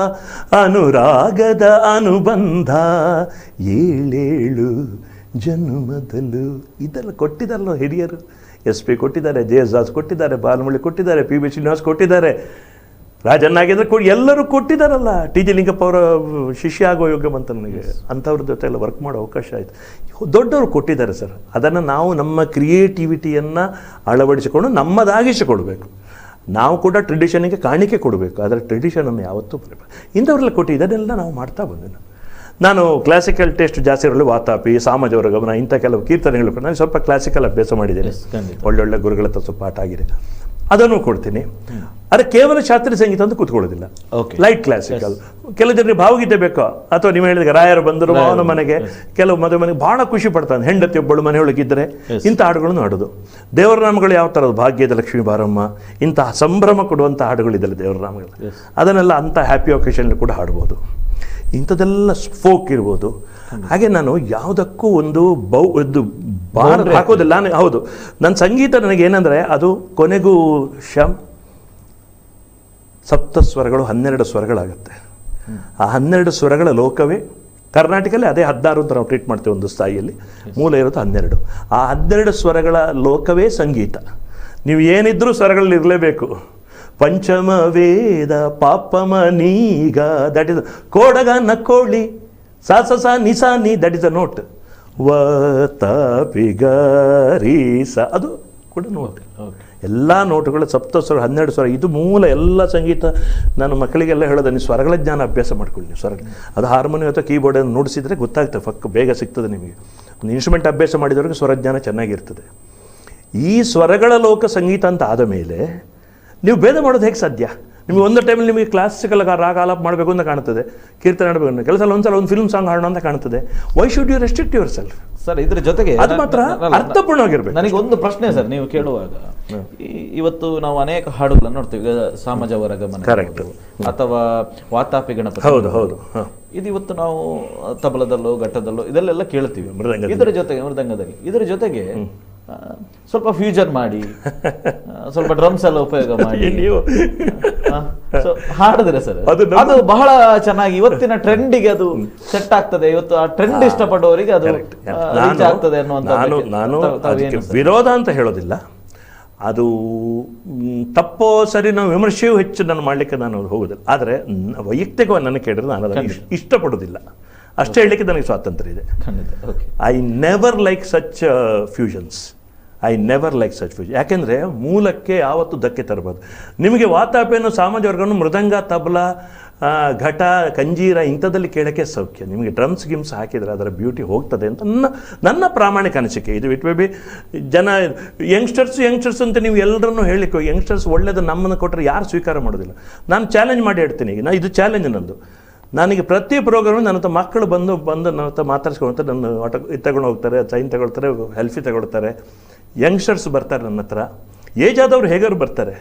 ಅನುರಾಗದ ಅನುಬಂಧ ಏಳೇಳು ಜನ್ಮದಲ್ಲೂ ಇದೆಲ್ಲ ಕೊಟ್ಟಿದ್ದಾರಲ್ಲ ಹಿರಿಯರು. SP ಕೊಟ್ಟಿದ್ದಾರೆ, ಜಯದಾಸ್ ಕೊಟ್ಟಿದ್ದಾರೆ, ಬಾಲಮುರಳಿ ಕೊಟ್ಟಿದ್ದಾರೆ, PB ಶ್ರೀನಿವಾಸ್ ಕೊಟ್ಟಿದ್ದಾರೆ, ರಾಜನ್ನಾಗೇಂದ್ರ ಎಲ್ಲರೂ ಕೊಟ್ಟಿದ್ದಾರಲ್ಲ. TG ಲಿಂಗಪ್ಪ ಅವರ ಶಿಷ್ಯ ಆಗೋ ಯೋಗ ಬಂತ ನನಗೆ. ಅಂಥವ್ರ ಜೊತೆ ಎಲ್ಲ ವರ್ಕ್ ಮಾಡೋ ಅವಕಾಶ ಆಯಿತು. ದೊಡ್ಡವರು ಕೊಟ್ಟಿದ್ದಾರೆ ಸರ್. ಅದನ್ನು ನಾವು ನಮ್ಮ ಕ್ರಿಯೇಟಿವಿಟಿಯನ್ನು ಅಳವಡಿಸಿಕೊಂಡು ನಮ್ಮದಾಗಿಸಿಕೊಡ್ಬೇಕು. ನಾವು ಕೂಡ ಟ್ರೆಡಿಷನ್ಗೆ ಕಾಣಿಕೆ ಕೊಡಬೇಕು. ಅದರ ಟ್ರೆಡಿಷನನ್ನು ಯಾವತ್ತೂ ಬರಬೇಕು. ಇಂಥವ್ರೆಲ್ಲ ಕೊಟ್ಟು ಇದನ್ನೆಲ್ಲ ನಾವು ಮಾಡ್ತಾ ಬಂದೆ. ನಾನು ಕ್ಲಾಸಿಕಲ್ ಟೇಸ್ಟ್ ಜಾಸ್ತಿ ಇರಲು ವಾತಾಪಿ, ಸಾಮಜವರ ಗಮನ, ಇಂಥ ಕೆಲವು ಕೀರ್ತನೆಗಳು ಕೂಡ ನಾನು ಸ್ವಲ್ಪ ಕ್ಲಾಸಿಕಲ್ ಅಭ್ಯಾಸ ಮಾಡಿದ್ದೇನೆ. ಒಳ್ಳೊಳ್ಳೆ ಗುರುಗಳ ಹತ್ರ ಸ್ವಲ್ಪ ಪಾಠ ಆಗಿದೆ, ಅದನ್ನು ಕೊಡ್ತೀನಿ. ಆದರೆ ಕೇವಲ ಶಾಸ್ತ್ರೀಯ ಸಂಗೀತ ಅಂತ ಕೂತ್ಕೊಳ್ಳೋದಿಲ್ಲ, ಲೈಟ್ ಕ್ಲಾಸಿಕಲ್. ಕೆಲವು ಜನರಿಗೆ ಭಾವಗೀತೆ ಬೇಕೋ, ಅಥವಾ ನೀವು ಹೇಳಿದಾಗ ರಾಯರು ಬಂದರು ಅವನ ಮನೆಗೆ, ಕೆಲವು ಮದುವೆ ಮನೆಗೆ ಭಾಳ ಖುಷಿ ಪಡ್ತಾನೆ, ಹೆಂಡತಿಯೊಬ್ಬಳು ಮನೆಯೊಳಗಿದ್ದರೆ ಇಂಥ ಹಾಡುಗಳನ್ನು ಹಾಡೋದು. ದೇವರ ನಾಮಗಳು ಯಾವ ಥರದ್ದು, ಭಾಗ್ಯದ ಲಕ್ಷ್ಮೀ ಬಾರಮ್ಮ, ಇಂತಹ ಸಂಭ್ರಮ ಕೊಡುವಂಥ ಹಾಡುಗಳಿದ್ದಲ್ಲ ದೇವರ ನಾಮಗಳು, ಅದನ್ನೆಲ್ಲ ಅಂಥ ಹ್ಯಾಪಿ ಒಕೇಶನ್ ಕೂಡ ಹಾಡ್ಬೋದು. ಇಂಥದ್ದೆಲ್ಲ ಫೋಕ್ ಇರ್ಬೋದು. ಹಾಗೆ ನಾನು ಯಾವುದಕ್ಕೂ ಒಂದು ಬಾರ್ ಹಾಕೋದಿಲ್ಲ. ನಾನು ಹೌದು, ನನ್ನ ಸಂಗೀತ ನನಗೇನೆಂದರೆ ಅದು ಕೊನೆಗೂ ಸಪ್ತ ಸ್ವರಗಳು 12 ಸ್ವರಗಳಾಗುತ್ತೆ. ಆ 12 ಸ್ವರಗಳ ಲೋಕವೇ ಕರ್ನಾಟಕದಲ್ಲಿ ಅದೇ 16 ಅಂತ ನಾವು ಟ್ರೀಟ್ ಮಾಡ್ತೇವೆ ಒಂದು ಸ್ಥಾಯಿಯಲ್ಲಿ. ಮೂಲ ಇರೋದು 12. ಆ 12 ಸ್ವರಗಳ ಲೋಕವೇ ಸಂಗೀತ. ನೀವು ಏನಿದ್ರೂ ಸ್ವರಗಳಲ್ಲಿ ಇರಲೇಬೇಕು. ಪಂಚಮ ವೇದ ಪಾಪಮ ನೀಗ, ದಟ್ ಇಸ್ ಕೋಡಗ ನಕ್ಕೋಳಿ ಸ ನಿಸಾ ನೀ, ದಟ್ ಇಸ್ ಅ ನೋಟ್. ವ ತ ಪಿ ಗ ರೀ ಸ, ಅದು ಕೂಡ ನೋಟ್. ಎಲ್ಲ ನೋಟುಗಳು ಸಪ್ತ ಸ್ವರ 12 ಸ್ವರ, ಇದು ಮೂಲ ಎಲ್ಲ ಸಂಗೀತ. ನಾನು ಮಕ್ಕಳಿಗೆಲ್ಲ ಹೇಳೋದು, ನೀವು ಸ್ವರಗಳ ಜ್ಞಾನ ಅಭ್ಯಾಸ ಮಾಡ್ಕೊಳ್ಳಿ. ನೀವು ಸ್ವರ ಅದು ಹಾರ್ಮೋನಿಯಂ ಅಥವಾ ಕೀಬೋರ್ಡನ್ನು ನುಡಿಸಿದರೆ ಗೊತ್ತಾಗ್ತದೆ, ಬೇಗ ಸಿಗ್ತದೆ ನಿಮಗೆ. ಒಂದು ಇನ್ಸ್ಟ್ರೂಮೆಂಟ್ ಅಭ್ಯಾಸ ಮಾಡಿದವ್ರಿಗೆ ಸ್ವರಜ್ಞಾನ ಚೆನ್ನಾಗಿರ್ತದೆ. ಈ ಸ್ವರಗಳ ಲೋಕ ಸಂಗೀತ ಅಂತ ಆದ ಮೇಲೆ ನೀವು ಭೇದ ಮಾಡೋದು ಹೇಗೆ ಸಾಧ್ಯ? ನಿಮಗೆ ಒಂದು ಟೈಮಲ್ಲಿ ನಿಮಗೆ ಕ್ಲಾಸಿಕಲ್ ರಾಗ ಆಲಾಪ ಮಾಡಬೇಕು ಅಂತ ಕಾಣ್ತದೆ, ಕೀರ್ತನೆ ಆಡಬೇಕು ಅಂತ, ಕೆಲಸ ಒಂದ್ಸಲ ಒಂದು ಫಿಲ್ಮ್ ಸಾಂಗ್ ಹಾಡೋಣ ಅಂತ ಕಾಣ್ತದೆ. Why should you restrict yourself? Sir, ಇದ್ರ ಜೊತೆಗೆ ಅದು ಮಾತ್ರ ಅರ್ಥಪೂರ್ಣವಾಗಿರ್ಬೇಕು. ನನಗೆ ಒಂದು ಪ್ರಶ್ನೆ ಸರ್, ನೀವು ಕೇಳುವಾಗ ಇವತ್ತು ನಾವು ಅನೇಕ ಹಾಡುಗಳನ್ನು ನೋಡ್ತೀವಿ, ಈಗ ಸಾಮಜವರ ಗಮನ ಅಥವಾ ವಾತಾಪಿ ಗಣಪತಿ, ಹೌದು ಹೌದು, ಇದು ಇವತ್ತು ನಾವು ತಬಲದಲ್ಲೋ ಘಟ್ಟದಲ್ಲೋ ಇದಲ್ಲೆಲ್ಲ ಕೇಳ್ತೀವಿ. ಇದರ ಜೊತೆಗೆ ಮೃದಂಗದಲ್ಲಿ, ಇದರ ಜೊತೆಗೆ ಸ್ವಲ್ಪ ಫ್ಯೂಜನ್ ಮಾಡಿ, ಸ್ವಲ್ಪ ಡ್ರಮ್ಸ್ ಎಲ್ಲ ಉಪಯೋಗ ಮಾಡಿ ಹಾಡಿದ್ರೆ ಸರ್ ಅದು ಬಹಳ ಚೆನ್ನಾಗಿ ಇವತ್ತಿನ ಟ್ರೆಂಡಿಗೆ ಅದು ಸೆಟ್ ಆಗ್ತದೆ. ಇವತ್ತು ಆ ಟ್ರೆಂಡ್ ಇಷ್ಟಪಡುವವರಿಗೆ ಅದು ರೀಚ್ ಆಗ್ತದೆ ಅನ್ನುವಂತ. ನಾನು ವಿರೋಧ ಅಂತ ಹೇಳೋದಿಲ್ಲ, ಅದು ತಪ್ಪೋ ಸರಿ ನಾವು ವಿಮರ್ಶೆಯೂ ಹೆಚ್ಚು ನಾನು ಮಾಡಲಿಕ್ಕೆ ನಾನು ಹೋಗೋದಿಲ್ಲ. ಆದರೆ ವೈಯಕ್ತಿಕವಾಗಿ ನನಗೆ ಕೇಳಿದ್ರೆ ನಾನು ಅದನ್ನು ಇಷ್ಟಪಡೋದಿಲ್ಲ, ಅಷ್ಟೇ ಹೇಳಲಿಕ್ಕೆ ನನಗೆ ಸ್ವಾತಂತ್ರ್ಯ ಇದೆ. I never like such fusions. I never like such fusion. ಯಾಕೆಂದರೆ ಮೂಲಕ್ಕೆ ಯಾವತ್ತೂ ಧಕ್ಕೆ ತರಬಾರ್ದು. ನಿಮಗೆ ವಾತಾಪೇನು ಸಾಮಾಜ ವರ್ಗವನ್ನು ಮೃದಂಗ, ತಬಲಾ, ಘಟ, ಕಂಜೀರ ಇಂಥದ್ದಲ್ಲಿ ಕೇಳೋಕ್ಕೆ ಸೌಖ್ಯ. ನಿಮಗೆ ಡ್ರಮ್ಸ್ ಗಿಮ್ಸ್ ಹಾಕಿದರೆ ಅದರ ಬ್ಯೂಟಿ ಹೋಗ್ತದೆ ಅಂತ ನನ್ನ ಪ್ರಾಮಾಣಿಕ ಅನಿಸಿಕೆ. ಇದು ಇಟ್ ಮೇ ಬಿ ಜನ ಯಂಗ್ಸ್ಟರ್ಸ್ ಅಂತ ನೀವು ಎಲ್ಲರನ್ನೂ ಹೇಳಿಕೋ, ಯಂಗ್ಸ್ಟರ್ಸ್ ಒಳ್ಳೇದು ನಮ್ಮನ್ನು ಕೊಟ್ಟರೆ ಯಾರು ಸ್ವೀಕಾರ ಮಾಡೋದಿಲ್ಲ. ನಾನು ಚಾಲೆಂಜ್ ಮಾಡಿ ಹೇಳ್ತೀನಿ. ಈಗ ಇದು ಚಾಲೆಂಜ್ ನಂದು. ನನಗೆ ಪ್ರತಿ ಪ್ರೋಗ್ರಾಮ್ ನನ್ನ ಹತ್ರ ಮಕ್ಕಳು ಬಂದು ನನ್ನ ಹತ್ರ ಮಾತಾಡ್ಸ್ಕೊಳ್ತಾರೆ, ನನ್ನ ಇದು ತಗೊಂಡು ಹೋಗ್ತಾರೆ, ಸೈನ್ ತಗೊಳ್ತಾರೆ, ಹೆಲ್ಫಿ ತಗೊಳ್ತಾರೆ. ಯಂಗ್ಸ್ಟರ್ಸ್ ಬರ್ತಾರೆ ನನ್ನ ಹತ್ರ, ಏಜ್ ಆದವ್ರು ಹೇಗಾದ್ರು ಬರ್ತಾರೆ.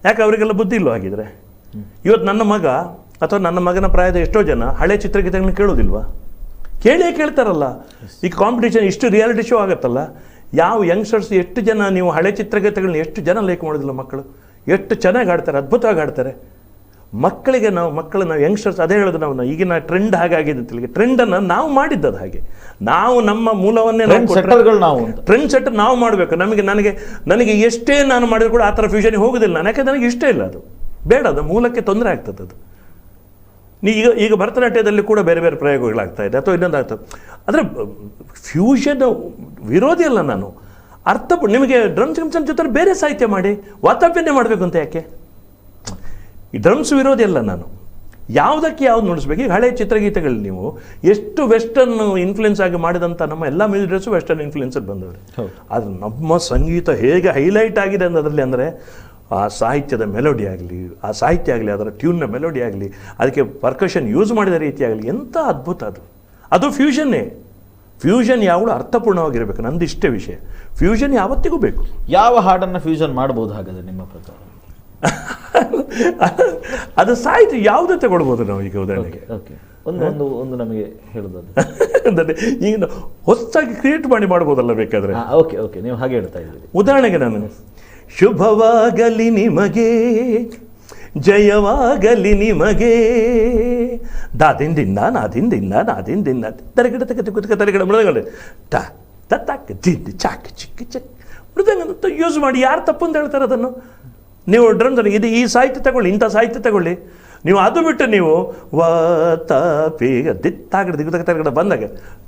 ಯಾಕೆ ಅವರಿಗೆಲ್ಲ ಬುದ್ಧಿ ಇಲ್ಲೋ ಹಾಗಿದ್ರೆ? ಇವತ್ತು ನನ್ನ ಮಗ ಅಥವಾ ನನ್ನ ಮಗನ ಪ್ರಾಯದ ಎಷ್ಟೋ ಜನ ಹಳೆ ಚಿತ್ರಗೀತೆಗಳನ್ನ ಕೇಳೋದಿಲ್ವಾ? ಕೇಳ್ತಾರಲ್ಲ. ಈಗ ಕಾಂಪಿಟೇಷನ್ ಇಷ್ಟು ರಿಯಾಲಿಟಿ ಶೋ ಆಗುತ್ತಲ್ಲ, ಯಾವ ಯಂಗ್ಸ್ಟರ್ಸ್ ಎಷ್ಟು ಜನ, ನೀವು ಹಳೆ ಚಿತ್ರಗೀತೆಗಳನ್ನ ಎಷ್ಟು ಜನ ಲೈಕ್ ಮಾಡೋದಿಲ್ಲ? ಮಕ್ಕಳು ಎಷ್ಟು ಚೆನ್ನಾಗಿ ಆಡ್ತಾರೆ, ಅದ್ಭುತವಾಗಿ ಆಡ್ತಾರೆ. ಮಕ್ಕಳಿಗೆ ನಾವು ಯಂಗ್ಸ್ಟರ್ಸ್ ಅದೇ ಹೇಳೋದು, ನಾವು ಈಗಿನ ಟ್ರೆಂಡ್ ಹಾಗಾಗಿದೆ ಅಂತೇಳಿ. ಟ್ರೆಂಡನ್ನು ನಾವು ಮಾಡಿದ್ದದು ಹಾಗೆ. ನಾವು ನಮ್ಮ ಮೂಲವನ್ನೇ ಟ್ರೆಂಡ್ ಸೆಟ್ಟರ್ ನಾವು ಮಾಡಬೇಕು. ನನಗೆ ಎಷ್ಟೇ ನಾನು ಮಾಡಿದ್ರು ಕೂಡ ಆ ಥರ ಫ್ಯೂಷನ್ಗೆ ಹೋಗೋದಿಲ್ಲ ನಾನು. ಯಾಕೆ ನನಗೆ ಇಷ್ಟ ಇಲ್ಲ, ಅದು ಬೇಡ, ಅದು ಮೂಲಕ್ಕೆ ತೊಂದರೆ ಆಗ್ತದೆ. ಅದು ಈಗ ಭರತನಾಟ್ಯದಲ್ಲಿ ಕೂಡ ಬೇರೆ ಬೇರೆ ಪ್ರಯೋಗಗಳಾಗ್ತಾ ಇದೆ ಅಥವಾ ಇನ್ನೊಂದು ಆಗ್ತದೆ. ಅಂದರೆ ಫ್ಯೂಷನ್ ವಿರೋಧಿ ಅಲ್ಲ ನಾನು. ನಿಮಗೆ ಡ್ರಮ್ಸ್ ಗಿಮ್ಸ್ ಜೊತೆ ಬೇರೆ ಸಾಹಿತ್ಯ ಮಾಡಿ, ವಾತಾಪನ್ನೇ ಮಾಡಬೇಕು ಅಂತ ಯಾಕೆ? ಈ ಡ್ರಮ್ಸ್ ವಿರೋಧಿ ಅಲ್ಲ ನಾನು. ಯಾವುದಕ್ಕೆ ಯಾವ್ದು ನುಡಿಸ್ಬೇಕು? ಈಗ ಹಳೆ ಚಿತ್ರಗೀತೆಗಳು ನೀವು ಎಷ್ಟು ವೆಸ್ಟರ್ನ್ ಇನ್ಫ್ಲುಯೆನ್ಸ್ ಆಗಿ ಮಾಡಿದಂಥ ನಮ್ಮ ಎಲ್ಲ ಮ್ಯೂಸಿಕ್ ಡೈರೆಕ್ಟರ್ಸು ವೆಸ್ಟರ್ನ್ ಇನ್ಫ್ಲುಯೆನ್ಸಲ್ಲಿ ಬಂದವರು. ಆದರೆ ನಮ್ಮ ಸಂಗೀತ ಹೇಗೆ ಹೈಲೈಟ್ ಆಗಿದೆ ಅನ್ನೋದ್ರಲ್ಲಿ ಅಂದರೆ ಆ ಸಾಹಿತ್ಯದ ಮೆಲೋಡಿ ಆಗಲಿ, ಆ ಸಾಹಿತ್ಯ ಆಗಲಿ, ಅದರ ಟ್ಯೂನ್ನ ಮೆಲೋಡಿ ಆಗಲಿ, ಅದಕ್ಕೆ ಪರ್ಕಷನ್ ಯೂಸ್ ಮಾಡಿದ ರೀತಿ ಆಗಲಿ, ಎಂಥ ಅದ್ಭುತ ಅದು ಫ್ಯೂಷನ್ನೇ. ಫ್ಯೂಷನ್ ಯಾವಾಗಲೂ ಅರ್ಥಪೂರ್ಣವಾಗಿರಬೇಕು. ನಂದು ಇಷ್ಟೇ ವಿಷಯ. ಫ್ಯೂಷನ್ ಯಾವತ್ತಿಗೂ ಬೇಕು. ಯಾವ ಹಾಡನ್ನು ಫ್ಯೂಷನ್ ಮಾಡ್ಬೋದು ಹಾಗಾದರೆ ನಿಮ್ಮ ಪ್ರಕಾರ? ಅದು ಸಾಹಿತ್ಯ ಯಾವುದೇ ತಗೊಳ್ಬೋದು ನಾವು. ಈಗ ಉದಾಹರಣೆಗೆ ಒಂದು ನಮಗೆ ಹೇಳೋದು ಈಗ ಹೊಸದಾಗಿ ಕ್ರಿಯೇಟ್ ಮಾಡ್ಬೋದಲ್ಲ ಬೇಕಾದ್ರೆ. ಓಕೆ ನೀವು ಹಾಗೆ ಹೇಳ್ತಾ ಇದ್ದೀರಿ. ಉದಾಹರಣೆಗೆ ನಾನು ಶುಭವಾಗಲಿ ನಿಮಗೆ, ಜಯವಾಗಲಿ ನಿಮಗೆ, ದಾದಿಂದಿನ್ನ ನಾದಿಂದಿನ್ನ ನಾದಿಂದಿನ್ನ ತರಗಡ ತರಗಡ ಮೃದಂಗ ತತ್ತಾಕ ಜಿಂದಿ ಚಾಕ್ ಚಿಕ್ಕ ಚಿಕ್ಕ ಮೃದಂಗ ಯೂಸ್ ಮಾಡಿ. ಯಾರು ತಪ್ಪು ಅಂತ ಹೇಳ್ತಾರೆ ಅದನ್ನು? ನೀವು ಡ್ರಮ್ಸ್ ಇದು ಈ ಸಾಹಿತ್ಯ ತಗೊಳ್ಳಿ, ಇಂಥ ಸಾಹಿತ್ಯ ತಗೊಳ್ಳಿ. ನೀವು ಅದು ಬಿಟ್ಟು ನೀವು ವಾತಾಪಿ ದಿತ್ತಾಗಡೆ ದಿಗ್ಗ ತರಗಡೆ ಬಂದಾಗ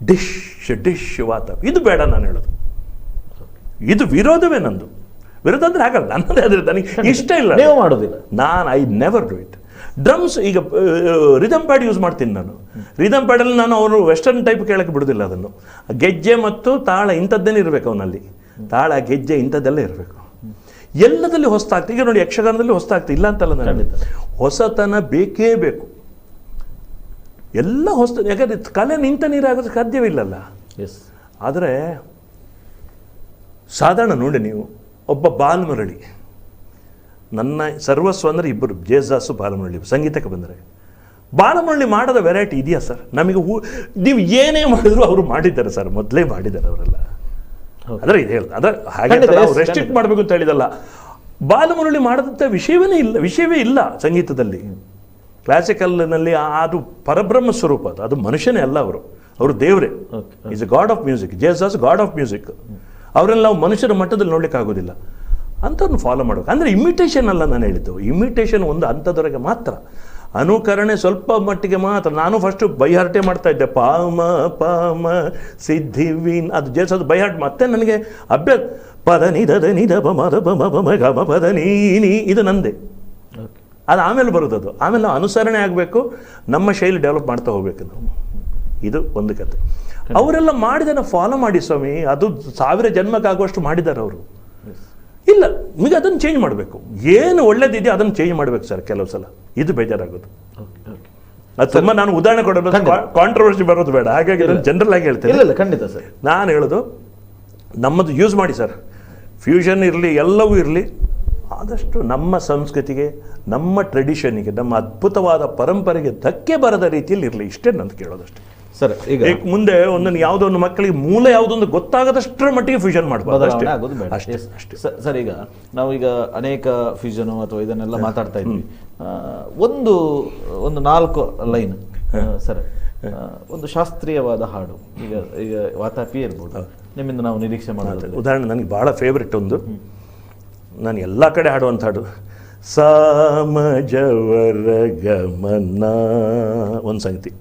ಡಿಶ್ ವಾತಾಪಿ, ಇದು ಬೇಡ ನಾನು ಹೇಳೋದು. ಇದು ವಿರೋಧವೇ ನಂದು. ವಿರೋಧ ಅಂದರೆ ಆಗಲ್ಲ ನನ್ನದೇ. ಆದರೆ ನನಗೆ ಇಷ್ಟ ಇಲ್ಲ, ನೀವು ಮಾಡೋದಿಲ್ಲ. I never do it. Drums ಈಗ ರಿದಮ್ ಪ್ಯಾಡ್ ಯೂಸ್ ಮಾಡ್ತೀನಿ ನಾನು. ರಿದಮ್ ಪ್ಯಾಡಲ್ಲಿ ನಾನು ಅವರು ವೆಸ್ಟರ್ನ್ ಟೈಪ್ ಕೇಳೋಕ್ಕೆ ಬಿಡೋದಿಲ್ಲ. ಅದನ್ನು ಗೆಜ್ಜೆ ಮತ್ತು ತಾಳ ಇಂಥದ್ದೇನೆ ಇರಬೇಕು ಅವನಲ್ಲಿ. ತಾಳ, ಗೆಜ್ಜೆ ಇಂಥದ್ದೆಲ್ಲ ಇರಬೇಕು. ಎಲ್ಲದಲ್ಲಿ ಹೊಸತಾಗ್ತದೆ. ಈಗ ನೋಡಿ, ಯಕ್ಷಗಾನದಲ್ಲಿ ಹೊಸತಾಗ್ತದೆ, ಇಲ್ಲ ಅಂತಲ್ಲ ನಾನು. ಹೊಸತನ ಬೇಕೇ ಬೇಕು. ಎಲ್ಲ ಹೊಸ, ಯಾಕಂದರೆ ಕಲೆ ನಿಂತ ನೀರಾಗೋದು ಸಾಧ್ಯವಿಲ್ಲಲ್ಲ. ಆದರೆ ಸಾಧಾರಣ ನೋಡಿ, ನೀವು ಒಬ್ಬ ಬಾಲಮುರಳಿ, ನನ್ನ ಸರ್ವಸ್ವ ಅಂದರೆ ಇಬ್ಬರು, ಜೇಸ್ದಾಸು ಬಾಲಮುರಳಿ. ಸಂಗೀತಕ್ಕೆ ಬಂದರೆ ಬಾಲಮುರಳಿ ಮಾಡದ ವೆರೈಟಿ ಇದೆಯಾ ಸರ್? ನಮಗೆ ನೀವು ಏನೇ ಮಾಡಿದ್ರು ಅವರು ಮಾಡಿದ್ದಾರೆ ಸರ್, ಮೊದಲೇ ಮಾಡಿದ್ದಾರೆ ಅವರೆಲ್ಲ. ಆದರೆ ಇದು ಹೇಳ್ತಾರೆ, ಅದರ ಹಾಗೆ ನಾವು ರೆಸ್ಟ್ರಿಕ್ಟ್ ಮಾಡಬೇಕು ಅಂತ ಹೇಳಿದಲ್ಲ. ಬಾಲಮುರಳಿ ಮಾಡದಂಥ ವಿಷಯವೇ ಇಲ್ಲ ಸಂಗೀತದಲ್ಲಿ. ಕ್ಲಾಸಿಕಲ್ನಲ್ಲಿ ಅದು ಪರಬ್ರಹ್ಮ ಸ್ವರೂಪ, ಅದು ಮನುಷ್ಯನೇ ಅಲ್ಲ. ಅವರು ದೇವರೇ. Is A god of music. Jesus god of music. ಅವರೆಲ್ಲ ನಾವು ಮನುಷ್ಯರ ಮಟ್ಟದಲ್ಲಿ ನೋಡ್ಲಿಕ್ಕೆ ಆಗೋದಿಲ್ಲ. ಅಂಥವ್ರನ್ನ ಫಾಲೋ ಮಾಡಬೇಕು. ಅಂದರೆ ಇಮಿಟೇಷನ್ ಅಲ್ಲ ನಾನು ಹೇಳಿದ್ದು. ಇಮಿಟೇಷನ್ ಒಂದು ಹಂತದವರೆಗೆ ಮಾತ್ರ, ಅನುಕರಣೆ ಸ್ವಲ್ಪ ಮಟ್ಟಿಗೆ ಮಾತ್ರ. ನಾನು ಫಸ್ಟು ಬೈಹಾರ್ಟೇ ಮಾಡ್ತಾ ಇದ್ದೆ, ಪಾಮ ಪಾಮ ಸಿದ್ಧಿವೀನ್, ಅದು ಜೇಸಸ್ ಬೈಹಾರ್ಟ್. ಮತ್ತೆ ನನಗೆ ಅಭ್ಯಾಸ ಪದ ನಿಧದ ನಿಧ ಮದ ಬಮ ಗಮ ಪದ ನೀನಿ, ಇದು ನಂದೇ. ಅದು ಆಮೇಲೆ ಬರೋದದು. ಆಮೇಲೆ ನಾವು ಅನುಸರಣೆ ಆಗಬೇಕು, ನಮ್ಮ ಶೈಲಿ ಡೆವಲಪ್ ಮಾಡ್ತಾ ಹೋಗ್ಬೇಕು ನಾವು. ಇದು ಒಂದು ಕತೆ. ಅವರೆಲ್ಲ ಮಾಡಿದನ್ನು ಫಾಲೋ ಮಾಡಿ ಸ್ವಾಮಿ. ಅದು 1000 ಜನ್ಮಕ್ಕಾಗುವಷ್ಟು ಮಾಡಿದ್ದಾರೆ ಅವರು. ಇಲ್ಲ, ನಿಮಗೆ ಅದನ್ನು ಚೇಂಜ್ ಮಾಡಬೇಕು. ಏನು ಒಳ್ಳೇದಿದೆಯೋ ಅದನ್ನು ಚೇಂಜ್ ಮಾಡಬೇಕು ಸರ್ ಕೆಲವು ಸಲ. ಇದು ಬೇಜಾರಾಗೋದು. ಅದು ತುಂಬ ನಾನು ಉದಾಹರಣೆ ಕೊಡೋದು, ಕಾಂಟ್ರವರ್ಸಿ ಬರೋದು ಬೇಡ. ಹಾಗಾಗಿ ಜನರಲ್ ಆಗಿ ಹೇಳ್ತೇನೆ. ಇಲ್ಲ ಖಂಡಿತ ಸರ್. ನಾನು ಹೇಳೋದು, ನಮ್ಮದು ಯೂಸ್ ಮಾಡಿ ಸರ್. ಫ್ಯೂಷನ್ ಇರಲಿ, ಎಲ್ಲವೂ ಇರಲಿ, ಆದಷ್ಟು ನಮ್ಮ ಸಂಸ್ಕೃತಿಗೆ, ನಮ್ಮ ಟ್ರೆಡಿಷನ್ನಿಗೆ, ನಮ್ಮ ಅದ್ಭುತವಾದ ಪರಂಪರೆಗೆ ಧಕ್ಕೆ ಬರದ ರೀತಿಯಲ್ಲಿ ಇರಲಿ. ಇಷ್ಟೇ ನಂದು ಕೇಳೋದಷ್ಟೇ ಸರ್. ಈಗ ಮುಂದೆ ಒಂದನ್ನು ಯಾವುದೋ ಒಂದು ಮಕ್ಕಳಿಗೆ ಮೂಲ ಯಾವುದೊಂದು ಗೊತ್ತಾಗದಷ್ಟರ ಮಟ್ಟಿಗೆ ಫ್ಯೂಷನ್ ಮಾಡಬಹುದು ಅಷ್ಟೇ. ಸರ್, ಈಗ ನಾವೀಗ ಅನೇಕ ಫ್ಯೂಷನು ಅಥವಾ ಇದನ್ನೆಲ್ಲ ಮಾತಾಡ್ತಾ ಇದ್ವಿ. ಒಂದು 4 ಲೈನ್ ಸರ್, ಒಂದು ಶಾಸ್ತ್ರೀಯವಾದ ಹಾಡು, ಈಗ ವಾತಾಪಿ ಇರ್ಬೋದು, ನಿಮ್ಮಿಂದ ನಾವು ನಿರೀಕ್ಷೆ ಮಾಡೋದು. ಉದಾಹರಣೆ ನನಗೆ ಭಾಳ ಫೇವ್ರೆಟ್ ಒಂದು, ನಾನು ಎಲ್ಲ ಕಡೆ ಹಾಡುವಂಥ ಹಾಡು, ಸಾಮಜವರ ಗಮನ. ಒಂದು ಸಂಗತಿ,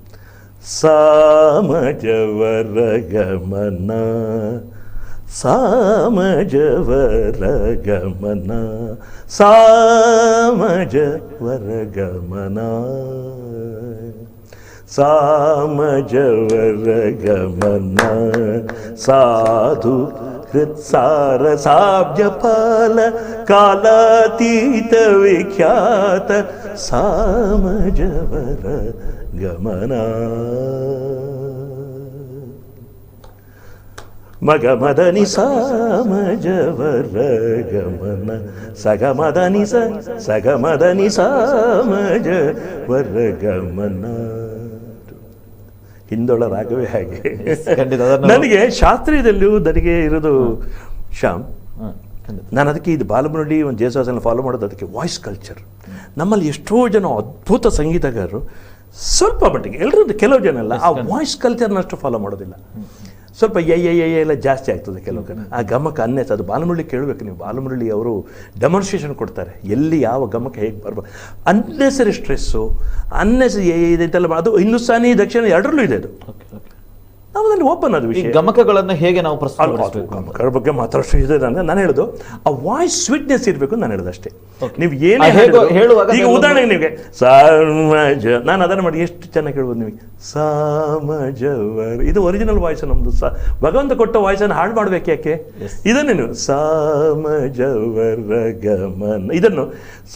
ಸಾಮಜವರ ಗಮನ ಸಾಮಜವರ ಗಮನ ಸಾಮಜವರ ಗಮನ ಸಾಮಜವರ ಗಮನ ಸಾಧು ಹೃತ್ಸಾರ ಸಾಬ್ಜಪಾಲ ಕಾಲಾತೀತ ವಿಖ್ಯಾತ ಸಾಮಜವರ ಗಮನ ಮಗಮದನಿ ಸಾಮಜವರ ಗಮನ ಸಗಮದನಿ ಸಗಮದನಿ ಸಾಮಜವರ ಗಮನ. ಹಿಂದೊಳ ರಾಗವೇ ಹಾಗೆ. ನನಗೆ ಶಾಸ್ತ್ರೀಯದಲ್ಲಿಯೂ ನನಗೆ ಇರೋದು ಶ್ಯಾಮ್, ನಾನು ಅದಕ್ಕೆ ಇದು ಬಾಲಮುರಳಿ ಒಂದು ಜೇಸಾಸನ ಫಾಲೋ ಮಾಡೋದು ಅದಕ್ಕೆ ವಾಯ್ಸ್ ಕಲ್ಚರ್. ನಮ್ಮಲ್ಲಿ ಎಷ್ಟೋ ಜನ ಅದ್ಭುತ ಸಂಗೀತಗಾರರು ಸ್ವಲ್ಪ ಮಟ್ಟಿಗೆ ಎಲ್ಲರದ್ದು, ಕೆಲವು ಜನ ಎಲ್ಲ ಆ ವಾಯ್ಸ್ ಕಲ್ಚರ್ನಷ್ಟು ಫಾಲೋ ಮಾಡೋದಿಲ್ಲ. ಸ್ವಲ್ಪ ಎಲ್ಲ ಜಾಸ್ತಿ ಆಗ್ತದೆ ಕೆಲವು ಕಡೆ. ಆ ಗಮಕ ಅನ್ನೆಸ್ ಅದು ಬಾಲಮುರಳಿ ಕೇಳಬೇಕು ನೀವು. ಬಾಲಮುರಳಿ ಅವರು ಡೆಮಾನ್ಸ್ಟ್ರೇಷನ್ ಕೊಡ್ತಾರೆ ಎಲ್ಲಿ ಯಾವ ಗಮಕ ಹೇಗೆ ಬರ್ಬೋದು. ಅನ್ನೆಸರಿ ಸ್ಟ್ರೆಸ್ಸು ಅನ್ನೆಸರಿ ಇದೆಲ್ಲ ಅದು ಹಿಂದೂಸ್ತಾನಿ ದಕ್ಷಿಣ ಎರಡರಲ್ಲೂ ಇದೆ. ಅದು ನಾವಲ್ಲಿ ಓಪನ್ ಅದು ವಿಷಯ. ಗಮಕಗಳನ್ನು ಹೇಗೆ ನಾವು ಪ್ರಸ್ತುತಪಡಿಸಬೇಕು ಗಮಕಗಳ ಬಗ್ಗೆ ಮಾತಾಡೋಷ್ಟು ಇದೆ. ನಾನು ಹೇಳೋದು ಆ ವಾಯ್ಸ್ ಸ್ವೀಟ್ನೆಸ್ ಇರಬೇಕು ನಾನು ಹೇಳೋದು ಅಷ್ಟೇ. ನೀವು ಏನೇ ಹೇಳುವಾಗ ಈಗ ಉದಾಹರಣೆಗೆ ನಿಮಗೆ ಸಾಮಜ, ನಾನು ಅದನ್ನು ಮಾಡಿ ಎಷ್ಟು ಚೆನ್ನಾಗಿ ಹೇಳ್ಬೋದು ನಿಮಗೆ. ಸಾಮಜವರ ಇದು ಒರಿಜಿನಲ್ ವಾಯ್ಸ್ ನಮ್ಮದು. ಭಗವಂತ ಕೊಟ್ಟ ವಾಯ್ಸನ್ನು ಹಾಳು ಮಾಡಬೇಕು ಯಾಕೆ? ಇದನ್ನೇ ನೀವು ಸಾಮಜವರ ಗಮನ, ಇದನ್ನು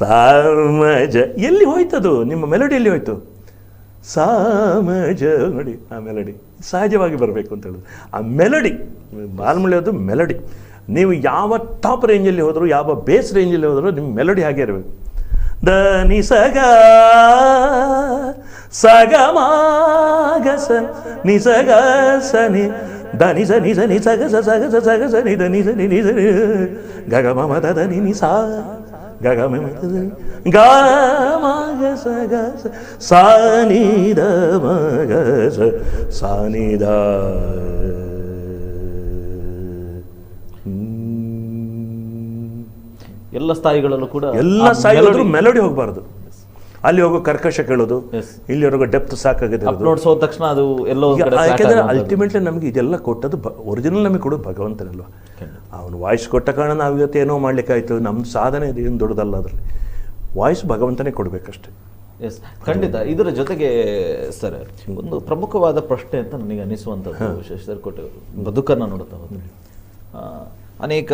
ಸಾಮಜ ಎಲ್ಲಿ ಹೋಯ್ತದು? ನಿಮ್ಮ ಮೆಲೋಡಿ ಎಲ್ಲಿ ಹೋಯ್ತು? ಸಾಮಜ ನೋಡಿ, ಆ ಮೆಲಡಿ ಸಹಜವಾಗಿ ಬರಬೇಕು ಅಂತ ಹೇಳೋದು. ಆ ಮೆಲಡಿ ಬಾಲಮುರಳಿ ಅದು ಮೆಲಡಿ. ನೀವು ಯಾವ ಟಾಪ್ ರೇಂಜಲ್ಲಿ ಹೋದರೂ, ಯಾವ ಬೇಸ್ ರೇಂಜಲ್ಲಿ ಹೋದರೂ ನಿಮ್ಮ ಮೆಲಡಿ ಹಾಗೆ ಇರಬೇಕು. ದ ನಿ ಸಗ ಸಗ ಮಾಗ ಸ ನಿ ಸಗ ಸ ನಿ ದ ನಿ ಸ ನಿ ಸ ನಿ ಸಗ ಸ ಸಗ ಸ ಸಗ ಸ ನಿ ದ ನಿ ಸ ನಿ ನಿ ಸ ನಿ ಗಗ ಮ ಮ ದ ದ ನಿ ನಿ ಸಾ ಗಗ ಮ ಮ ದ ಗ ಮ ಗ ಸ ಗ ಸ ಸಾ ನಿ ದ ಮ ಗ ಸ ಸಾ ನಿ ದ. ಎಲ್ಲ ಸ್ಥಾಯಿಗಳಲ್ಲೂ ಕೂಡ ಎಲ್ಲ ಸ್ಥಾಯಿಗಳಲ್ಲೂ ಮೆಲೋಡಿ ಹೋಗಬಾರ್ದು. ಅಲ್ಲಿ ಹೋಗೋ ಕರ್ಕಶ ಕೇಳೋದು, ಇಲ್ಲಿ ಹೋಗೋ ಡೆಪ್ತ್ ಸಾಕಾಗಿದೆ. ಅಪ್ಲೋಡ್ಸ್ ಹೋದ ತಕ್ಷಣ ಅದು ಎಲ್ಲೋ ಯಾಕೆಂದ್ರೆ ಅಲ್ಟಿಮೇಟ್ಲಿ ನಮಗೆ ಇದೆಲ್ಲ ಕೊಟ್ಟದ್ದು ಒರಿಜಿನಲ್ ನಮಗೆ ಕೊಡೋದು ಭಗವಂತನಲ್ವ. ಅವನು ವಾಯ್ಸ್ ಕೊಟ್ಟ ಕಾರಣ ನಾವು ಇವತ್ತು ಏನೋ ಮಾಡ್ಲಿಕ್ಕಾಯ್ತು. ನಮ್ಮ ಸಾಧನೆ ಏನು ದೊಡ್ಡದಲ್ಲ, ಅದರಲ್ಲಿ ವಾಯ್ಸ್ ಭಗವಂತನೇ ಕೊಡಬೇಕಷ್ಟೇ. ಎಸ್, ಖಂಡಿತ. ಇದರ ಜೊತೆಗೆ ಸರ್ ಒಂದು ಪ್ರಮುಖವಾದ ಪ್ರಶ್ನೆ ಅಂತ ನನಗೆ ಅನಿಸುವಂಥದ್ದು, ಶಶಿಧರ್ ಕೋಟೆ ಬದುಕನ್ನು ನೋಡುತ್ತಾ ಹೋದ್ರೆ ಅನೇಕ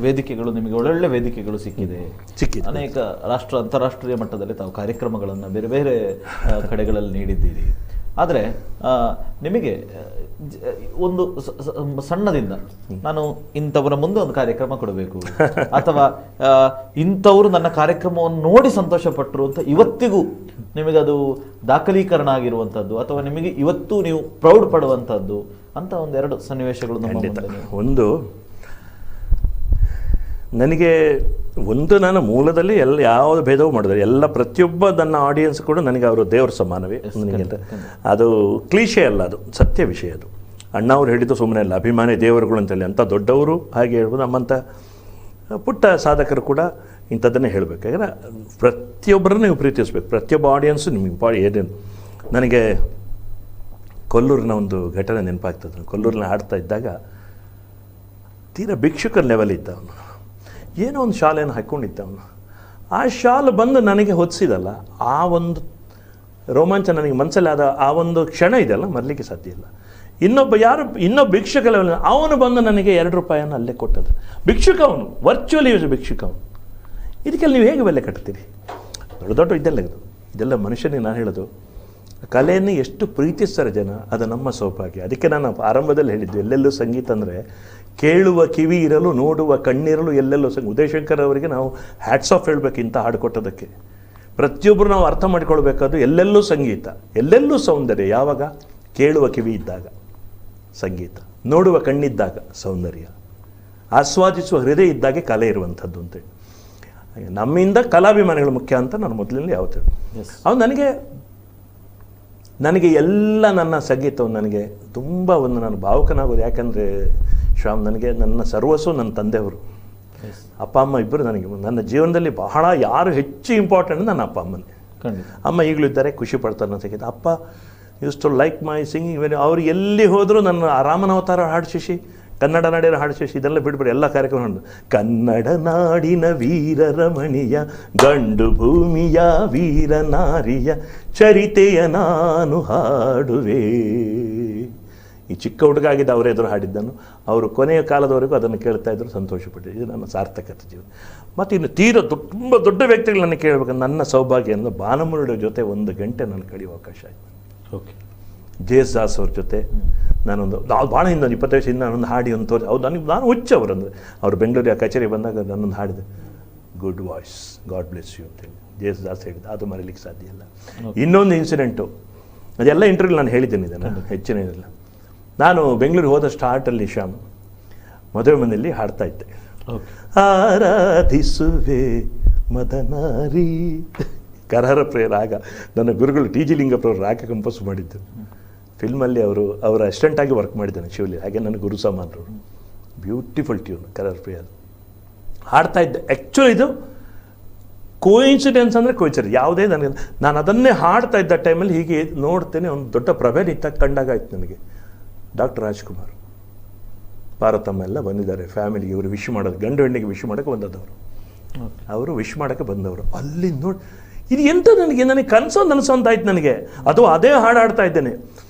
ವೇದಿಕೆಗಳು, ನಿಮಗೆ ಒಳ್ಳೊಳ್ಳೆ ವೇದಿಕೆಗಳು ಸಿಕ್ಕಿದೆ. ಅನೇಕ ಅಂತಾರಾಷ್ಟ್ರೀಯ ಮಟ್ಟದಲ್ಲಿ ತಾವು ಕಾರ್ಯಕ್ರಮಗಳನ್ನು ಬೇರೆ ಬೇರೆ ಕಡೆಗಳಲ್ಲಿ ನೀಡಿದ್ದೀರಿ. ಆದರೆ ನಿಮಗೆ ಒಂದು ಸಣ್ಣದಿಂದ ನಾನು ಇಂಥವರ ಮುಂದೆ ಒಂದು ಕಾರ್ಯಕ್ರಮ ಕೊಡಬೇಕು ಅಥವಾ ಇಂಥವರು ನನ್ನ ಕಾರ್ಯಕ್ರಮವನ್ನು ನೋಡಿ ಸಂತೋಷಪಟ್ಟರು ಅಂತ ಇವತ್ತಿಗೂ ನಿಮಗದು ದಾಖಲೀಕರಣ ಆಗಿರುವಂಥದ್ದು ಅಥವಾ ನಿಮಗೆ ಇವತ್ತು ನೀವು ಪ್ರೌಡ್ ಪಡುವಂಥದ್ದು ಅಂತ ಒಂದೆರಡು ಸನ್ನಿವೇಶಗಳು ನಮ್ಮ ಮುಂದೆ. ಒಂದು ನನಗೆ ನಾನು ಮೂಲದಲ್ಲಿ ಯಾವುದು ಭೇದವೂ ಮಾಡಿದ್ರೆ ಎಲ್ಲ ಪ್ರತಿಯೊಬ್ಬ ನನ್ನ ಆಡಿಯನ್ಸ್ ಕೂಡ ನನಗೆ ಅವರು ದೇವರ ಸಮಾನವೇ. ನನಗೆ ಅದು ಕ್ಲೀಶೆ ಅಲ್ಲ, ಅದು ಸತ್ಯ ವಿಷಯ. ಅದು ಅಣ್ಣ ಅವ್ರು ಹೇಳಿದ್ದು ಸುಮ್ಮನೆ ಅಲ್ಲ, ಅಭಿಮಾನಿ ದೇವರುಗಳು ಅಂತೇಳಿ ಅಂಥ ದೊಡ್ಡವರು ಹಾಗೆ ಹೇಳ್ಬೋದು. ನಮ್ಮಂಥ ಪುಟ್ಟ ಸಾಧಕರು ಕೂಡ ಇಂಥದ್ದನ್ನೇ ಹೇಳಬೇಕು. ಯಾಕಂದರೆ ಪ್ರತಿಯೊಬ್ಬರನ್ನು ನೀವು ಪ್ರೀತಿಸಬೇಕು, ಪ್ರತಿಯೊಬ್ಬ ಆಡಿಯನ್ಸು ನಿಮಗೆ ಏನೇನು. ನನಗೆ ಕೊಲ್ಲೂರಿನ ಒಂದು ಘಟನೆ ನೆನಪಾಗ್ತದೆ. ಕೊಲ್ಲೂರಿನ ಆಡ್ತಾ ಇದ್ದಾಗ ತೀರಾ ಭಿಕ್ಷುಕರ ಲೆವೆಲ್ ಇದ್ದ ಅವನು. ಏನೋ ಒಂದು ಶಾಲೆಯನ್ನು ಹಾಕ್ಕೊಂಡಿದ್ದ ಅವನು. ಆ ಶಾಲು ಬಂದು ನನಗೆ ಹೊತ್ತಿಸಿದಲ್ಲ, ಆ ಒಂದು ರೋಮಾಂಚ ನನಗೆ ಮನಸ್ಸಲ್ಲಿ ಆದ ಆ ಒಂದು ಕ್ಷಣ ಇದೆಯಲ್ಲ, ಮರಲಿಕ್ಕೆ ಸಾಧ್ಯ ಇಲ್ಲ. ಇನ್ನೊಬ್ಬ ಭಿಕ್ಷುಕ ಲೆವೆಲ್ ಅವನು ಬಂದು ನನಗೆ 2 ರೂಪಾಯಿಯನ್ನು ಅಲ್ಲೇ ಕೊಟ್ಟದ್ದು. ಭಿಕ್ಷುಕ ಅವನು, ವರ್ಚುವಲಿ ಯೂಸ್ ಭಿಕ್ಷುಕ ಅವನು. ಇದಕ್ಕೆಲ್ಲ ನೀವು ಹೇಗೆ ಬೆಲೆ ಕಟ್ತೀರಿ? ದೊಡ್ಡ ಇದೆಲ್ಲ ಮನುಷ್ಯನಿಗೆ ನಾನು ಹೇಳೋದು, ಕಲೆಯನ್ನು ಎಷ್ಟು ಪ್ರೀತಿಸ್ತಾರೆ ಜನ, ಅದು ನಮ್ಮ ಸೌಭಾಗ್ಯ. ಅದಕ್ಕೆ ನಾನು ಆರಂಭದಲ್ಲಿ ಹೇಳಿದ್ದು, ಎಲ್ಲೆಲ್ಲೂ ಸಂಗೀತ ಅಂದರೆ ಕೇಳುವ ಕಿವಿ ಇರಲು, ನೋಡುವ ಕಣ್ಣಿರಲು, ಎಲ್ಲೆಲ್ಲೂ ಉದಯಶಂಕರ್ ಅವರಿಗೆ ನಾವು ಹ್ಯಾಟ್ಸ್ ಆಫ್ ಹೇಳಬೇಕು ಇಂಥ ಹಾಡು ಕೊಟ್ಟೋದಕ್ಕೆ. ಪ್ರತಿಯೊಬ್ಬರು ನಾವು ಅರ್ಥ ಮಾಡಿಕೊಳ್ಬೇಕಾದ್ರು ಎಲ್ಲೆಲ್ಲೂ ಸಂಗೀತ, ಎಲ್ಲೆಲ್ಲೂ ಸೌಂದರ್ಯ. ಯಾವಾಗ? ಕೇಳುವ ಕಿವಿ ಇದ್ದಾಗ ಸಂಗೀತ, ನೋಡುವ ಕಣ್ಣಿದ್ದಾಗ ಸೌಂದರ್ಯ, ಆಸ್ವಾದಿಸುವ ಹೃದಯ ಇದ್ದಾಗೆ ಕಲೆ ಇರುವಂಥದ್ದು ಅಂತೇಳಿ. ನಮ್ಮಿಂದ ಕಲಾಭಿಮಾನಿಗಳು ಮುಖ್ಯ ಅಂತ ನಾನು ಮೊದಲಿಂದ ಯಾವತ್ತೂ ಅವ್ನು ನನಗೆ ಎಲ್ಲ ನನ್ನ ಸಂಗೀತವನ್ನು ನನಗೆ ತುಂಬ ಒಂದು ನಾನು ಭಾವುಕನಾಗೋದು. ಯಾಕಂದರೆ ಶ್ಯಾಮ್, ನನಗೆ ನನ್ನ ಸರ್ವಸ್ವ ನನ್ನ ತಂದೆಯವರು, ಅಪ್ಪ ಅಮ್ಮ ಇಬ್ಬರು ನನಗೆ ನನ್ನ ಜೀವನದಲ್ಲಿ ಬಹಳ ಯಾರು ಹೆಚ್ಚು ಇಂಪಾರ್ಟೆಂಟ್ ನನ್ನ ಅಪ್ಪ ಅಮ್ಮನೇ. ಅಮ್ಮ ಈಗಲೂ ಇದ್ದಾರೆ, ಖುಷಿ ಪಡ್ತಾರೆ ನನ್ನ ಸಂಗೀತ. ಅಪ್ಪ used to like my singing. ಅವ್ರು ಎಲ್ಲಿ ಹೋದರೂ ನನ್ನ ರಾಮನ ಅವತಾರ ಹಾಡು ಶಶಿ, ಕನ್ನಡ ನಾಡಿನ ಹಾಡು ಶೇಷ ಇದೆಲ್ಲ ಬಿಡ್ಬಿಡಿ, ಎಲ್ಲ ಕಾರ್ಯಕ್ರಮ ಹಾಡು. ಕನ್ನಡ ನಾಡಿನ ವೀರರಮಣಿಯ ಗಂಡು ಭೂಮಿಯ ವೀರ ನಾರಿಯ ಚರಿತೆಯ ನಾನು ಹಾಡುವೆ. ಈ ಚಿಕ್ಕ ಹುಡುಗ ಆಗಿದ್ದ ಅವರ ಎದುರು ಹಾಡಿದ್ದನ್ನು ಅವರು ಕೊನೆಯ ಕಾಲದವರೆಗೂ ಅದನ್ನು ಕೇಳ್ತಾ ಇದ್ರು, ಸಂತೋಷಪಟ್ಟಿದ್ದೆ. ಇದು ನನ್ನ ಸಾರ್ಥಕತೆ ಜೀವನ. ಮತ್ತು ಇನ್ನು ತುಂಬ ದೊಡ್ಡ ವ್ಯಕ್ತಿಗಳು ನನಗೆ ಕೇಳಬೇಕಂದ್ರೆ ನನ್ನ ಸೌಭಾಗ್ಯ ಅಂದರೆ ಬಾಲಮುರಳಿ ಜೊತೆ 1 ಗಂಟೆ ನಾನು ಕಳೆಯುವ ಅವಕಾಶ ಆಯಿತು. ಓಕೆ. ಜೆ.ಎಸ್. ದಾಸ್ ಅವ್ರ ಜೊತೆ ನಾನೊಂದು ಭಾಳ ಹಿಂದೆ 20 ವರ್ಷದಿಂದ ನಾನೊಂದು ಹಾಡಿ ಒಂದು ತೋರಿಸಿ ಅವ್ರು ನಾನು ಹುಚ್ಚ ಅವರಂದ್ರೆ ಅವರು ಬೆಂಗಳೂರಿಗೆ ಕಚೇರಿ ಬಂದಾಗ ನಾನೊಂದು ಹಾಡಿದೆ, good voice, god bless you ಅಂತೇಳಿ ಜೆ.ಎಸ್. ದಾಸ್ ಹೇಳಿದ್ದೆ. ಅದು ಮರೀಲಿಕ್ಕೆ ಸಾಧ್ಯ ಇಲ್ಲ. ಇನ್ನೊಂದು ಇನ್ಸಿಡೆಂಟು, ಅದೆಲ್ಲ ಇಂಟರ್ವ್ಯೂ ನಾನು ಹೇಳಿದ್ದೇನೆ, ಇದನ್ನು ಹೆಚ್ಚಿನ ಏನಿಲ್ಲ. ನಾನು ಬೆಂಗಳೂರಿಗೆ ಹೋದ ಸ್ಟಾರ್ಟಲ್ಲಿ ಶ್ಯಾಮ್ ಮದುವೆ ಮನೆಯಲ್ಲಿ ಹಾಡ್ತಾ ಇದ್ದೆ, ಆರಾಧಿಸುವೆ ಮದನಾರಿ, ಕರಹರ ಪ್ರಿಯ ರಾಗ. ನನ್ನ ಗುರುಗಳು ಟಿ ಜಿ ಲಿಂಗಪ್ಪರವರು ರಾಗ ಕಂಪೋಸ್ ಮಾಡಿದ್ದು. ಫಿಲ್ಮಲ್ಲಿ ಅವರ ಅಸಿಸ್ಟೆಂಟಾಗಿ ವರ್ಕ್ ಮಾಡಿದ್ದಾನೆ ಶಿವಲಿ, ಹಾಗೆ ನನ್ನ ಗುರು ಸಮಾನರು. ಬ್ಯೂಟಿಫುಲ್ ಟ್ಯೂನ್ ಕರಹರ ಪ್ರಿಯ ಹಾಡ್ತಾ ಇದ್ದೆ. ಆ್ಯಕ್ಚುಲಿ ಇದು ಕೋಇನ್ಸಿಡೆನ್ಸ್ ಅಂದರೆ ಕೋಇನ್ಸಿಡೆನ್ಸ್ ಯಾವುದೇ ನನಗೆ, ನಾನು ಅದನ್ನೇ ಹಾಡ್ತಾ ಇದ್ದ ಟೈಮಲ್ಲಿ ಹೀಗೆ ನೋಡ್ತೇನೆ, ಒಂದು ದೊಡ್ಡ ಪ್ರಭೆ ನಿಂತ ಕಂಡಾಗ ಆಯ್ತು ನನಗೆ. ಡಾಕ್ಟರ್ ರಾಜ್ಕುಮಾರ್, ಪಾರ್ವತಮ್ಮ ಎಲ್ಲ ಬಂದಿದ್ದಾರೆ ಫ್ಯಾಮಿಲಿಗೆ, ಇವರು ವಿಶ್ ಮಾಡೋದು, ಗಂಡು ಹೆಣ್ಣಿಗೆ ವಿಶ್ ಮಾಡೋಕ್ಕೆ ಬಂದದವರು, ಅವರು ವಿಶ್ ಮಾಡೋಕ್ಕೆ ಬಂದವರು. ಅಲ್ಲಿ ನೋಡಿ ಇದು ಎಂತ ನನಗೆ ಕನಸೊಂದು ಅನಿಸೋಂತಾಯ್ತು ನನಗೆ. ಅದು ಅದೇ ಹಾಡಾಡ್ತಾ ಇದ್ದೇನೆ.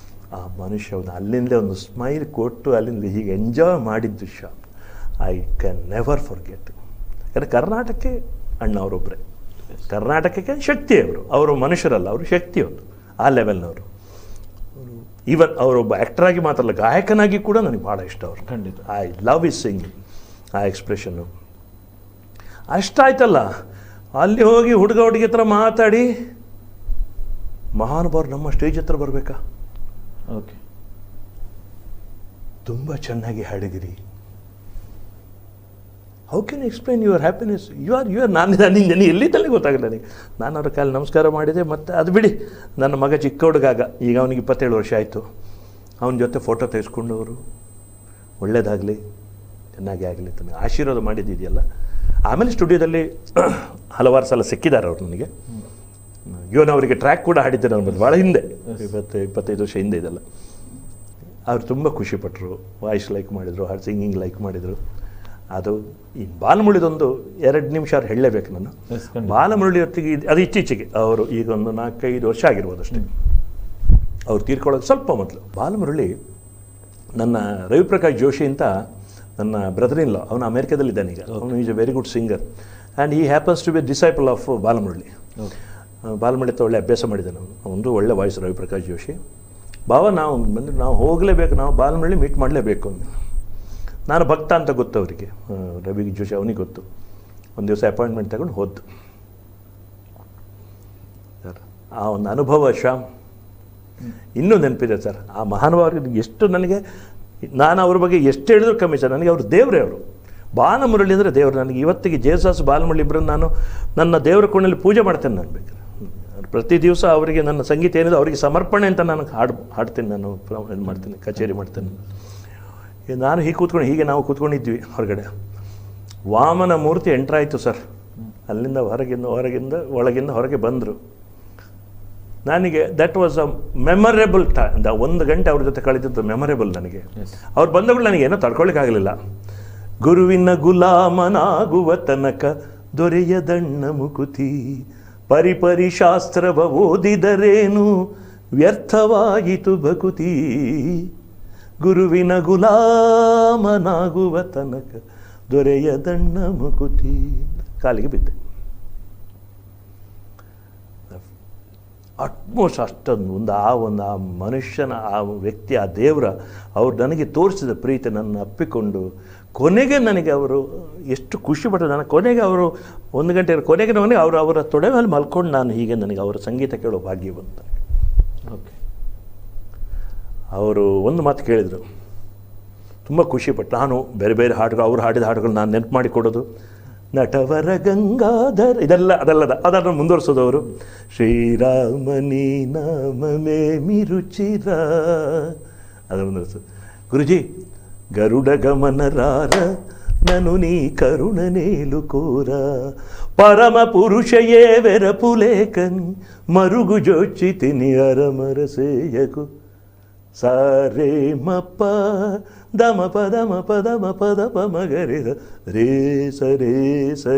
ಆ ಮನುಷ್ಯ ಅಲ್ಲಿಂದಲೇ ಒಂದು ಸ್ಮೈಲ್ ಕೊಟ್ಟು ಅಲ್ಲಿಂದ ಹೀಗೆ ಎಂಜಾಯ್ ಮಾಡಿದ್ದು Shyam, I can never forget. ಯಾಕಂದರೆ ಕರ್ನಾಟಕಕ್ಕೆ ಅಣ್ಣ ಅವರೊಬ್ಬರೇ, ಕರ್ನಾಟಕಕ್ಕೆ ಶಕ್ತಿ ಅವರು ಮನುಷ್ಯರಲ್ಲ, ಅವರು ಶಕ್ತಿಯವರು, ಆ ಲೆವೆಲ್ನವರು. ಈವನ್ ಅವರೊಬ್ಬ ಆ್ಯಕ್ಟರಾಗಿ ಮಾತ್ರ ಅಲ್ಲ, ಗಾಯಕನಾಗಿ ಕೂಡ ನನಗೆ ಭಾಳ ಇಷ್ಟ ಅವರು. ಖಂಡಿತ. ಐ ಲವ್ ಇಸ್ ಸಿಂಗಿಂಗ್, ಆ ಎಕ್ಸ್ಪ್ರೆಷನ್ನು ಅಷ್ಟಾಯ್ತಲ್ಲ. ಅಲ್ಲಿ ಹೋಗಿ ಹುಡುಗ ಹುಡುಗಿ ಹತ್ರ ಮಾತಾಡಿ, ಮಹಾನುಭಾವರು ನಮ್ಮ ಸ್ಟೇಜ್ ಹತ್ರ ಬರಬೇಕಾ, ಓಕೆ, ತುಂಬ ಚೆನ್ನಾಗಿ ಹಾಡಿದಿರಿ, how can explain your happiness, you are ನಾನು ಎಲ್ಲಿದ್ದಲ್ಲಿ ಗೊತ್ತಾಗಲ್ಲ ನನಗೆ. ನಾನು ಅವ್ರ ಕಾಲ ನಮಸ್ಕಾರ ಮಾಡಿದೆ. ಮತ್ತು ಅದು ಬಿಡಿ, ನನ್ನ ಮಗ ಚಿಕ್ಕ ಹುಡುಗಾಗ, ಈಗ ಅವನಿಗೆ 27 ವರ್ಷ ಆಯಿತು, ಅವನ ಜೊತೆ ಫೋಟೋ ತೆಗೆಸ್ಕೊಂಡವರು, ಒಳ್ಳೇದಾಗಲಿ, ಚೆನ್ನಾಗಿ ಆಗಲಿ ಅಂತ ಆಶೀರ್ವಾದ ಮಾಡಿದ್ದಿದೆಯಲ್ಲ. ಆಮೇಲೆ ಸ್ಟುಡಿಯೋದಲ್ಲಿ ಹಲವಾರು ಸಲ ಸಿಕ್ಕಿದ್ದಾರೆ ಅವರು ನನಗೆ. ಇವನು ಅವರಿಗೆ ಟ್ರ್ಯಾಕ್ ಕೂಡ ಹಾಡಿದ್ದೆ ನಾನು ಭಾಳ ಹಿಂದೆ, 25 ವರ್ಷ ಹಿಂದೆ ಇದೆಲ್ಲ. ಅವ್ರು ತುಂಬ ಖುಷಿಪಟ್ಟರು, ವಾಯ್ಸ್ ಲೈಕ್ ಮಾಡಿದರು, ಹಾಡು ಸಿಂಗಿಂಗ್ ಲೈಕ್ ಮಾಡಿದರು. ಅದು ಈ ಬಾಲಮುರಳಿದೊಂದು 2 ನಿಮಿಷ ಅವ್ರು ಹೇಳಲೇಬೇಕು ನಾನು. ಬಾಲಮುರಳಿ ಹೊತ್ತಿಗೆ ಅದು ಇತ್ತೀಚೆಗೆ ಅವರು ಈಗ ಒಂದು 4-5 ವರ್ಷ ಆಗಿರ್ಬೋದು ಅಷ್ಟೇ, ಅವ್ರು ತೀರ್ಕೊಳ್ಳೋಕೆ ಸ್ವಲ್ಪ ಮೊದಲು. ಬಾಲಮುರಳಿ ನನ್ನ ರವಿಪ್ರಕಾಶ್ ಜೋಶಿ ಅಂತ ನನ್ನ ಬ್ರದರ್ ಇನ್ ಲಾ, ಅವನು ಅಮೇರಿಕಾದಲ್ಲಿದ್ದಾನೆ ಈಗ. ಅವನು is a very good singer and he happens to be disciple of Balamurali. Balamurali ಹತ್ರ ಒಳ್ಳೆ ಅಭ್ಯಾಸ ಮಾಡಿದ್ದಾನೆ ಅವನು, ಅವನು ಒಳ್ಳೆ ವಾಯ್ಸ್ ರವಿಪ್ರಕಾಶ್ ಜೋಶಿ. ಬಾವ ನಾವು ಹೋಗಲೇಬೇಕು, ನಾವು ಬಾಲಮುರಳಿ ಮೀಟ್ ಮಾಡಲೇಬೇಕು ಅಂದ. ನಾನು ಭಕ್ತ ಅಂತ ಗೊತ್ತು ಅವರಿಗೆ, ರವಿ ಜೋಶಿ ಅವನಿಗೆ ಗೊತ್ತು. ಒಂದು ದಿವಸ ಅಪಾಯಿಂಟ್ಮೆಂಟ್ ತಗೊಂಡು ಹೋದ್ದು. ಸರ್ ಆ ಒಂದು ಅನುಭವ ಶ್ಯಾಮ್ ಇನ್ನೂ ನೆನಪಿದೆ ಸರ್. ಆ ಮಹಾನುಭಾವರಿಗೆ ಎಷ್ಟು ನನಗೆ, ನಾನು ಅವ್ರ ಬಗ್ಗೆ ಎಷ್ಟು ಹೇಳಿದ್ರು ಕಮ್ಮಿ ಸರ್. ನನಗೆ ಅವರು ದೇವರೇ, ಅವರು ಬಾಲಮುರಳಿ ಅಂದರೆ ದೇವರು. ನನಗೆ ಇವತ್ತಿಗೆ ಜೆ.ಎಸ್. ಬಾಲಮುರಳಿ ಇಬ್ಬರನ್ನು ನಾನು ನನ್ನ ದೇವರ ಕೋಣೆಯಲ್ಲಿ ಪೂಜೆ ಮಾಡ್ತೇನೆ. ನಾನು ಬೇಕಾದ್ರೆ ಪ್ರತಿ ದಿವಸ ಅವರಿಗೆ ನನ್ನ ಸಂಗೀತ ಏನಿದೆ ಅವರಿಗೆ ಸಮರ್ಪಣೆ ಅಂತ ನಾನು ಹಾಡ್ತೀನಿ, ನಾನು ಇದು ಮಾಡ್ತೀನಿ, ಕಚೇರಿ ಮಾಡ್ತೇನೆ. ನಾನು ಹೀಗೆ ನಾವು ಕೂತ್ಕೊಂಡಿದ್ವಿ ಹೊರಗಡೆ. ವಾಮನ ಮೂರ್ತಿ ಎಂಟ್ರಾಯಿತು ಸರ್. ಅಲ್ಲಿಂದ ಒಳಗಿಂದ ಹೊರಗೆ ಬಂದರು. ನನಗೆ that was a memorable time. 1 ಗಂಟೆ ಅವ್ರ ಜೊತೆ ಕಳೆದಿದ್ದು ಮೆಮೊರೇಬಲ್ ನನಗೆ. ಅವ್ರು ಬಂದಗಳು ನನಗೇನೋ ತಡ್ಕೊಳ್ಳಿಕ್ಕಾಗಲಿಲ್ಲ. ಗುರುವಿನ ಗುಲಾಮನಾಗುವ ತನಕ ದೊರೆಯದಣ್ಣ ಮುಕುತಿ, ಪರಿಪರಿ ಶಾಸ್ತ್ರವ ಓದಿದರೇನು ವ್ಯರ್ಥವಾಯಿತು ಭಕುತಿ. ಗುರುವಿನ ಗುಲಾಮನಾಗುವ ತನಕ ದೊರೆಯದಣ್ಣ ಮುಕುತಿ. ಕಾಲಿಗೆ ಬಿದ್ದೆ. ಅಟ್ಮೋಸ್ಟ್ ಅಷ್ಟೊಂದು ಆ ಮನುಷ್ಯನ, ಆ ವ್ಯಕ್ತಿ, ಆ ದೇವರ ಅವ್ರು ನನಗೆ ತೋರಿಸಿದ ಪ್ರೀತಿ ನನ್ನ ಅಪ್ಪಿಕೊಂಡು ಕೊನೆಗೆ ನನಗೆ ಅವರು ಎಷ್ಟು ಖುಷಿ ಪಟ್ಟರು. ನಾನು ಕೊನೆಗೆ ಅವರು 1 ಗಂಟೆ ಕೊನೆಗೆ ಅವರ ತೊಡೆ ಮೇಲೆ ಮಲ್ಕೊಂಡು ನಾನು ಹೀಗೆ ನನಗೆ ಅವರ ಸಂಗೀತ ಕೇಳೋ ಭಾಗ್ಯ ಬಂತು. ಓಕೆ. ಅವರು ಒಂದು ಮಾತು ಕೇಳಿದರು, ತುಂಬ ಖುಷಿಪಟ್ಟು. ನಾನು ಬೇರೆ ಹಾಡುಗಳು, ಅವ್ರು ಹಾಡಿದ ಹಾಡುಗಳು ನಾನು ನೆನಪು ಮಾಡಿಕೊಡೋದು. ನಟವರ ಗಂಗಾಧರ ಅದನ್ನು ಮುಂದುವರಿಸೋದವರು. ಶ್ರೀರಾಮನಿ ನಾಮಮೇ ಮಿರುಚಿರ ಅದು ಮುಂದುವರಿಸೋದು. ಗುರುಜಿ ಗರುಡ ಗಮನರಾರ ನನು ನೀ ಕರುಣ ನೇಲು ಕೋರ, ಪರಮ ಪುರುಷಯೇ ವೆರಪುಲೇಕನ್ ಮರುಗು ಜೋಚಿತಿನಿ ಅರಮರಸೇಯಕು. ಸ ರೇ ಮ ಪ ದ ಮ ಪ ದ ಮ ಪ ದ ಮ ಪ ದ ಪ ಮ ಗ ರೇ ರೇ ಸ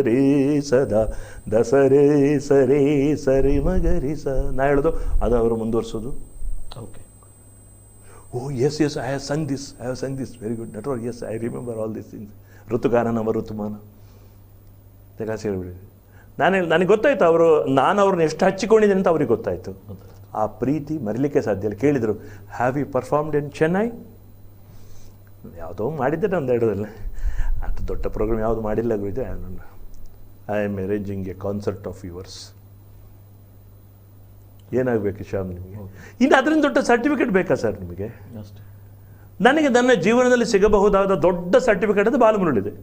ರೇ ಸದಾ ದ ಸ ರೇ ಮ ಗ ರಿ ಸ. ನಾ ಹೇಳೋದು ಅದು ಅವರು ಮುಂದುವರಿಸೋದು. Okay. Oh yes I have sung this very good network. Yes I remember all this things. ಋತುಗಾನ ನವ ಋತುಮಾನ ತೆಗಾಸಿ ಹೇಳ್ಬಿಡಿ. ನನಗೆ ಗೊತ್ತಾಯ್ತು ನಾನು ಅವ್ರನ್ನ ಎಷ್ಟು ಹಚ್ಚಿಕೊಂಡಿದ್ದೀನಿ ಅಂತ ಅವ್ರಿಗೆ ಗೊತ್ತಾಯಿತು. ಆ ಪ್ರೀತಿ ಮರಿಲಿಕ್ಕೆ ಸಾಧ್ಯ ಇಲ್ಲ. ಕೇಳಿದರು, have you performed in Chennai? ಯಾವುದೋ ಮಾಡಿದ್ದೆ ಒಂದು ಎರಡಲ್ಲ, ಅದು ದೊಡ್ಡ ಪ್ರೋಗ್ರಾಮ್ ಯಾವುದು ಮಾಡಿಲ್ಲ ಗುರುಜಿ. I am arranging a concert of yours. ಏನಾಗಬೇಕು ಶ್ಯಾಮ್ ನಿಮಗೆ? ಇನ್ನು ಅದರಿಂದ ದೊಡ್ಡ ಸರ್ಟಿಫಿಕೇಟ್ ಬೇಕಾ ಸರ್ ನಿಮಗೆ? ನನಗೆ ನನ್ನ ಜೀವನದಲ್ಲಿ ಸಿಗಬಹುದಾದ ದೊಡ್ಡ ಸರ್ಟಿಫಿಕೇಟ್ ಅದು ಬಾಲಮುರಳಿದೆ.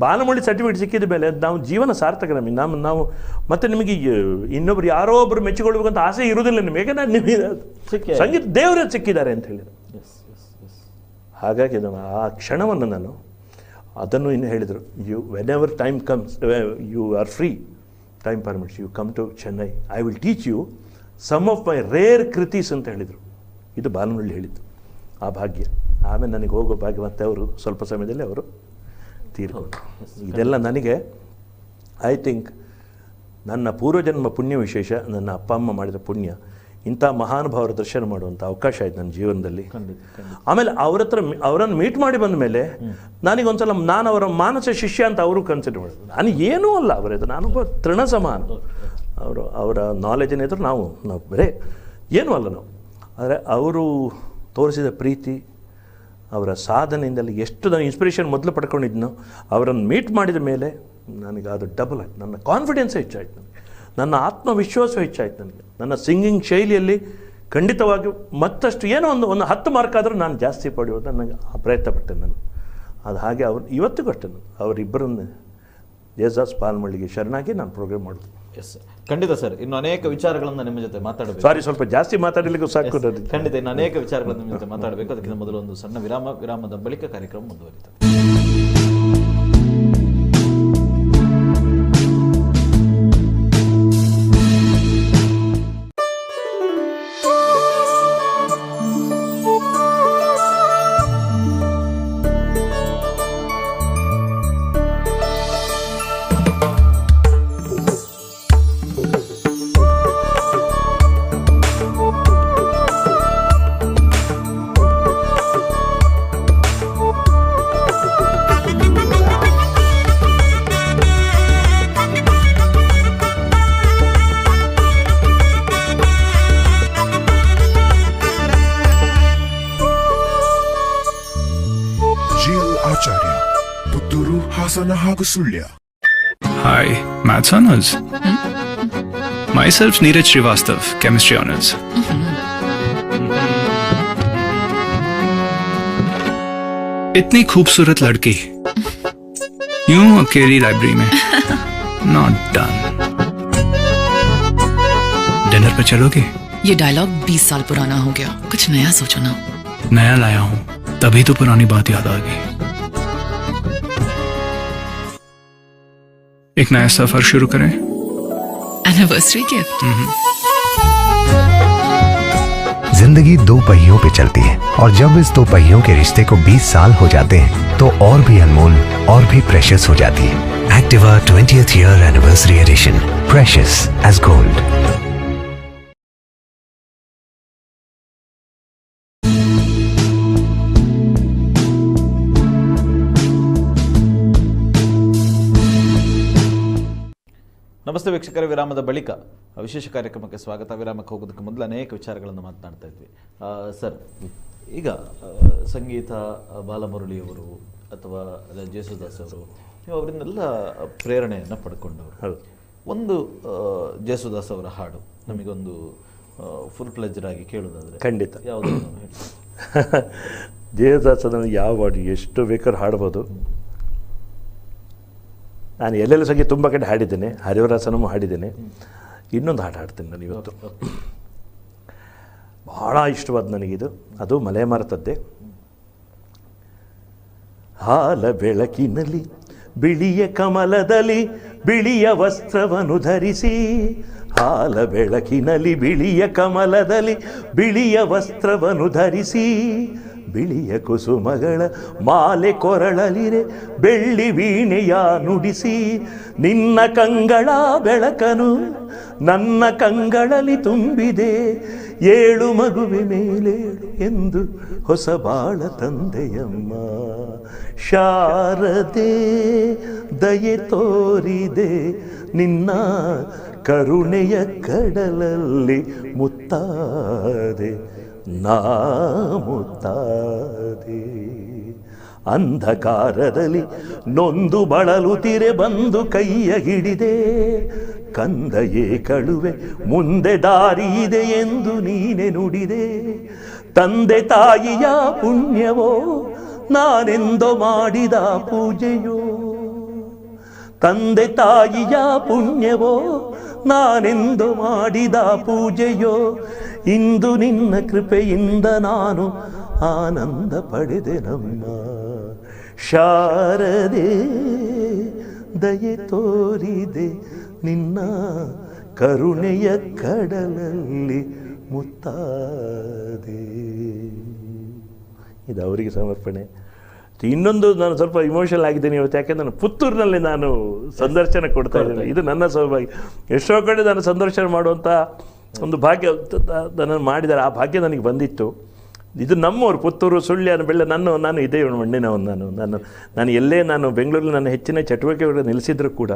ಬಾಲಮುರಳಿ ಸರ್ಟಿಫಿಕೇಟ್ ಸಿಕ್ಕಿದ ಮೇಲೆ ನಾವು ಜೀವನ ಸಾರ್ಥಕ. ನಾವು ಮತ್ತೆ ನಿಮಗೆ ಇನ್ನೊಬ್ರು ಯಾರೋ ಒಬ್ಬರು ಮೆಚ್ಚಿಕೊಳ್ಬೇಕು ಅಂತ ಆಸೆ ಇರುವುದಿಲ್ಲ ನಿಮಗೆ. ನಿಮಗೆ ಸಂಗೀತ ದೇವರೇ ಸಿಕ್ಕಿದ್ದಾರೆ ಅಂತ ಹೇಳಿದರು. ಹಾಗಾಗಿ ಆ ಕ್ಷಣವನ್ನು ನಾನು ಅದನ್ನು ಇನ್ನು ಹೇಳಿದರು, whenever time comes, you are free, time permits, you come to Chennai, I will teach you some of my rare ಕೃತೀಸ್ ಅಂತ ಹೇಳಿದರು. ಇದು ಬಾಲಮುರಳಿ ಹೇಳಿದ್ದು, ಆ ಭಾಗ್ಯ. ಆಮೇಲೆ ನನಗೆ ಹೋಗೋ ಭಾಗ್ಯ. ಮತ್ತೆ ಅವರು ಸ್ವಲ್ಪ ಸಮಯದಲ್ಲಿ ಅವರು ತೀರ್ಕೊಂಡ್ರು. ಇದೆಲ್ಲ ನನಗೆ ಐ ಥಿಂಕ್ ನನ್ನ ಪೂರ್ವಜನ್ಮ ಪುಣ್ಯ ವಿಶೇಷ, ನನ್ನ ಅಪ್ಪ ಅಮ್ಮ ಮಾಡಿದ ಪುಣ್ಯ. ಇಂಥ ಮಹಾನುಭಾವರ ದರ್ಶನ ಮಾಡುವಂಥ ಅವಕಾಶ ಆಯ್ತು ನನ್ನ ಜೀವನದಲ್ಲಿ. ಆಮೇಲೆ ಅವರನ್ನು ಮೀಟ್ ಮಾಡಿ ಬಂದ ಮೇಲೆ ನನಗೊಂದ್ಸಲ ನಾನು ಅವರ ಮಾನಸ ಶಿಷ್ಯ ಅಂತ ಅವರು ಕನ್ಸಿಡರ್ ಮಾಡಿದ್ರು. ನಾನು ಏನೂ ಅಲ್ಲ ಅವರದು, ನಾನೊಬ್ಬ ತೃಣ ಸಮಾನ. ಅವರ ನಾಲೆಜಿನ ಎದುರು ನಾವು ಬರೇ ಏನೂ ಅಲ್ಲ ನಾವು. ಆದರೆ ಅವರು ತೋರಿಸಿದ ಪ್ರೀತಿ, ಅವರ ಸಾಧನೆಯಿಂದಲೇ ಎಷ್ಟು ನಾನು ಇನ್ಸ್ಪಿರೇಷನ್ ಮೊದಲು ಪಡ್ಕೊಂಡಿದ್ನೋ, ಅವರನ್ನು ಮೀಟ್ ಮಾಡಿದ ಮೇಲೆ ನನಗೆ ಅದು ಡಬಲ್ ಆಯ್ತು. ನನ್ನ ಕಾನ್ಫಿಡೆನ್ಸ್ ಹೆಚ್ಚಾಯ್ತು, ನನಗೆ ನನ್ನ ಆತ್ಮವಿಶ್ವಾಸ ಹೆಚ್ಚಾಯ್ತು. ನನಗೆ ನನ್ನ ಸಿಂಗಿಂಗ್ ಶೈಲಿಯಲ್ಲಿ ಖಂಡಿತವಾಗಿಯೂ ಮತ್ತಷ್ಟು ಏನೋ ಒಂದು 10 ಮಾರ್ಕ್ ಆದರೂ ನಾನು ಜಾಸ್ತಿ ಪಡೆಯೋದು ನನಗೆ ಪ್ರಯತ್ನ ಪಟ್ಟೆ ನಾನು. ಅದು ಹಾಗೆ ಇವತ್ತಿಗೂ ಅಷ್ಟೇ ಅವರಿಬ್ಬರನ್ನು ಜೇಸಸ್ ಬಾಲಮುರಳಿಗೆ ಶರಣಾಗಿ ನಾನು ಪ್ರೋಗ್ರಾಮ್ ಮಾಡೋದು. ಎಸ್, ಖಂಡಿತ ಸರ್. ಇನ್ನು ಅನೇಕ ವಿಚಾರಗಳನ್ನು ನಿಮ್ಮ ಜೊತೆ ಮಾತಾಡಬೇಕು. ಸಾರಿ, ಸ್ವಲ್ಪ ಜಾಸ್ತಿ ಮಾತಾಡಲಿಕ್ಕೂ ಸಾಕು. ಖಂಡಿತ ಇನ್ನು ಅನೇಕ ವಿಚಾರಗಳನ್ನು ನಿಮ್ಮ ಜೊತೆ ಮಾತಾಡಬೇಕು. ಅದಕ್ಕಿಂತ ಮೊದಲು ಒಂದು ಸಣ್ಣ ವಿರಾಮದ ಬಳಿಕ ಕಾರ್ಯಕ್ರಮ ಮುಂದುವರಿಯುತ್ತದೆ. Hi, Maths Honors. Myself Neeraj Srivastav, Chemistry Honors. इतनी खूबसूरत लड़की यूं अकेली लाइब्रेरी में. Not done. डिनर पे चलोगे? ये डायलॉग 20 साल पुराना हो गया, कुछ नया सोचो ना. नया लाया हूं, तभी तो पुरानी बात याद आ गई. एक नया सफर शुरू करें. Anniversary gift. जिंदगी 2 पहियों पे चलती है और जब इस 2 पहियों के रिश्ते को 20 साल हो जाते हैं तो और भी अनमोल और भी प्रेशियस हो जाती है. Activa 20th year anniversary edition, precious as gold. ನಮಸ್ತೆ ವೀಕ್ಷಕರ, ವಿರಾಮದ ಬಳಿಕ ವಿಶೇಷ ಕಾರ್ಯಕ್ರಮಕ್ಕೆ ಸ್ವಾಗತ. ವಿರಾಮಕ್ಕೆ ಹೋಗೋದಕ್ಕೆ ಮೊದಲು ಅನೇಕ ವಿಚಾರಗಳನ್ನು ಮಾತನಾಡ್ತಾ ಇದ್ವಿ. ಸರ್, ಈಗ ಸಂಗೀತ ಬಾಲಮುರಳಿಯವರು ಅಥವಾ ಜೇಸುದಾಸ್ ಅವರು, ನೀವು ಅವರಿಂದೆಲ್ಲ ಪ್ರೇರಣೆಯನ್ನು ಪಡ್ಕೊಂಡವರು. ಒಂದು ಜೇಸುದಾಸ್ ಅವರ ಹಾಡು ನಮಗೊಂದು ಫುಲ್ ಪ್ಲೆಜರ್ ಆಗಿ ಕೇಳೋದಾದರೆ ಖಂಡಿತ ಯಾವುದು? ಜೇಸುದಾಸ್ ಅದನ್ನು ಯಾವ ಹಾಡು ಎಷ್ಟು ಬೇಕಾದ್ರೂ ಹಾಡ್ಬೋದು. ನಾನು ಎಲ್ಲೆಲ್ಲ ಸಂಗೀತ ತುಂಬ ಕಡೆ ಹಾಡಿದ್ದೇನೆ, ಹರಿವರಾಸನೂ ಹಾಡಿದ್ದೇನೆ. ಇನ್ನೊಂದು ಹಾಡು ಹಾಡ್ತೀನಿ ನಾನು ಇವತ್ತು, ಭಾಳ ಇಷ್ಟವಾದ ನನಗಿದು. ಅದು ಮಲೆಮಾರುತದ್ದೇ. ಹಾಲ ಬೆಳಕಿನಲ್ಲಿ ಬಿಳಿಯ ಕಮಲದಲ್ಲಿ ಬಿಳಿಯ ವಸ್ತ್ರವನ್ನು ಧರಿಸಿ ಹಾಲ ಬೆಳಕಿನಲ್ಲಿ ಬಿಳಿಯ ಕಮಲದಲ್ಲಿ ಬಿಳಿಯ ವಸ್ತ್ರವನ್ನು ಧರಿಸಿ ಬಿಳಿಯ ಕುಸುಮಗಳ ಮಾಲೆ ಕೊರಳಲಿರೆ ಬೆಳ್ಳಿ ವೀಣೆಯ ನುಡಿಸಿ ನಿನ್ನ ಕಂಗಳ ಬೆಳಕನು ನನ್ನ ಕಂಗಳಲ್ಲಿ ತುಂಬಿದೆ ಏಳು ಮಗುವೆ ಮೇಲೇಳು ಎಂದು ಹೊಸ ಬಾಳ ತಂದೆಯಮ್ಮ ಶಾರದೆ ದಯೆ ತೋರಿದೆ ನಿನ್ನ ಕರುಣೆಯ ಕಡಲಲ್ಲಿ ಮುತ್ತಾದೆ ನಾ ಮುತ್ತಾದೆ ಅಂಧಕಾರದಲ್ಲಿ ನೊಂದು ಬಳಲುತ್ತಿರೆ ಬಂದು ಕೈಯ ಹಿಡಿದೆ ಕಂದಯೇ ಕಳುವೆ ಮುಂದೆ ದಾರಿ ಇದೆ ಎಂದು ನೀನೆ ನುಡಿದೆ ತಂದೆ ತಾಯಿಯ ಪುಣ್ಯವೋ ನಾನೆಂದೋ ಮಾಡಿದ ಪೂಜೆಯೋ ತಂದೆ ತಾಯಿಯ ಪುಣ್ಯವೋ ನಾನೆಂದು ಮಾಡಿದ ಪೂಜೆಯೋ ಇಂದು ನಿನ್ನ ಕೃಪೆಯಿಂದ ನಾನು ಆನಂದ ಪಡೆದೆ ನಮ್ಮ ಶಾರದೆ ದಯೆ ತೋರಿದೆ ನಿನ್ನ ಕರುಣೆಯ ಕಡಲಲ್ಲಿ ಮುತ್ತಾದೆ. ಇದು ಅವರಿಗೆ ಸಮರ್ಪಣೆ. ಇನ್ನೊಂದು ನಾನು ಸ್ವಲ್ಪ ಇಮೋಷನಲ್ ಆಗಿದ್ದೇನೆ ಇವತ್ತು, ಯಾಕೆಂದ್ರೆ ನಾನು ಪುತ್ತೂರಿನಲ್ಲಿ ನಾನು ಸಂದರ್ಶನ ಕೊಡ್ತಾ ಇದ್ದೇನೆ. ಇದು ನನ್ನ ಸೌಭಾಗ್ಯ. ಎಷ್ಟೋ ಕಡೆ ನಾನು ಸಂದರ್ಶನ ಮಾಡುವಂಥ ಒಂದು ಭಾಗ್ಯ ನನ್ನನ್ನು ಮಾಡಿದ್ದಾರೆ. ಆ ಭಾಗ್ಯ ನನಗೆ ಬಂದಿತ್ತು. ಇದು ನಮ್ಮವರು ಪುತ್ತೂರು, ಸುಳ್ಯ, ಬೆಳ್ಳ, ನಾನು ಇದೇ ಮಣ್ಣಿನವನು. ನಾನು ಎಲ್ಲೇ ನಾನು ಬೆಂಗಳೂರಲ್ಲಿ ನನ್ನ ಹೆಚ್ಚಿನ ಚಟುವಟಿಕೆಗಳು ನಿಲ್ಲಿಸಿದ್ರು ಕೂಡ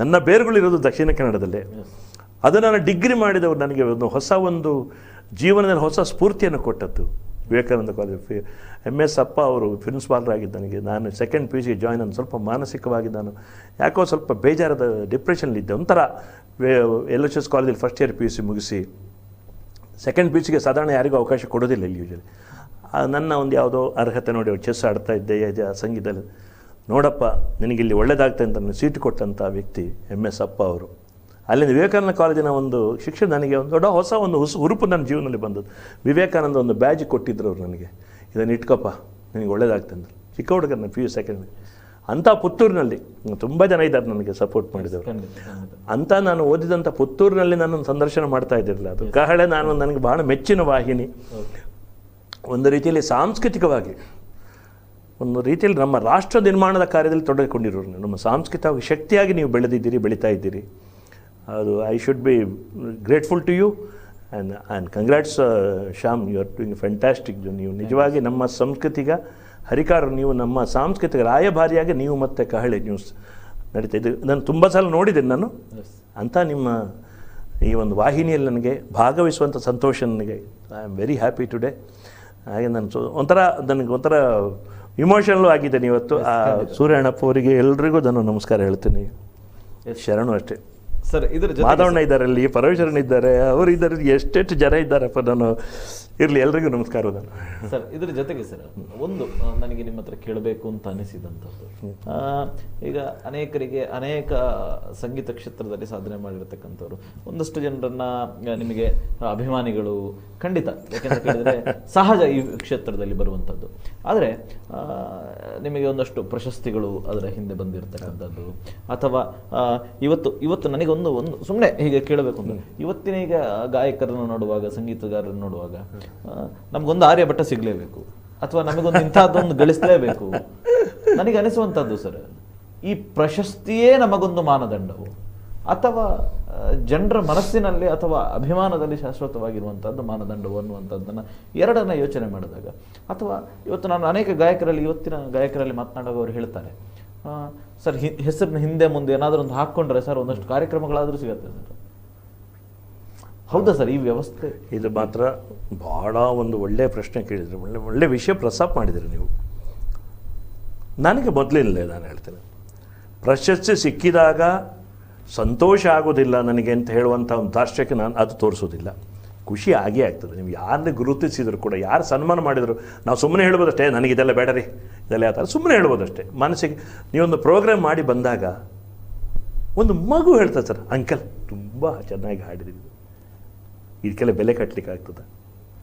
ನನ್ನ ಬೇರುಗಳಿರೋದು ದಕ್ಷಿಣ ಕನ್ನಡದಲ್ಲೇ. ಅದು ನಾನು ಡಿಗ್ರಿ ಮಾಡಿದವರು ನನಗೆ ಒಂದು ಜೀವನದಲ್ಲಿ ಹೊಸ ಸ್ಫೂರ್ತಿಯನ್ನು ಕೊಟ್ಟದ್ದು ವಿವೇಕಾನಂದ ಕಾಲೇಜ್. MS ಅಪ್ಪ ಅವರು ಪ್ರಿನ್ಸಿಪಾಲರಾಗಿದ್ದು ನನಗೆ. ನಾನು ಸೆಕೆಂಡ್ PUC ಜಾಯ್ನ್ ನಾನು ಸ್ವಲ್ಪ ಮಾನಸಿಕವಾಗಿ ನಾನು ಯಾಕೋ ಸ್ವಲ್ಪ ಬೇಜಾರದ ಡಿಪ್ರೆಷನ್ಲಿದ್ದೆ. ಒಂಥರ LHS ಕಾಲೇಜಲ್ಲಿ ಫಸ್ಟ್ ಇಯರ್ PUC ಮುಗಿಸಿ ಸೆಕೆಂಡ್ PUCಗೆ ಸಾಧಾರಣ ಯಾರಿಗೂ ಅವಕಾಶ ಕೊಡೋದಿಲ್ಲ ಇಲ್ಲಿ ಯೂಶಲಿ. ನನ್ನ ಒಂದು ಯಾವುದೋ ಅರ್ಹತೆ ನೋಡಿ ಚೆಸ್ ಆಡ್ತಾ ಇದ್ದೆ, ಸಂಗೀತದಲ್ಲಿ. ನೋಡಪ್ಪ ನಿನಗಿಲ್ಲಿ ಒಳ್ಳೇದಾಗ್ತದೆ ಅಂತ ನನಗೆ ಸೀಟು ಕೊಟ್ಟಂಥ ವ್ಯಕ್ತಿ MS ಅಪ್ಪ ಅವರು. ಅಲ್ಲಿಂದ ವಿವೇಕಾನಂದ ಕಾಲೇಜಿನ ಒಂದು ಶಿಕ್ಷಣ ನನಗೆ ಒಂದು ದೊಡ್ಡ ಹೊಸ ಹುರುಪು ನನ್ನ ಜೀವನದಲ್ಲಿ ಬಂದದ್ದು. ವಿವೇಕಾನಂದ ಒಂದು ಬ್ಯಾಜ್ ಕೊಟ್ಟಿದ್ರು ಅವರು ನನಗೆ, ಇದನ್ನು ಇಟ್ಕೊಪ್ಪ ನಿನಗೆ ಒಳ್ಳೇದಾಗ್ತದೆ ಅಂತ. ಚಿಕ್ಕ ಹುಡುಗ ನಾನು PU ಸೆಕೆಂಡ್. ಅಂಥ ಪುತ್ತೂರಿನಲ್ಲಿ ತುಂಬ ಜನ ಇದ್ದಾರೆ ನನಗೆ ಸಪೋರ್ಟ್ ಮಾಡಿದವರು. ಅಂತ ನಾನು ಓದಿದಂಥ ಪುತ್ತೂರಿನಲ್ಲಿ ನಾನೊಂದು ಸಂದರ್ಶನ ಮಾಡ್ತಾ ಇದ್ದಿರಲಿಲ್ಲ. ಅದು ಕಹಳೆ ನನಗೆ ಬಹಳ ಮೆಚ್ಚಿನ ವಾಹಿನಿ. ಒಂದು ರೀತಿಯಲ್ಲಿ ಸಾಂಸ್ಕೃತಿಕವಾಗಿ ಒಂದು ರೀತಿಯಲ್ಲಿ ನಮ್ಮ ರಾಷ್ಟ್ರ ನಿರ್ಮಾಣದ ಕಾರ್ಯದಲ್ಲಿ ತೊಡಗಿಕೊಂಡಿರೋರು. ನಮ್ಮ ಸಾಂಸ್ಕೃತಿಕ ಶಕ್ತಿಯಾಗಿ ನೀವು ಬೆಳೀತಾ ಇದ್ದೀರಿ. ಅದು I should be grateful to you and congrats Shyam, you are doing fantastic. ನೀವು ನಿಜವಾಗಿ ನಮ್ಮ ಸಂಸ್ಕೃತಿಗ ಹರಿಕಾರರು, ನೀವು ನಮ್ಮ ಸಾಂಸ್ಕೃತಿಕ ರಾಯಭಾರಿಯಾಗಿ ನೀವು ಮತ್ತು ಕಹಳೆ ನ್ಯೂಸ್ ನಡೀತಾ ಇದು ನಾನು ತುಂಬ ಸಲ ನೋಡಿದ್ದೇನೆ ನಾನು. ಅಂತ ನಿಮ್ಮ ಈ ಒಂದು ವಾಹಿನಿಯಲ್ಲಿ ನನಗೆ ಭಾಗವಹಿಸುವಂಥ ಸಂತೋಷ ನನಗೆ. I am very happy today. ಹಾಗೆ ನನಗೆ ಒಂಥರ ಇಮೋಷನಲ್ಲು ಆಗಿದ್ದೇನೆ ಇವತ್ತು. ಆ ಸೂರ್ಯಣ್ಣಪ್ಪ ಅವರಿಗೆ ಎಲ್ರಿಗೂ ನಾನು ನಮಸ್ಕಾರ ಹೇಳ್ತೀನಿ. ಶರಣು ಅಷ್ಟೇ ಸರ್. ಇದ್ರ ಮಾಧವಣ್ಣ ಇದ್ದಾರೆ, ಅಲ್ಲಿ ಪರಮೇಶ್ವರನ್ ಇದ್ದಾರೆ, ಅವರು ಇದ್ದಾರೆ, ಎಷ್ಟೆಷ್ಟು ಜನ ಇದ್ದಾರಪ್ಪ. ನಾನು ಇರಲಿ, ಎಲ್ರಿಗೂ ನಮಸ್ಕಾರ ನಾನು. ಸರ್ ಇದ್ರ ಜೊತೆಗೆ ಸರ್ ಒಂದು ನನಗೆ ನಿಮ್ಮ ಹತ್ರ ಕೇಳಬೇಕು ಅಂತ ಅನಿಸಿದಂಥದ್ದು, ಈಗ ಅನೇಕರಿಗೆ ಅನೇಕ ಸಂಗೀತ ಕ್ಷೇತ್ರದಲ್ಲಿ ಸಾಧನೆ ಮಾಡಿರ್ತಕ್ಕಂಥವ್ರು, ಒಂದಷ್ಟು ಜನರನ್ನ ನಿಮಗೆ ಅಭಿಮಾನಿಗಳು ಖಂಡಿತ, ಯಾಕೆಂತ ಕೇಳಿದ್ರೆ ಸಹಜ ಈ ಕ್ಷೇತ್ರದಲ್ಲಿ ಬರುವಂಥದ್ದು. ಆದರೆ ನಿಮಗೆ ಒಂದಷ್ಟು ಪ್ರಶಸ್ತಿಗಳು ಅದರ ಹಿಂದೆ ಬಂದಿರತಕ್ಕಂಥದ್ದು, ಅಥವಾ ಇವತ್ತು ನನಗೆ ಒಂದು ಸುಮ್ಮನೆ ಹೀಗೆ ಕೇಳಬೇಕು ಅಂತ, ಇವತ್ತಿನ ಈಗ ಗಾಯಕರನ್ನು ನೋಡುವಾಗ, ಸಂಗೀತಗಾರರನ್ನು ನೋಡುವಾಗ ನಮಗೊಂದು ಆರ್ಯಭಟ್ಟ ಸಿಗಲೇಬೇಕು, ಅಥವಾ ನಮಗೊಂದು ಇಂಥದ್ದೊಂದು ಗಳಿಸಲೇಬೇಕು ನನಗೆ ಅನಿಸುವಂಥದ್ದು ಸರ್. ಈ ಪ್ರಶಸ್ತಿಯೇ ನಮಗೊಂದು ಮಾನದಂಡವು, ಅಥವಾ ಜನರ ಮನಸ್ಸಿನಲ್ಲಿ ಅಥವಾ ಅಭಿಮಾನದಲ್ಲಿ ಶಾಶ್ವತವಾಗಿರುವಂಥದ್ದು ಮಾನದಂಡವು ಅನ್ನುವಂಥದ್ದನ್ನು ಎರಡನ್ನ ಯೋಚನೆ ಮಾಡಿದಾಗ, ಅಥವಾ ಇವತ್ತು ನಾನು ಅನೇಕ ಇವತ್ತಿನ ಗಾಯಕರಲ್ಲಿ ಮಾತನಾಡುವಾಗ ಅವರು ಹೇಳ್ತಾರೆ, ಸರ್ ಹೆಸರಿನ ಹಿಂದೆ ಮುಂದೆ ಏನಾದರೂ ಒಂದು ಹಾಕ್ಕೊಂಡ್ರೆ ಸರ್ ಒಂದಷ್ಟು ಕಾರ್ಯಕ್ರಮಗಳಾದರೂ ಸಿಗುತ್ತೆ ಸರ್. ಹೌದಾ ಸರ್ ಈ ವ್ಯವಸ್ಥೆ? ಇದು ಮಾತ್ರ ಬಹಳ ಒಂದು ಒಳ್ಳೆಯ ಪ್ರಶ್ನೆ ಕೇಳಿದರೆ, ಒಳ್ಳೆ ವಿಷಯ ಪ್ರಸ್ತಾಪ ಮಾಡಿದ್ದೀರಿ ನೀವು. ನನಗೆ ಮೊದಲಿಲ್ಲ, ನಾನು ಹೇಳ್ತೇನೆ, ಪ್ರಶಸ್ತಿ ಸಿಕ್ಕಿದಾಗ ಸಂತೋಷ ಆಗೋದಿಲ್ಲ ನನಗೆ ಅಂತ ಹೇಳುವಂಥ ಒಂದು ದಾರ್ಷ್ಟ್ಯಕ್ಕೆ ನಾನು ಅದು ತೋರಿಸೋದಿಲ್ಲ. ಖುಷಿ ಆಗೇ ಆಗ್ತದೆ. ನೀವು ಯಾರನ್ನೇ ಗುರುತಿಸಿದ್ರು ಕೂಡ, ಯಾರು ಸನ್ಮಾನ ಮಾಡಿದರು, ನಾವು ಸುಮ್ಮನೆ ಹೇಳ್ಬೋದಷ್ಟೇ, ನನಗೆ ಇದೆಲ್ಲ ಬೇಡ ರೀ, ಇದೆಲ್ಲ ಯಾವ ಥರ ಸುಮ್ಮನೆ ಹೇಳ್ಬೋದಷ್ಟೇ. ಮನಸ್ಸಿಗೆ ನೀವೊಂದು ಪ್ರೋಗ್ರಾಮ್ ಮಾಡಿ ಬಂದಾಗ ಒಂದು ಮಗು ಹೇಳ್ತದೆ, ಸರ್ ಅಂಕಲ್ ತುಂಬ ಚೆನ್ನಾಗಿ ಹಾಡಿದ್ದೀವಿ, ಇದಕ್ಕೆಲ್ಲ ಬೆಲೆ ಕಟ್ಟಲಿಕ್ಕೆ ಆಗ್ತದೆ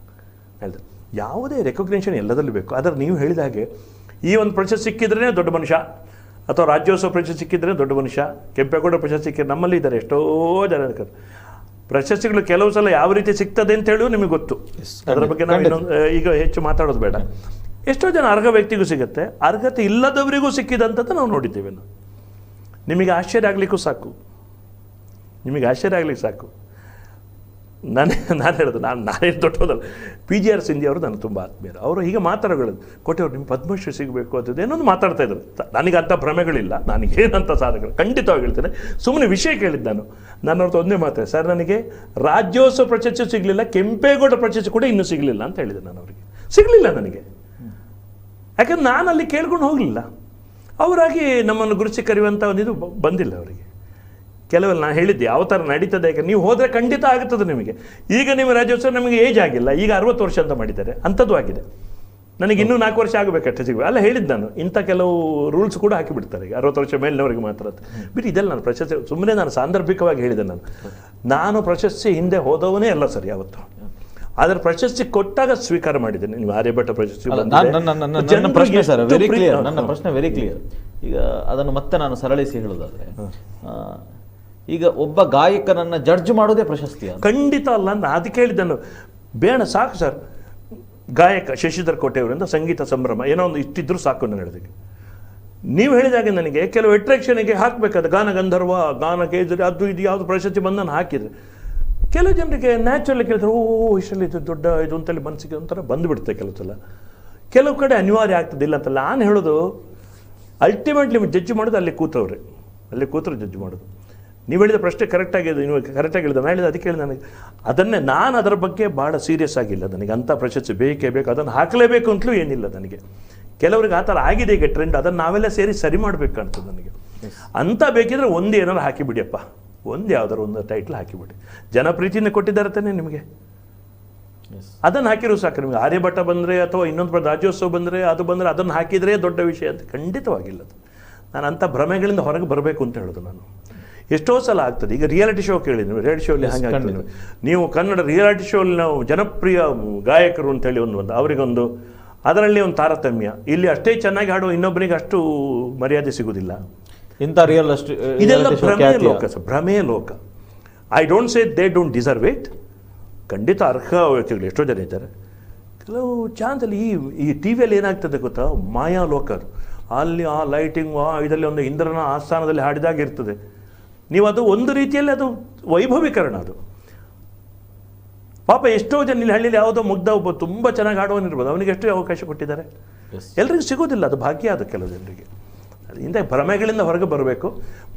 ಹೇಳ್ತಾರೆ. ಯಾವುದೇ ರೆಕಗ್ನೇಷನ್ ಎಲ್ಲದಲ್ಲೂ ಬೇಕು. ಆದರೆ ನೀವು ಹೇಳಿದ ಹಾಗೆ ಈ ಒಂದು ಪ್ರಶಸ್ತಿ ಸಿಕ್ಕಿದ್ರೇ ದೊಡ್ಡ ಮನುಷ್ಯ, ಅಥವಾ ರಾಜ್ಯೋತ್ಸವ ಪ್ರಶಸ್ತಿ ಸಿಕ್ಕಿದ್ರೆ ದೊಡ್ಡ ಮನುಷ್ಯ, ಕೆಂಪೇಗೌಡ ಪ್ರಶಸ್ತಿ ಸಿಕ್ಕಿದ್ರೆ, ನಮ್ಮಲ್ಲಿ ಇದ್ದಾರೆ ಎಷ್ಟೋ ಜನ. ಪ್ರಶಸ್ತಿಗಳು ಕೆಲವು ಸಲ ಯಾವ ರೀತಿ ಸಿಗ್ತದೆ ಅಂತ ಹೇಳುವ ನಿಮಗೆ ಗೊತ್ತು. ಅದರ ಬಗ್ಗೆ ನಾವು ಇನ್ನೊಂದು ಈಗ ಹೆಚ್ಚು ಮಾತಾಡೋದು ಬೇಡ. ಎಷ್ಟೋ ಜನ ಅರ್ಹ ವ್ಯಕ್ತಿಗೂ ಸಿಗುತ್ತೆ, ಅರ್ಹತೆ ಇಲ್ಲದವರಿಗೂ ಸಿಕ್ಕಿದಂಥದ್ದು ನಾವು ನೋಡಿದ್ದೇವೆ. ನಿಮಗೆ ಆಶ್ಚರ್ಯ ಆಗಲಿಕ್ಕೂ ಸಾಕು, ನಿಮಗೆ ಆಶ್ಚರ್ಯ ಆಗಲಿಕ್ಕೆ ಸಾಕು. ನಾನು ಹೇಳೋದು, ನಾನೇನು ದೊಡ್ಡದಲ್ಲ. PGR ಸಿಂಧಿ ಅವರು ನನಗೆ ತುಂಬ ಆತ್ಮೀಯರು. ಅವರು ಹೀಗೆ ಮಾತಾಡೋದು, ಕೋಟೆಯವರು ನಿಮ್ಗೆ ಪದ್ಮಶ್ರೀ ಸಿಗಬೇಕು ಅಂತದ್ದು ಏನೊಂದು ಮಾತಾಡ್ತಾ ಇದ್ರು. ನನಗೆ ಅಂಥ ಭ್ರಮೆಗಳಿಲ್ಲ, ನನಗೇನಂತ ಸಾಧಕರು ಖಂಡಿತವಾಗಿ ಹೇಳ್ತೇನೆ. ಸುಮ್ಮನೆ ವಿಷಯ ಕೇಳಿದ್ದು ನಾನು ಅವ್ರದ್ದು ಒಂದೇ ಮಾತಾಡಿ, ಸರ್ ನನಗೆ ರಾಜ್ಯೋತ್ಸವ ಪ್ರಶಸ್ತಿ ಸಿಗಲಿಲ್ಲ, ಕೆಂಪೇಗೌಡ ಪ್ರಶಸ್ತಿ ಕೂಡ ಇನ್ನೂ ಸಿಗಲಿಲ್ಲ ಅಂತ ಹೇಳಿದೆ ನಾನು ಅವರಿಗೆ. ಸಿಗಲಿಲ್ಲ ನನಗೆ, ಯಾಕಂದ್ರೆ ನಾನು ಅಲ್ಲಿ ಕೇಳ್ಕೊಂಡು ಹೋಗಲಿಲ್ಲ. ಅವರಾಗಿ ನಮ್ಮನ್ನು ಗುರುಸಿ ಕರೆಯುವಂಥ ಒಂದು ಇದು ಬಂದಿಲ್ಲ ಅವರಿಗೆ. ಕೆಲವೆಲ್ಲ ನಾನು ಹೇಳಿದ್ದೆ ಯಾವ ಥರ ನಡೀತದೆ, ಯಾಕಂದ್ರೆ ನೀವು ಹೋದರೆ ಖಂಡಿತ ಆಗುತ್ತದೆ ನಿಮಗೆ. ಈಗ ನಿಮ್ಮ ರಾಜ್ಯೋತ್ಸವ ನಮಗೆ ಏಜ್ ಆಗಿಲ್ಲ, ಈಗ 60 ವರ್ಷ ಅಂತ ಮಾಡಿದ್ದಾರೆ, ಅಂಥದ್ದು ಆಗಿದೆ. ನನಗೆ ಇನ್ನೂ 4 ವರ್ಷ ಆಗಬೇಕಷ್ಟೇ ಸಿಗಬೇಕು ಅಲ್ಲ ಹೇಳಿದ್ದು ನಾನು. ಇಂಥ ಕೆಲವು ರೂಲ್ಸ್ ಕೂಡ ಹಾಕಿಬಿಡ್ತಾರೆ ಈಗ 60 ವರ್ಷ ಮೇಲಿನವರಿಗೆ ಮಾತ್ರ ಅಂತ. ಬಿಟ್ಟು ಇದೆಲ್ಲ ನಾನು ಪ್ರಶಸ್ತಿ ಸುಮ್ಮನೆ ನಾನು ಸಾಂದರ್ಭಿಕವಾಗಿ ಹೇಳಿದೆ. ನಾನು ಪ್ರಶಸ್ತಿ ಹಿಂದೆ ಹೋದವನೇ ಅಲ್ಲ ಸರ್ ಯಾವತ್ತು. ಆದರೆ ಪ್ರಶಸ್ತಿ ಕೊಟ್ಟಾಗ ಸ್ವೀಕಾರ ಮಾಡಿದ್ದೇನೆ. ನೀವು ಆರ್ಯಭಟ ಪ್ರಶಸ್ತಿ ನನ್ನ ಪ್ರಶ್ನೆ ವೆರಿ ಕ್ಲಿಯರ್. ಈಗ ಅದನ್ನು ಮತ್ತೆ ನಾನು ಸರಳಿಸಿ ಹೇಳೋದಾದ್ರೆ, ಈಗ ಒಬ್ಬ ಗಾಯಕನನ್ನ ಜಡ್ಜ್ ಮಾಡೋದೇ ಪ್ರಶಸ್ತಿ ಖಂಡಿತ ಅಲ್ಲ. ನಾನು ಅದಕ್ಕೆ ಹೇಳಿದ್ದನು, ಬೇಡ ಸಾಕು ಸರ್. ಗಾಯಕ ಶಶಿಧರ್ ಕೋಟೆಯವರಿಂದ ಸಂಗೀತ ಸಂಭ್ರಮ ಏನೋ ಒಂದು ಇಷ್ಟಿದ್ರು ಸಾಕು ನಾನು ಹೇಳಿದಾಗ. ನೀವು ಹೇಳಿದಾಗೆ ನನಗೆ ಕೆಲವು ಅಟ್ರಾಕ್ಷನ್ಗೆ ಹಾಕಬೇಕಾದ ಗಾನ ಗಂಧರ್ವ, ಗಾನ ಕೇಸರಿ, ಅದು ಇದು ಯಾವುದು ಪ್ರಶಸ್ತಿ ಬಂದು ನಾನು ಹಾಕಿದೆ. ಕೆಲವು ಜನರಿಗೆ ನ್ಯಾಚುರಲಿ ಕೇಳ್ತಾರೆ, ಇಷ್ಟಲ್ಲಿ ಇದು ದೊಡ್ಡ ಇದು ಅಂತೇಳಿ ಮನಸ್ಸಿಗೆ ಒಂಥರ ಬಂದುಬಿಡುತ್ತೆ ಕೆಲವು ಸಲ. ಕೆಲವು ಕಡೆ ಅನಿವಾರ್ಯ ಆಗ್ತದೆ ಇಲ್ಲ ಅಂತಲ್ಲ. ನಾನು ಹೇಳೋದು ಅಲ್ಟಿಮೇಟ್ಲಿ ಜಡ್ಜ್ ಮಾಡೋದು ಅಲ್ಲಿ ಕೂತವ್ರೆ, ಅಲ್ಲಿ ಕೂತರು ಜಡ್ಜ್ ಮಾಡೋದು. ನೀವು ಹೇಳಿದ ಪ್ರಶ್ನೆ ಕರೆಕ್ಟಾಗಿದೆ, ನೀವು ಕರೆಕ್ಟಾಗಿ ಹೇಳಿದೆ. ನಾನು ಹೇಳಿದೆ ಅದಕ್ಕೆ ಹೇಳಿದೆ ನನಗೆ ಅದನ್ನೇ, ನಾನು ಅದರ ಬಗ್ಗೆ ಭಾಳ ಸೀರಿಯಸ್ ಆಗಿಲ್ಲ. ನನಗೆ ಅಂಥ ಪ್ರಶಸ್ತಿ ಬೇಕೇ ಬೇಕು, ಅದನ್ನು ಹಾಕಲೇಬೇಕು ಅಂತಲೂ ಏನಿಲ್ಲ ನನಗೆ. ಕೆಲವ್ರಿಗೆ ಆ ಥರ ಆಗಿದೆ ಈಗ ಟ್ರೆಂಡ್, ಅದನ್ನು ನಾವೆಲ್ಲ ಸೇರಿ ಸರಿ ಮಾಡಬೇಕಂತದ್ದು ನನಗೆ. ಅಂಥ ಬೇಕಿದ್ರೆ ಒಂದು ಏನಾರು ಹಾಕಿಬಿಡಿಯಪ್ಪ, ಒಂದು ಯಾವ್ದಾರು ಒಂದು ಟೈಟ್ಲ್ ಹಾಕಿಬಿಡಿ. ಜನಪ್ರೀತಿನ ಕೊಟ್ಟಿದ್ದಾರೆ ತಾನೇ ನಿಮಗೆ, ಅದನ್ನು ಹಾಕಿರೋ ಸಾಕು ನಿಮಗೆ. ಆರ್ಯಭಟ ಬಂದರೆ ಅಥವಾ ಇನ್ನೊಂದು ರಾಜ್ಯೋತ್ಸವ ಬಂದರೆ ಅದು ಬಂದರೆ ಅದನ್ನು ಹಾಕಿದರೆ ದೊಡ್ಡ ವಿಷಯ ಅಂತ ಖಂಡಿತವಾಗಿಲ್ಲ. ನಾನು ಅಂಥ ಭ್ರಮೆಗಳಿಂದ ಹೊರಗೆ ಬರಬೇಕು ಅಂತ ಹೇಳೋದು. ನಾನು ಎಷ್ಟೋ ಸಲ ಆಗ್ತದೆ. ಈಗ ರಿಯಾಲಿಟಿ ಶೋ ಕೇಳಿದ್ವಿ, ರಿಯಾಲಿಟಿ ಶೋಲ್ಲಿ ಹಾಗೆ ಆಗ್ತದೆ. ನೀವು ಕನ್ನಡ ರಿಯಾಲಿಟಿ ಶೋಲ್ಲಿ ನಾವು ಜನಪ್ರಿಯ ಗಾಯಕರು ಅಂತೇಳಿ ಒಂದು ಅವರಿಗೊಂದು ಅದರಲ್ಲಿ ಒಂದು ತಾರತಮ್ಯ. ಇಲ್ಲಿ ಅಷ್ಟೇ ಚೆನ್ನಾಗಿ ಹಾಡುವ ಇನ್ನೊಬ್ಬರಿಗೆ ಅಷ್ಟು ಮರ್ಯಾದೆ ಸಿಗೋದಿಲ್ಲ. ಇಂಥ ರಿಯಲ್ ಇದೆಲ್ಲ ಭ್ರಮೆಯ ಲೋಕ ಸರ್, ಭ್ರಮೆಯ ಲೋಕ. I don't say they don't deserve it. ಖಂಡಿತ ಅರ್ಹ ವ್ಯಕ್ತಿಗಳು ಎಷ್ಟೋ ಜನ ಇದ್ದಾರೆ. ಕೆಲವು ಚಾನ್ಸಲ್ಲಿ ಈ ಟಿ ವಿಯಲ್ಲಿ ಏನಾಗ್ತದೆ ಗೊತ್ತಾ, ಮಾಯಾ ಲೋಕ. ಅಲ್ಲಿ ಆ ಲೈಟಿಂಗ್ ಇದರಲ್ಲಿ ಒಂದು ಇಂದ್ರನ ಆಸ್ಥಾನದಲ್ಲಿ ಹಾಡಿದಾಗ ಇರ್ತದೆ. ನೀವು ಅದು ಒಂದು ರೀತಿಯಲ್ಲಿ ಅದು ವೈಭವೀಕರಣ. ಅದು ಪಾಪ ಎಷ್ಟೋ ಜನ ಇಲ್ಲಿ ಹಳ್ಳಿಯಲ್ಲಿ ಯಾವುದೋ ಮುಗ್ಧ ಒಬ್ಬ ತುಂಬ ಚೆನ್ನಾಗಿ ಹಾಡುವನಿರ್ಬೋದು, ಅವನಿಗೆ ಎಷ್ಟೋ ಅವಕಾಶ ಕೊಟ್ಟಿದ್ದಾರೆ. ಎಲ್ರಿಗೂ ಸಿಗೋದಿಲ್ಲ, ಅದು ಭಾಗ್ಯ. ಅದು ಕೆಲವು ಜನರಿಗೆ ಇಂಥ ಭ್ರಮೆಗಳಿಂದ ಹೊರಗೆ ಬರಬೇಕು.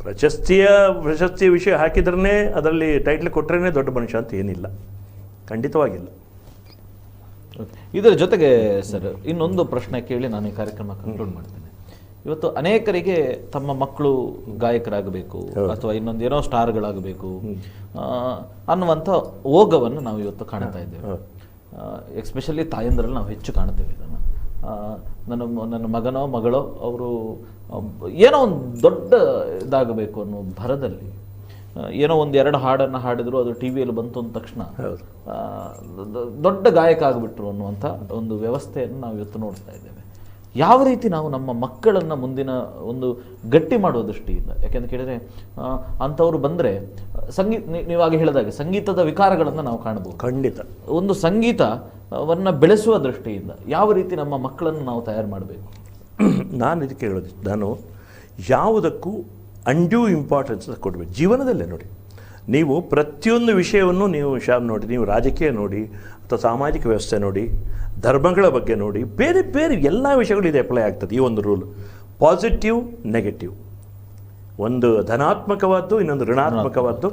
ಪ್ರಶಸ್ತಿಯ ವಿಷಯ ಹಾಕಿದ್ರೇ ಅದರಲ್ಲಿ ಟೈಟ್ಲ್ ಕೊಟ್ಟರೆ ದೊಡ್ಡ ಮನುಷ್ಯ ಅಂತ ಏನಿಲ್ಲ, ಖಂಡಿತವಾಗಿಲ್ಲ. ಇದರ ಜೊತೆಗೆ ಸರ್ ಇನ್ನೊಂದು ಪ್ರಶ್ನೆ ಕೇಳಿ ನಾನು ಈ ಕಾರ್ಯಕ್ರಮ ಕನ್ಕ್ಲೂಡ್ ಮಾಡ್ತೇನೆ. ಇವತ್ತು ಅನೇಕರಿಗೆ ತಮ್ಮ ಮಕ್ಕಳು ಗಾಯಕರಾಗಬೇಕು ಅಥವಾ ಇನ್ನೊಂದು ಏನೋ ಸ್ಟಾರ್ಗಳಾಗಬೇಕು ಅನ್ನುವಂಥ ಓಗವನ್ನು ನಾವು ಇವತ್ತು ಕಾಣ್ತಾ ಇದ್ದೇವೆ. ಎಸ್ಪೆಷಲಿ ತಾಯಂದ್ರಲ್ಲಿ ನಾವು ಹೆಚ್ಚು ಕಾಣ್ತೇವೆ ಇದನ್ನು. ನನ್ನ ಮಗನೋ ಮಗಳೋ ಅವರು ಏನೋ ಒಂದು ದೊಡ್ಡ ಇದಾಗಬೇಕು ಅನ್ನೋ ಭರದಲ್ಲಿ ಏನೋ ಒಂದು 2 ಹಾಡನ್ನು ಹಾಡಿದ್ರು, ಅದು ಟಿ ವಿಯಲ್ಲಿ ಬಂತು ಅಂದ ತಕ್ಷಣ ದೊಡ್ಡ ಗಾಯಕ ಆಗಿಬಿಟ್ರು ಅನ್ನುವಂಥ ಒಂದು ವ್ಯವಸ್ಥೆಯನ್ನು ನಾವು ಇವತ್ತು ನೋಡ್ತಾ ಇದ್ದೇವೆ. ಯಾವ ರೀತಿ ನಾವು ನಮ್ಮ ಮಕ್ಕಳನ್ನು ಮುಂದಿನ ಒಂದು ಗಟ್ಟಿ ಮಾಡುವ ದೃಷ್ಟಿಯಿಂದ, ಯಾಕೆಂತ ಕೇಳಿದರೆ ಅಂಥವ್ರು ಬಂದರೆ ನೀವಾಗ ಹೇಳಿದಾಗೆ ಸಂಗೀತದ ವಿಕಾರಗಳನ್ನು ನಾವು ಕಾಣಬಹುದು. ಖಂಡಿತ ಒಂದು ಸಂಗೀತವನ್ನು ಬೆಳೆಸುವ ದೃಷ್ಟಿಯಿಂದ ಯಾವ ರೀತಿ ನಮ್ಮ ಮಕ್ಕಳನ್ನು ನಾವು ತಯಾರು ಮಾಡಬೇಕು? ನಾನು ಇದಕ್ಕೆ ಹೇಳೋದು, ನಾನು ಯಾವುದಕ್ಕೂ ಅನ್ಡ್ಯೂ ಇಂಪಾರ್ಟೆನ್ಸ್ ಕೊಡಬೇಕು ಜೀವನದಲ್ಲೇ. ನೋಡಿ, ನೀವು ಪ್ರತಿಯೊಂದು ವಿಷಯವನ್ನು ನೀವು ನೋಡಿ, ನೀವು ರಾಜಕೀಯ ನೋಡಿ ಅಥವಾ ಸಾಮಾಜಿಕ ವ್ಯವಸ್ಥೆ ನೋಡಿ, ಧರ್ಮಗಳ ಬಗ್ಗೆ ನೋಡಿ, ಬೇರೆ ಬೇರೆ ಎಲ್ಲ ವಿಷಯಗಳು ಇದು ಅಪ್ಲೈ ಆಗ್ತದೆ. ಈ ಒಂದು ರೂಲ್, ಪಾಸಿಟಿವ್ ನೆಗೆಟಿವ್, ಒಂದು ಧನಾತ್ಮಕವಾದ್ದು ಇನ್ನೊಂದು ಋಣಾತ್ಮಕವಾದ್ದು,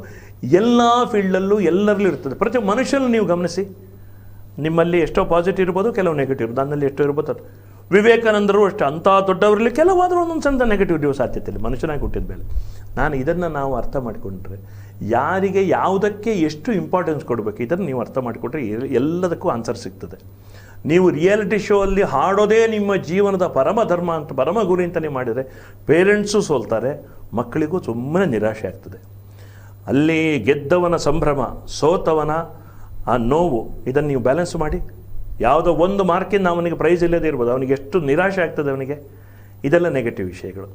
ಎಲ್ಲ ಫೀಲ್ಡಲ್ಲೂ ಎಲ್ಲರಲ್ಲೂ ಇರ್ತದೆ. ಪ್ರತಿ ಮನುಷ್ಯನೂ ನೀವು ಗಮನಿಸಿ, ನಿಮ್ಮಲ್ಲಿ ಎಷ್ಟೋ ಪಾಸಿಟಿವ್ ಇರ್ಬೋದು, ಕೆಲವು ನೆಗೆಟಿವ್ ಇರ್ಬೋದು, ನನ್ನಲ್ಲಿ ಎಷ್ಟೋ ಇರ್ಬೋದು. ವಿವೇಕಾನಂದರು ಅಷ್ಟೇ, ಅಂಥ ದೊಡ್ಡವರಲ್ಲಿ ಕೆಲವಾದರೂ ಒಂದೊಂದು ಸಣ್ಣ ನೆಗೆಟಿವ್ ಸಾಧ್ಯತೆ ಇಲ್ಲ, ಮನುಷ್ಯನಾಗಿ ಹುಟ್ಟಿದ ಮೇಲೆ. ಇದನ್ನು ನಾವು ಅರ್ಥ ಮಾಡಿಕೊಂಡ್ರೆ, ಯಾರಿಗೆ ಯಾವುದಕ್ಕೆ ಎಷ್ಟು ಇಂಪಾರ್ಟೆನ್ಸ್ ಕೊಡಬೇಕು ಇದನ್ನು ನೀವು ಅರ್ಥ ಮಾಡಿಕೊಂಡ್ರೆ ಎಲ್ಲದಕ್ಕೂ ಆನ್ಸರ್ ಸಿಗ್ತದೆ. ನೀವು ರಿಯಾಲಿಟಿ ಶೋ ಅಲ್ಲಿ ಹಾಡೋದೇ ನಿಮ್ಮ ಜೀವನದ ಪರಮ ಧರ್ಮ ಅಂತ, ಪರಮ ಗುರಿ ಅಂತಲೇ ಮಾಡಿದರೆ ಪೇರೆಂಟ್ಸು ಸೋಲ್ತಾರೆ, ಮಕ್ಕಳಿಗೂ ಸುಮ್ಮನೆ ನಿರಾಶೆ ಆಗ್ತದೆ. ಅಲ್ಲಿ ಗೆದ್ದವನ ಸಂಭ್ರಮ, ಸೋತವನ ಆ ನೋವು, ಇದನ್ನು ನೀವು ಬ್ಯಾಲೆನ್ಸ್ ಮಾಡಿ. ಯಾವುದೋ ಒಂದು ಮಾರ್ಕಿಂದ ಅವನಿಗೆ ಪ್ರೈಸ್ ಇಲ್ಲದೇ ಇರ್ಬೋದು, ಅವನಿಗೆ ಎಷ್ಟು ನಿರಾಶೆ ಆಗ್ತದೆ ಅವನಿಗೆ. ಇದೆಲ್ಲ ನೆಗೆಟಿವ್ ವಿಷಯಗಳು.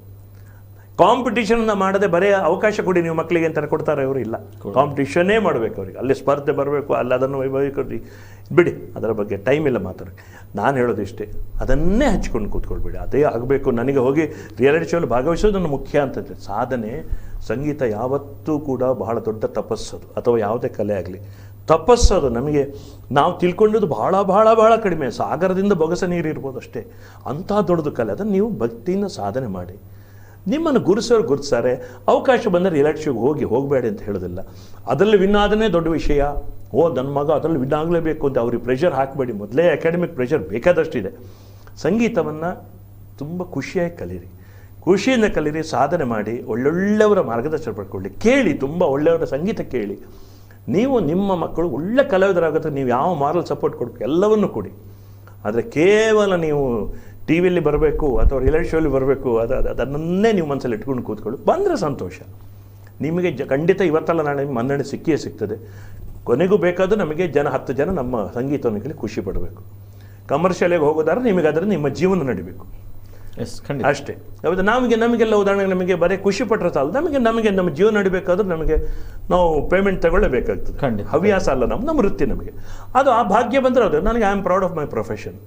ಕಾಂಪಿಟೇಷನ್ನ ಮಾಡದೆ ಬರೀ ಅವಕಾಶ ಕೊಡಿ ನೀವು ಮಕ್ಕಳಿಗೆ ಅಂತ ಕೊಡ್ತಾರೆ ಅವರು? ಇಲ್ಲ, ಕಾಂಪಿಟೇಷನ್ನೇ ಮಾಡಬೇಕು ಅವ್ರಿಗೆ, ಅಲ್ಲಿ ಸ್ಪರ್ಧೆ ಬರಬೇಕು, ಅಲ್ಲಿ ಅದನ್ನು ವೈಭವೀಕರಿಸಿ ಬಿಡಿ, ಅದರ ಬಗ್ಗೆ ಟೈಮ್ ಇಲ್ಲ ಮಾತಾಡೋಕ್ಕೆ. ನಾನು ಹೇಳೋದು ಇಷ್ಟೇ, ಅದನ್ನೇ ಹಚ್ಕೊಂಡು ಕೂತ್ಕೊಳ್ಬೇಡಿ, ಅದೇ ಆಗಬೇಕು, ನನಗೆ ಹೋಗಿ ರಿಯಾಲಿಟಿ ಶೋಲ್ಲಿ ಭಾಗವಹಿಸೋದು ನನ್ನ ಮುಖ್ಯ ಅಂತಂದರೆ. ಸಾಧನೆ, ಸಂಗೀತ ಯಾವತ್ತೂ ಕೂಡ ಬಹಳ ದೊಡ್ಡ ತಪಸ್ಸದು, ಅಥವಾ ಯಾವುದೇ ಕಲೆ ಆಗಲಿ ತಪಸ್ಸದು. ನಮಗೆ ನಾವು ತಿಳ್ಕೊಂಡದ್ದು ಬಹಳ ಬಹಳ ಬಹಳ ಕಡಿಮೆ, ಸಾಗರದಿಂದ ಬೊಗಸ ನೀರು ಇರ್ಬೋದು ಅಷ್ಟೇ, ಅಂಥ ದೊಡ್ಡದು ಕಲೆ. ಅದನ್ನು ನೀವು ಭಕ್ತಿಯಿಂದ ಸಾಧನೆ ಮಾಡಿ, ನಿಮ್ಮನ್ನು ಗುರುಸೋರು ಗುರುತಿಸ್ತಾರೆ. ಅವಕಾಶ ಬಂದರೆ ರಿಯಾಲಿಟಿ ಶೋಗೆ ಹೋಗಬೇಡಿ ಅಂತ ಹೇಳೋದಿಲ್ಲ. ಅದರಲ್ಲಿ ವಿನ್ ಆದನೇ ದೊಡ್ಡ ವಿಷಯ. ನನ್ನ ಮಗ ಅದರಲ್ಲಿ ವಿನ್ ಆಗಲೇಬೇಕು ಅಂತ ಅವ್ರಿಗೆ ಪ್ರೆಷರ್ ಹಾಕಬೇಡಿ. ಮೊದಲೇ ಅಕಾಡೆಮಿಕ್ ಪ್ರೆಷರ್ ಬೇಕಾದಷ್ಟಿದೆ. ಸಂಗೀತವನ್ನು ತುಂಬ ಖುಷಿಯಾಗಿ ಕಲೀರಿ, ಖುಷಿಯಿಂದ ಕಲೀರಿ, ಸಾಧನೆ ಮಾಡಿ, ಒಳ್ಳೊಳ್ಳೆಯವರ ಮಾರ್ಗದರ್ಶನ ಪಡ್ಕೊಳ್ಳಿ, ಕೇಳಿ, ತುಂಬ ಒಳ್ಳೆಯವರ ಸಂಗೀತ ಕೇಳಿ. ನೀವು ನಿಮ್ಮ ಮಕ್ಕಳು ಒಳ್ಳೆ ಕಲಾವಿದರಾಗುತ್ತೆ. ನೀವು ಯಾವ ಮಾರಲ್ ಸಪೋರ್ಟ್ ಕೊಡಬೇಕು ಎಲ್ಲವನ್ನೂ ಕೊಡಿ. ಆದರೆ ಕೇವಲ ನೀವು ಟಿ ವಿಯಲ್ಲಿ ಬರಬೇಕು ಅಥವಾ ರಿಯಾಲಿಟಿ ಶೋಲ್ಲಿ ಬರಬೇಕು ಅದನ್ನೇ ನೀವು ಮನಸ್ಸಲ್ಲಿ ಇಟ್ಕೊಂಡು ಕೂತ್ಕೊಳ್ಳಿ. ಬಂದರೆ ಸಂತೋಷ, ನಿಮಗೆ ಖಂಡಿತ ಇವತ್ತಲ್ಲ ನಾಳೆ ಮನ್ನಣೆ ಸಿಕ್ಕಿಯೇ ಸಿಗ್ತದೆ. ಕೊನೆಗೂ ಬೇಕಾದರೂ ನಮಗೆ 10 ಜನ ನಮ್ಮ ಸಂಗೀತವನ್ನು ಕೇಳಿ ಖುಷಿ ಪಡಬೇಕು. ಕಮರ್ಷಿಯಲಿಗೆ ಹೋಗೋದಾದ್ರೆ ನಿಮಗೆ ಅದರ ನಿಮ್ಮ ಜೀವನ ನಡಿಬೇಕು ಅಷ್ಟೇ. ಹೌದು, ನಮಗೆಲ್ಲ ಉದಾಹರಣೆಗೆ ನಮಗೆ ಬರೀ ಖುಷಿ ಪಟ್ಟರೆ ಸಾಲ, ನಮಗೆ ನಮ್ಮ ಜೀವನ ನಡಿಬೇಕಾದ್ರೆ ನಮಗೆ ನಾವು ಪೇಮೆಂಟ್ ತಗೊಳ್ಳೇಬೇಕಾಗ್ತದೆ. ಹವ್ಯಾಸ ಅಲ್ಲ, ನಮ್ಮ ವೃತ್ತಿ. ನಮಗೆ ಅದು ಆ ಭಾಗ್ಯ ಬಂದರೆ ಅದು ನನಗೆ I am proud of my profession.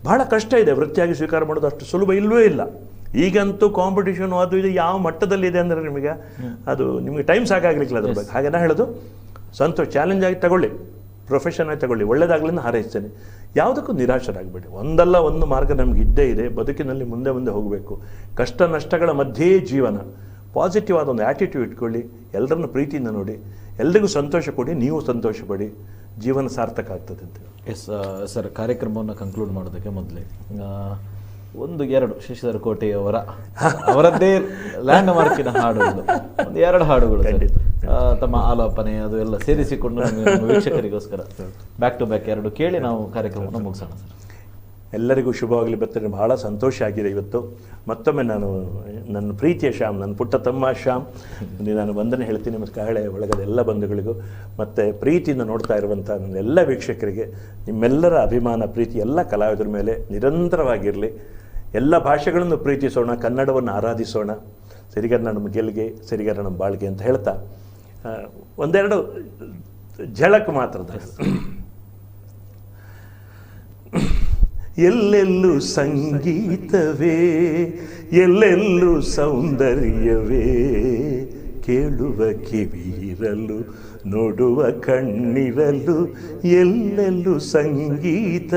ಬಹಳ ಕಷ್ಟ ಇದೆ ವೃತ್ತಿಯಾಗಿ ಸ್ವೀಕಾರ ಮಾಡೋದು, ಅಷ್ಟು ಸುಲಭ ಇಲ್ಲವೇ ಇಲ್ಲ. ಈಗಂತೂ ಕಾಂಪಿಟೇಷನ್ ಅದು ಇದು ಯಾವ ಮಟ್ಟದಲ್ಲಿದೆ ಅಂದರೆ ನಿಮಗೆ ಟೈಮ್ ಸಾಕಾಗಲಿಕ್ಕಿಲ್ಲ ಅದ್ರ ಬಗ್ಗೆ. ಹಾಗೆ ನಾ ಹೇಳೋದು, ಸಂತೋಷ, ಚಾಲೆಂಜ್ ಆಗಿ ತಗೊಳ್ಳಿ, ಪ್ರೊಫೆಷನ್ ಆಗಿ ತಗೊಳ್ಳಿ, ಒಳ್ಳೆಯದಾಗಲಿಂದ ಹಾರೈಸ್ತೇನೆ. ಯಾವುದಕ್ಕೂ ನಿರಾಶರಾಗಬೇಡಿ. ಒಂದಲ್ಲ ಒಂದು ಮಾರ್ಗ ನಮ್ಗೆ ಇದ್ದೇ ಇದೆ. ಬದುಕಿನಲ್ಲಿ ಮುಂದೆ ಹೋಗಬೇಕು. ಕಷ್ಟ ನಷ್ಟಗಳ ಮಧ್ಯೆ ಜೀವನ. ಪಾಸಿಟಿವ್ ಆದ ಒಂದು ಆ್ಯಟಿಟ್ಯೂಡ್ ಇಟ್ಕೊಳ್ಳಿ, ಎಲ್ಲರನ್ನು ಪ್ರೀತಿಯಿಂದ ನೋಡಿ, ಎಲ್ರಿಗೂ ಸಂತೋಷ ಕೊಡಿ, ನೀವು ಸಂತೋಷ ಪಡಿ, ಜೀವನ ಸಾರ್ಥಕ ಆಗ್ತದೆ ಅಂತ. ಎಸ್ ಸರ್, ಕಾರ್ಯಕ್ರಮವನ್ನು ಕನ್ಕ್ಲೂಡ್ ಮಾಡೋದಕ್ಕೆ ಮೊದಲೇ 1-2 ಶಶಿಧರ್ ಅವರದ್ದೇ ಲ್ಯಾಂಡ್ ಮಾರ್ಕಿನ ಹಾಡುಗಳು, 2 ಹಾಡುಗಳು ತಮ್ಮ ಆಲಾಪನೆ ಅದು ಎಲ್ಲ ಸೇರಿಸಿಕೊಂಡು ನಮ್ಮ ವೀಕ್ಷಕರಿಗೋಸ್ಕರ ಬ್ಯಾಕ್ ಟು ಬ್ಯಾಕ್ 2 ಕೇಳಿ ನಾವು ಕಾರ್ಯಕ್ರಮವನ್ನು ಮುಗಿಸೋಣ ಸರ್. ಎಲ್ಲರಿಗೂ ಶುಭವಾಗಲಿ. ಬರ್ತಾರೆ, ಬಹಳ ಸಂತೋಷ ಆಗಿದೆ ಇವತ್ತು. ಮತ್ತೊಮ್ಮೆ ನಾನು ನನ್ನ ಪ್ರೀತಿಯ ಶ್ಯಾಮ್, ನನ್ನ ಪುಟ್ಟ ತಮ್ಮ ಶ್ಯಾಮ್, ನಾನು ವಂದನೆ ಹೇಳ್ತೀನಿ ಮತ್ತು ಕಹಳೆ ಒಳಗದ ಎಲ್ಲ ಬಂಧುಗಳಿಗೂ, ಮತ್ತು ಪ್ರೀತಿಯಿಂದ ನೋಡ್ತಾ ಇರುವಂಥ ನನ್ನ ಎಲ್ಲ ವೀಕ್ಷಕರಿಗೆ ನಿಮ್ಮೆಲ್ಲರ ಅಭಿಮಾನ, ಪ್ರೀತಿ ಎಲ್ಲ ಕಲಾವಿದರ ಮೇಲೆ ನಿರಂತರವಾಗಿರಲಿ. ಎಲ್ಲ ಭಾಷೆಗಳನ್ನು ಪ್ರೀತಿಸೋಣ, ಕನ್ನಡವನ್ನು ಆರಾಧಿಸೋಣ. ಸಿರಿಗನ್ನಡಂ ಗೆಲ್ಗೆ, ಸಿರಿಗನ್ನಡಂ ಬಾಳ್ಗೆ ಅಂತ ಹೇಳ್ತಾ 1-2 ಝಳಕ್ ಮಾತ್ರದ. ಎಲ್ಲೆಲ್ಲೂ ಸಂಗೀತವೇ, ಎಲ್ಲೆಲ್ಲೂ ಸೌಂದರ್ಯವೇ, ಕೇಳುವ ಕಿವಿಯಿರಲು, ನೋಡುವ ಕಣ್ಣಿರಲು, ಎಲ್ಲೆಲ್ಲೂ ಸಂಗೀತ.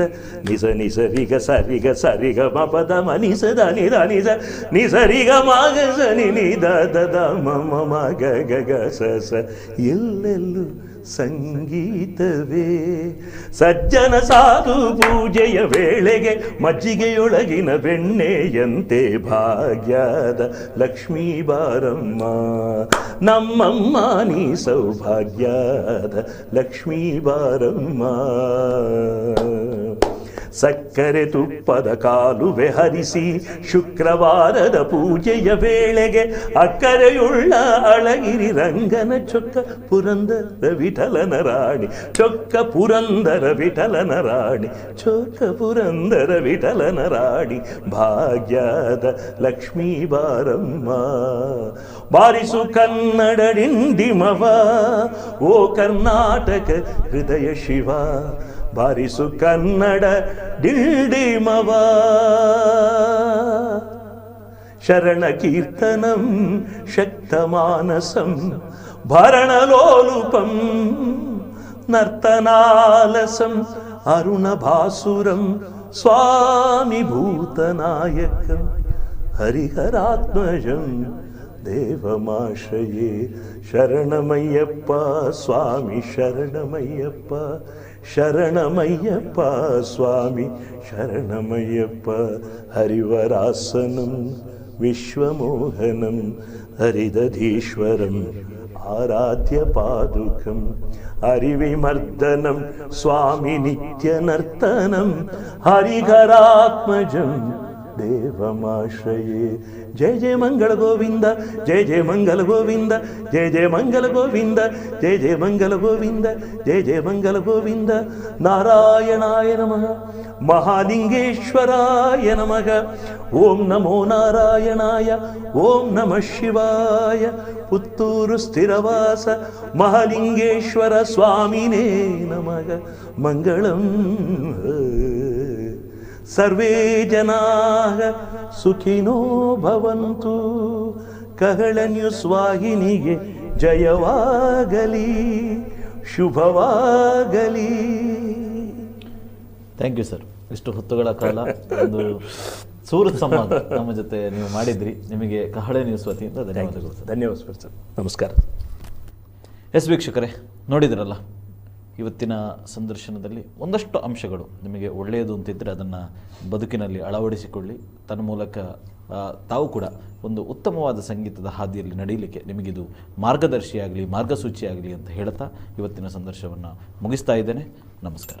ನಿಸ ನಿಸರಿಗ ಸರಿಗ ಸರಿಗ ಮಪದ ಮನಿಸದ ನಿದ ನಿಸ ನಿಸರಿಗ ಮಾಗ ಸನಿ ನಿದ ದದ ಮಮ ಮಗ ಗಗ ಸ, ಎಲ್ಲೆಲ್ಲೂ ಸಂಗೀತವೇ. ಸಜ್ಜನ ಸಾಧು ಪೂಜೆಯ ವೇಳೆಗೆ ಮಜ್ಜಿಗೆಯೊಳಗಿನ ಬೆಣ್ಣೆಯಂತೆ ಭಾಗ್ಯದ ಲಕ್ಷ್ಮೀ ಬಾರಮ್ಮ, ನಮ್ಮಮ್ಮ ನೀ ಸೌಭಾಗ್ಯದ ಲಕ್ಷ್ಮೀ ಬಾರಮ್ಮ. ಸಕ್ಕರೆ ತುಪ್ಪದ ಕಾಲುವೆ ಹರಿಸಿ ಶುಕ್ರವಾರದ ಪೂಜೆಯ ವೇಳೆಗೆ ಅಕ್ಕರೆಯುಳ್ಳ ಅಳಗಿರಿ ರಂಗನ ಚೊಕ್ಕ ಪುರಂದರ ವಿಠಲನ ರಾಣಿ, ಚೊಕ್ಕ ಪುರಂದರ ವಿಠಲನ ರಾಣಿ, ಚೊಕ್ಕ ಪುರಂದರ ವಿಠಲನ ರಾಣಿ, ಭಾಗ್ಯದ ಲಕ್ಷ್ಮೀ ಬಾರಮ್ಮ. ಬಾರಿಸು ಕನ್ನಡ ಡಿಂಡಿಮವ, ಓ ಕರ್ನಾಟಕ ಹೃದಯ ಶಿವ, ಬಾರಿಸು ಕನ್ನಡ ಡಿಂಡಿಮವ. ಶರಣ ಕೀರ್ತನಂ ಶಕ್ತಮಾನಸಂ ಭರಣಲೋಲುಪಂ ನರ್ತನಾಲಸಂ ಅರುಣಭಾಸುರಂ ಸ್ವಾಮಿ ಭೂತನಾಯಕಂ ಹರಿಹರಾತ್ಮಜಂ ದೇವಮಾಶ್ರಯೇ. ಶರಣಮಯ್ಯಪ್ಪ ಸ್ವಾಮಿ ಶರಣಮಯ್ಯಪ್ಪ, ಶರಣಮಯ್ಯಪ್ಪ ಸ್ವಾಮಿ ಶರಣಮಯ್ಯಪ್ಪ. ಹರಿವರಾಸನಂ ವಿಶ್ವಮೋಹನಂ ಹರಿದಧೀಶ್ವರಂ ಆರಾಧ್ಯ ಪಾದುಕಂ, ಹರಿವಿಮರ್ದನಂ ಸ್ವಾಮಿ ನಿತ್ಯನರ್ತನಂ ಹರಿಹರಾತ್ಮಜಂ ದೇವಮಾಶ್ರಯೇ. ಜಯ ಜಯ ಮಂಗಳ ಗೋವಿಂದ, ಜಯ ಜಯ ಮಂಗಲ ಗೋವಿಂದ, ಜಯ ಜಯ ಮಂಗಲ ಗೋವಿಂದ, ಜಯ ಜಯ ಮಂಗಲ ಗೋವಿಂದ, ಜಯ ಜಯ ಮಂಗಲ ಗೋವಿಂದ. ನಾರಾಯಣಾಯ ನಮಃ, ಮಹಾಲಿಂಗೇಶ್ವರಾಯ ನಮಃ. ಓಂ ನಮೋ ನಾರಾಯಣಾಯ. ಓಂ ನಮಃ ಶಿವಾಯ. ಪುತ್ತೂರು ಸ್ಥಿರವಾಸ ಮಹಾಲಿಂಗೇಶ್ವರ ಸ್ವಾಮಿನೇ ನಮಃ ಮಂಗಳಂ. ಸರ್ವೇ ಜನಾಃ ಸುಖಿನೋ ಭವಂತು. ಕಹಳ ನ್ಯೂಸ್ ವಾಹಿನಿಗೆ ಜಯವಾಗಲಿ, ಶುಭವಾಗಲಿ. Thank you sir. ಇಷ್ಟು ಹೊತ್ತುಗಳ ಕಾಲ ಒಂದು ಸೂರತ್ ಸಂವಾದ ನಮ್ಮ ಜೊತೆ ನೀವು ಮಾಡಿದ್ರಿ. ನಿಮಗೆ ಕಹಳೆ ನ್ಯೂಸ್ ವತಿಯಿಂದ ಧನ್ಯವಾದಗಳು ಸರ್. ಧನ್ಯವಾದ ಸರ್. ನಮಸ್ಕಾರ. ಎಸ್ ವೀಕ್ಷಕರೇ, ನೋಡಿದ್ರಲ್ಲ ಇವತ್ತಿನ ಸಂದರ್ಶನದಲ್ಲಿ ಒಂದಷ್ಟು ಅಂಶಗಳು ನಿಮಗೆ ಒಳ್ಳೆಯದು ಅಂತಿದ್ದರೆ ಅದನ್ನು ಬದುಕಿನಲ್ಲಿ ಅಳವಡಿಸಿಕೊಳ್ಳಿ. ತನ್ಮೂಲಕ ತಾವು ಕೂಡ ಒಂದು ಉತ್ತಮವಾದ ಸಂಗೀತದ ಹಾದಿಯಲ್ಲಿ ನಡೀಲಿಕ್ಕೆ ನಿಮಗಿದು ಮಾರ್ಗದರ್ಶಿಯಾಗಲಿ, ಮಾರ್ಗಸೂಚಿಯಾಗಲಿ ಅಂತ ಹೇಳ್ತಾ ಇವತ್ತಿನ ಸಂದರ್ಶನವನ್ನು ಮುಗಿಸ್ತಾ ಇದ್ದೇನೆ. ನಮಸ್ಕಾರ.